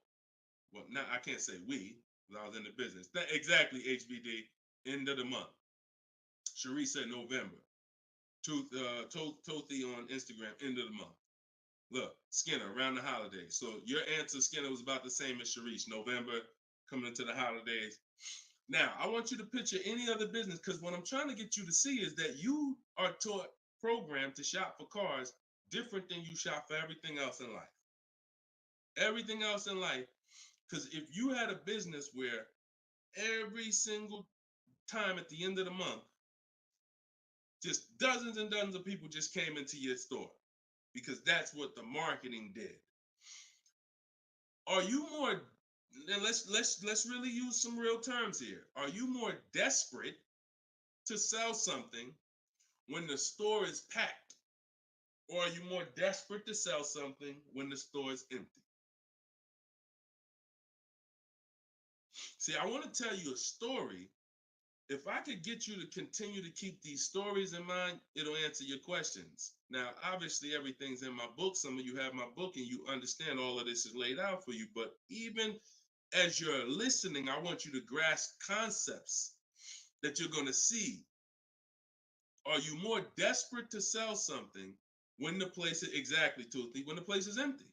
Well, now I can't say we because I was in the business. Exactly, HBD, end of the month. Cherie said November. Tothy on Instagram, end of the month. Look, Skinner, around the holidays. So your answer, Skinner, was about the same as Sharice. November, coming into the holidays. Now, I want you to picture any other business because what I'm trying to get you to see is that you are taught, programmed to shop for cars different than you shop for everything else in life. Everything else in life, because if you had a business where every single time at the end of the month, just dozens and dozens of people just came into your store because that's what the marketing did. Are you more, and let's really use some real terms here. Are you more desperate to sell something when the store is packed? Or are you more desperate to sell something when the store is empty? See, I want to tell you a story. If I could get you to continue to keep these stories in mind, it'll answer your questions. Now, obviously, everything's in my book. Some of you have my book and you understand all of this is laid out for you. But even as you're listening, I want you to grasp concepts that you're going to see. Are you more desperate to sell something when the place is exactly, Toothy, when the place is empty?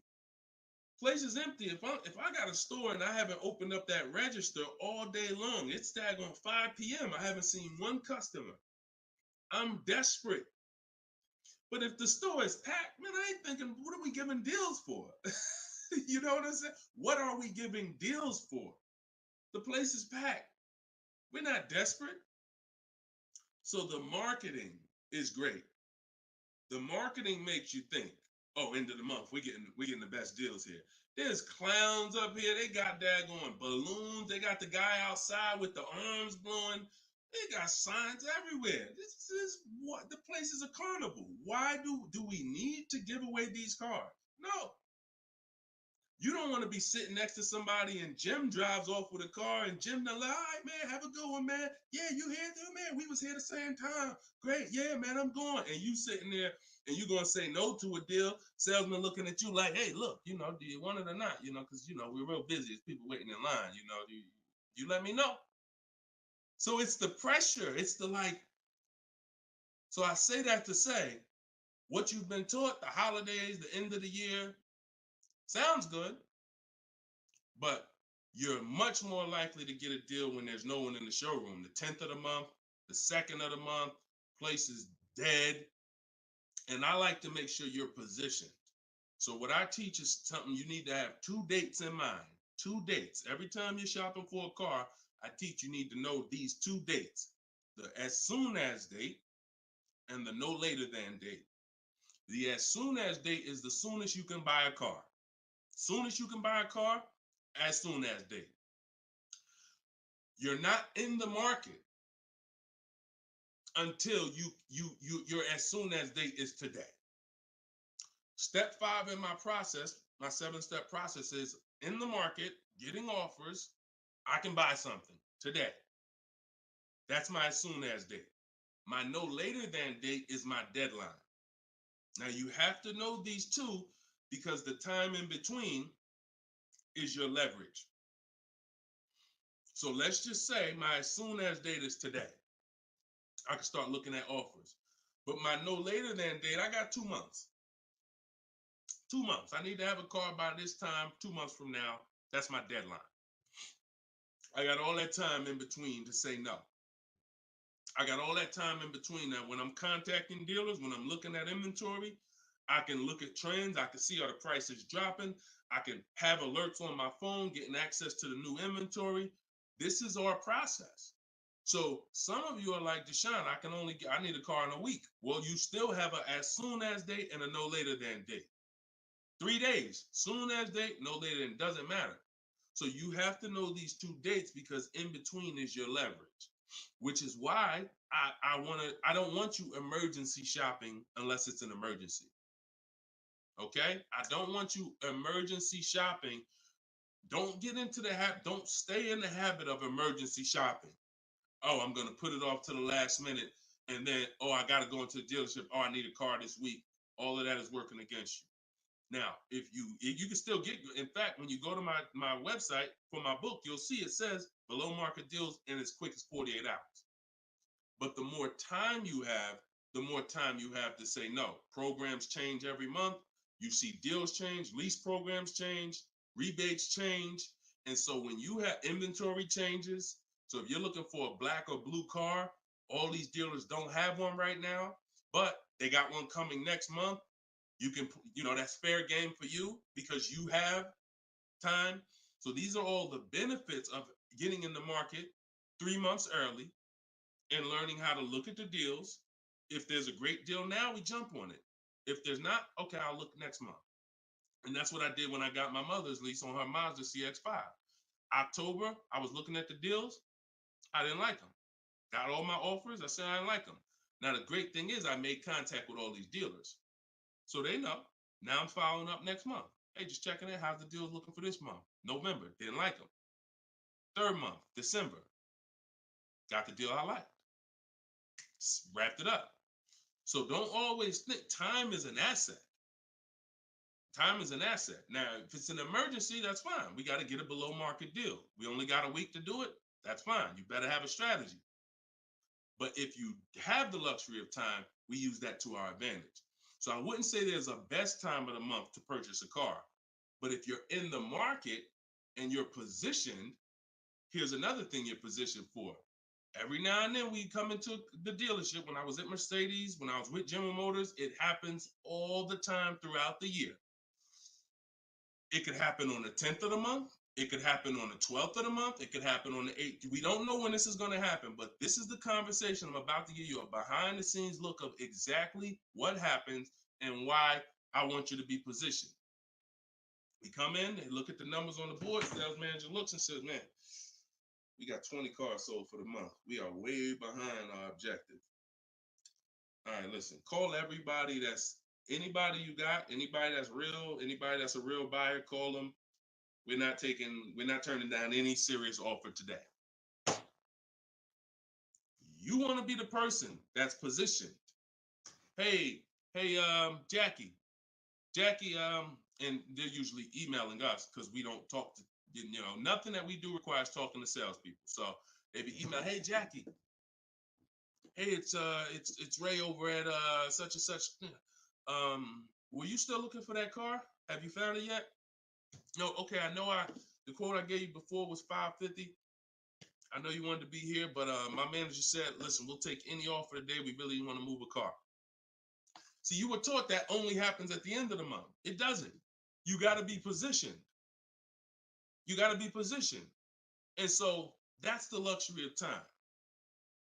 Place is empty. If I got a store and I haven't opened up that register all day long, it's daggone 5 p.m. I haven't seen one customer. I'm desperate. But if the store is packed, man, I ain't thinking, what are we giving deals for? You know what I'm saying? What are we giving deals for? The place is packed. We're not desperate. So the marketing is great. The marketing makes you think, oh, end of the month, we're getting the best deals here. There's clowns up here. They got daggone balloons. They got the guy outside with the arms blowing. They got signs everywhere. This is what the place is a carnival. Why do we need to give away these cars? No. You don't want to be sitting next to somebody and Jim drives off with a car and Jim like, all right, man, have a good one, man. Yeah, you here too, man. We was here the same time. Great. Yeah, man, I'm going. And you sitting there and you going to say no to a deal. Salesman looking at you like, hey, look, do you want it or not? Because, we're real busy. There's people waiting in line. Do you let me know? So it's the pressure. It's the like. So I say that to say what you've been taught, the holidays, the end of the year, sounds good. But you're much more likely to get a deal when there's no one in the showroom. The 10th of the month, the 2nd of the month, place is dead. And I like to make sure you're positioned. So what I teach is something you need to have 2 dates in mind. 2 dates. Every time you're shopping for a car, I teach you need to know these 2 dates. The as soon as date and the no later than date. The as soon as date is the soonest you can buy a car. Soon as you can buy a car, as soon as date. You're not in the market until your as soon as date is today. Step 5 in my process, my 7-step process is in the market, getting offers. I can buy something today. That's my as soon as date. My no later than date is my deadline. Now you have to know these 2 because the time in between is your leverage. So let's just say my as soon as date is today. I can start looking at offers. But my no later than date, I got 2 months. 2 months. I need to have a car by this time, 2 months from now. That's my deadline. I got all that time in between to say no. I got all that time in between. Now, when I'm contacting dealers, when I'm looking at inventory, I can look at trends. I can see are the prices dropping. I can have alerts on my phone, getting access to the new inventory. This is our process. So some of you are like, Deshone, I need a car in a week. Well, you still have a as soon as date and a no later than date. 3 days, soon as date, no later than, doesn't matter. So you have to know these 2 dates because in between is your leverage, which is why I don't want you emergency shopping unless it's an emergency. Okay? I don't want you emergency shopping. Don't get into the habit, don't stay in the habit of emergency shopping. Oh, I'm going to put it off to the last minute. And then, oh, I got to go into the dealership. Oh, I need a car this week. All of that is working against you. Now, if you can still get, in fact, when you go to my website for my book, you'll see it says below market deals in as quick as 48 hours. But the more time you have, the more time you have to say no. Programs change every month. You see deals change, lease programs change, rebates change. And so when you have inventory changes, so if you're looking for a black or blue car, all these dealers don't have one right now, but they got one coming next month. You can, that's fair game for you because you have time. So these are all the benefits of getting in the market 3 months early and learning how to look at the deals. If there's a great deal now, we jump on it. If there's not, okay, I'll look next month. And that's what I did when I got my mother's lease on her Mazda CX-5. October, I was looking at the deals. I didn't like them. Got all my offers. I said I didn't like them. Now, the great thing is I made contact with all these dealers. So they know. Now I'm following up next month. Hey, just checking in. How's the deals looking for this month? November, didn't like them. 3rd month, December, got the deal I liked. Wrapped it up. So don't always think time is an asset. Time is an asset. Now, if it's an emergency, that's fine. We got to get a below market deal. We only got a week to do it. That's fine. You better have a strategy. But if you have the luxury of time, we use that to our advantage. So I wouldn't say there's a best time of the month to purchase a car. But if you're in the market and you're positioned, here's another thing you're positioned for. Every now and then we come into the dealership. When I was at Mercedes, when I was with General Motors, it happens all the time throughout the year. It could happen on the 10th of the month. It could happen on the 12th of the month. It could happen on the 8th. We don't know when this is going to happen, but this is the conversation I'm about to give you a behind the scenes look of exactly what happens and why I want you to be positioned. We come in, they look at the numbers on the board. Sales manager looks and says, man, we got 20 cars sold for the month. We are way behind our objective. All right, listen, call everybody anybody you got, anybody that's real, anybody that's a real buyer, call them. We're not turning down any serious offer today. You want to be the person that's positioned. Hey, Jackie, and they're usually emailing us because we don't talk to, nothing that we do requires talking to salespeople. So they be email, hey Jackie, hey, it's Ray over at such and such. Were you still looking for that car? Have you found it yet? No, okay, I know the quote I gave you before was $550. I know you wanted to be here, but my manager said, listen, we'll take any offer today. We really want to move a car. See, you were taught that only happens at the end of the month. It doesn't. You got to be positioned. You got to be positioned. And so that's the luxury of time.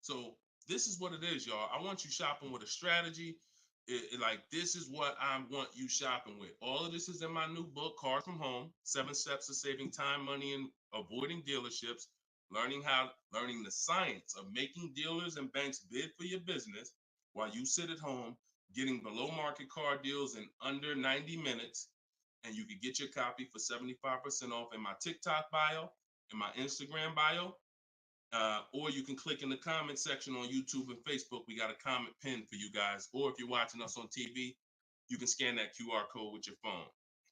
So this is what it is, y'all. I want you shopping with a strategy. Like, this is what I want you shopping with. All of this is in my new book, Cars from Home, 7 Steps to Saving Time, Money, and Avoiding Dealerships. Learning the science of making dealers and banks bid for your business while you sit at home, getting below market car deals in under 90 minutes. And you can get your copy for 75% off in my TikTok bio, in my Instagram bio, or you can click in the comment section on YouTube and Facebook. We got a comment pinned for you guys. Or if you're watching us on TV, you can scan that QR code with your phone.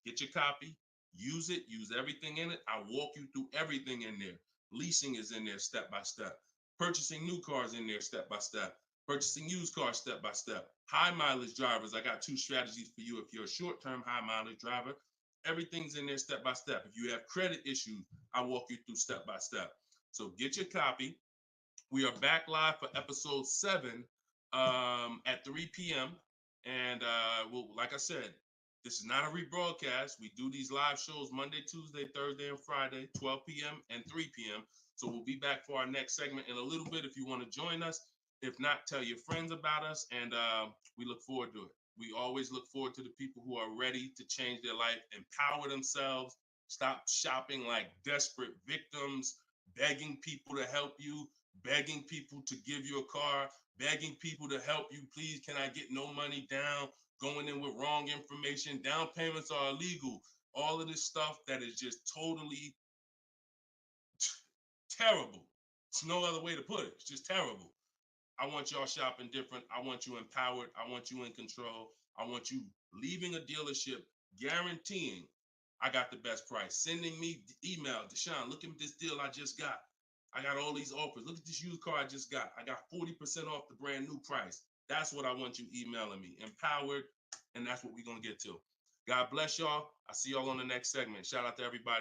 Get your copy, use it, use everything in it. I'll walk you through everything in there. Leasing is in there step by step. Purchasing new cars in there step by step. Purchasing used cars step by step. High mileage drivers, I got 2 strategies for you. If you're a short-term high mileage driver, everything's in there step by step. If you have credit issues, I walk you through step by step. So get your copy. We are back live for episode 7 at 3 p.m. And like I said, this is not a rebroadcast. We do these live shows Monday, Tuesday, Thursday, and Friday, 12 p.m. and 3 p.m. So we'll be back for our next segment in a little bit if you want to join us. If not, tell your friends about us, and we look forward to it. We always look forward to the people who are ready to change their life, empower themselves, stop shopping like desperate victims, begging people to help you, begging people to give you a car, begging people to help you. Please, can I get no money down? Going in with wrong information. Down payments are illegal. All of this stuff that is just totally terrible. It's no other way to put it. It's just terrible. I want y'all shopping different. I want you empowered. I want you in control. I want you leaving a dealership guaranteeing I got the best price. Sending me email, Deshone, look at this deal I just got. I got all these offers. Look at this used car I just got. I got 40% off the brand new price. That's what I want you emailing me. Empowered, and that's what we're going to get to. God bless y'all. I see y'all on the next segment. Shout out to everybody.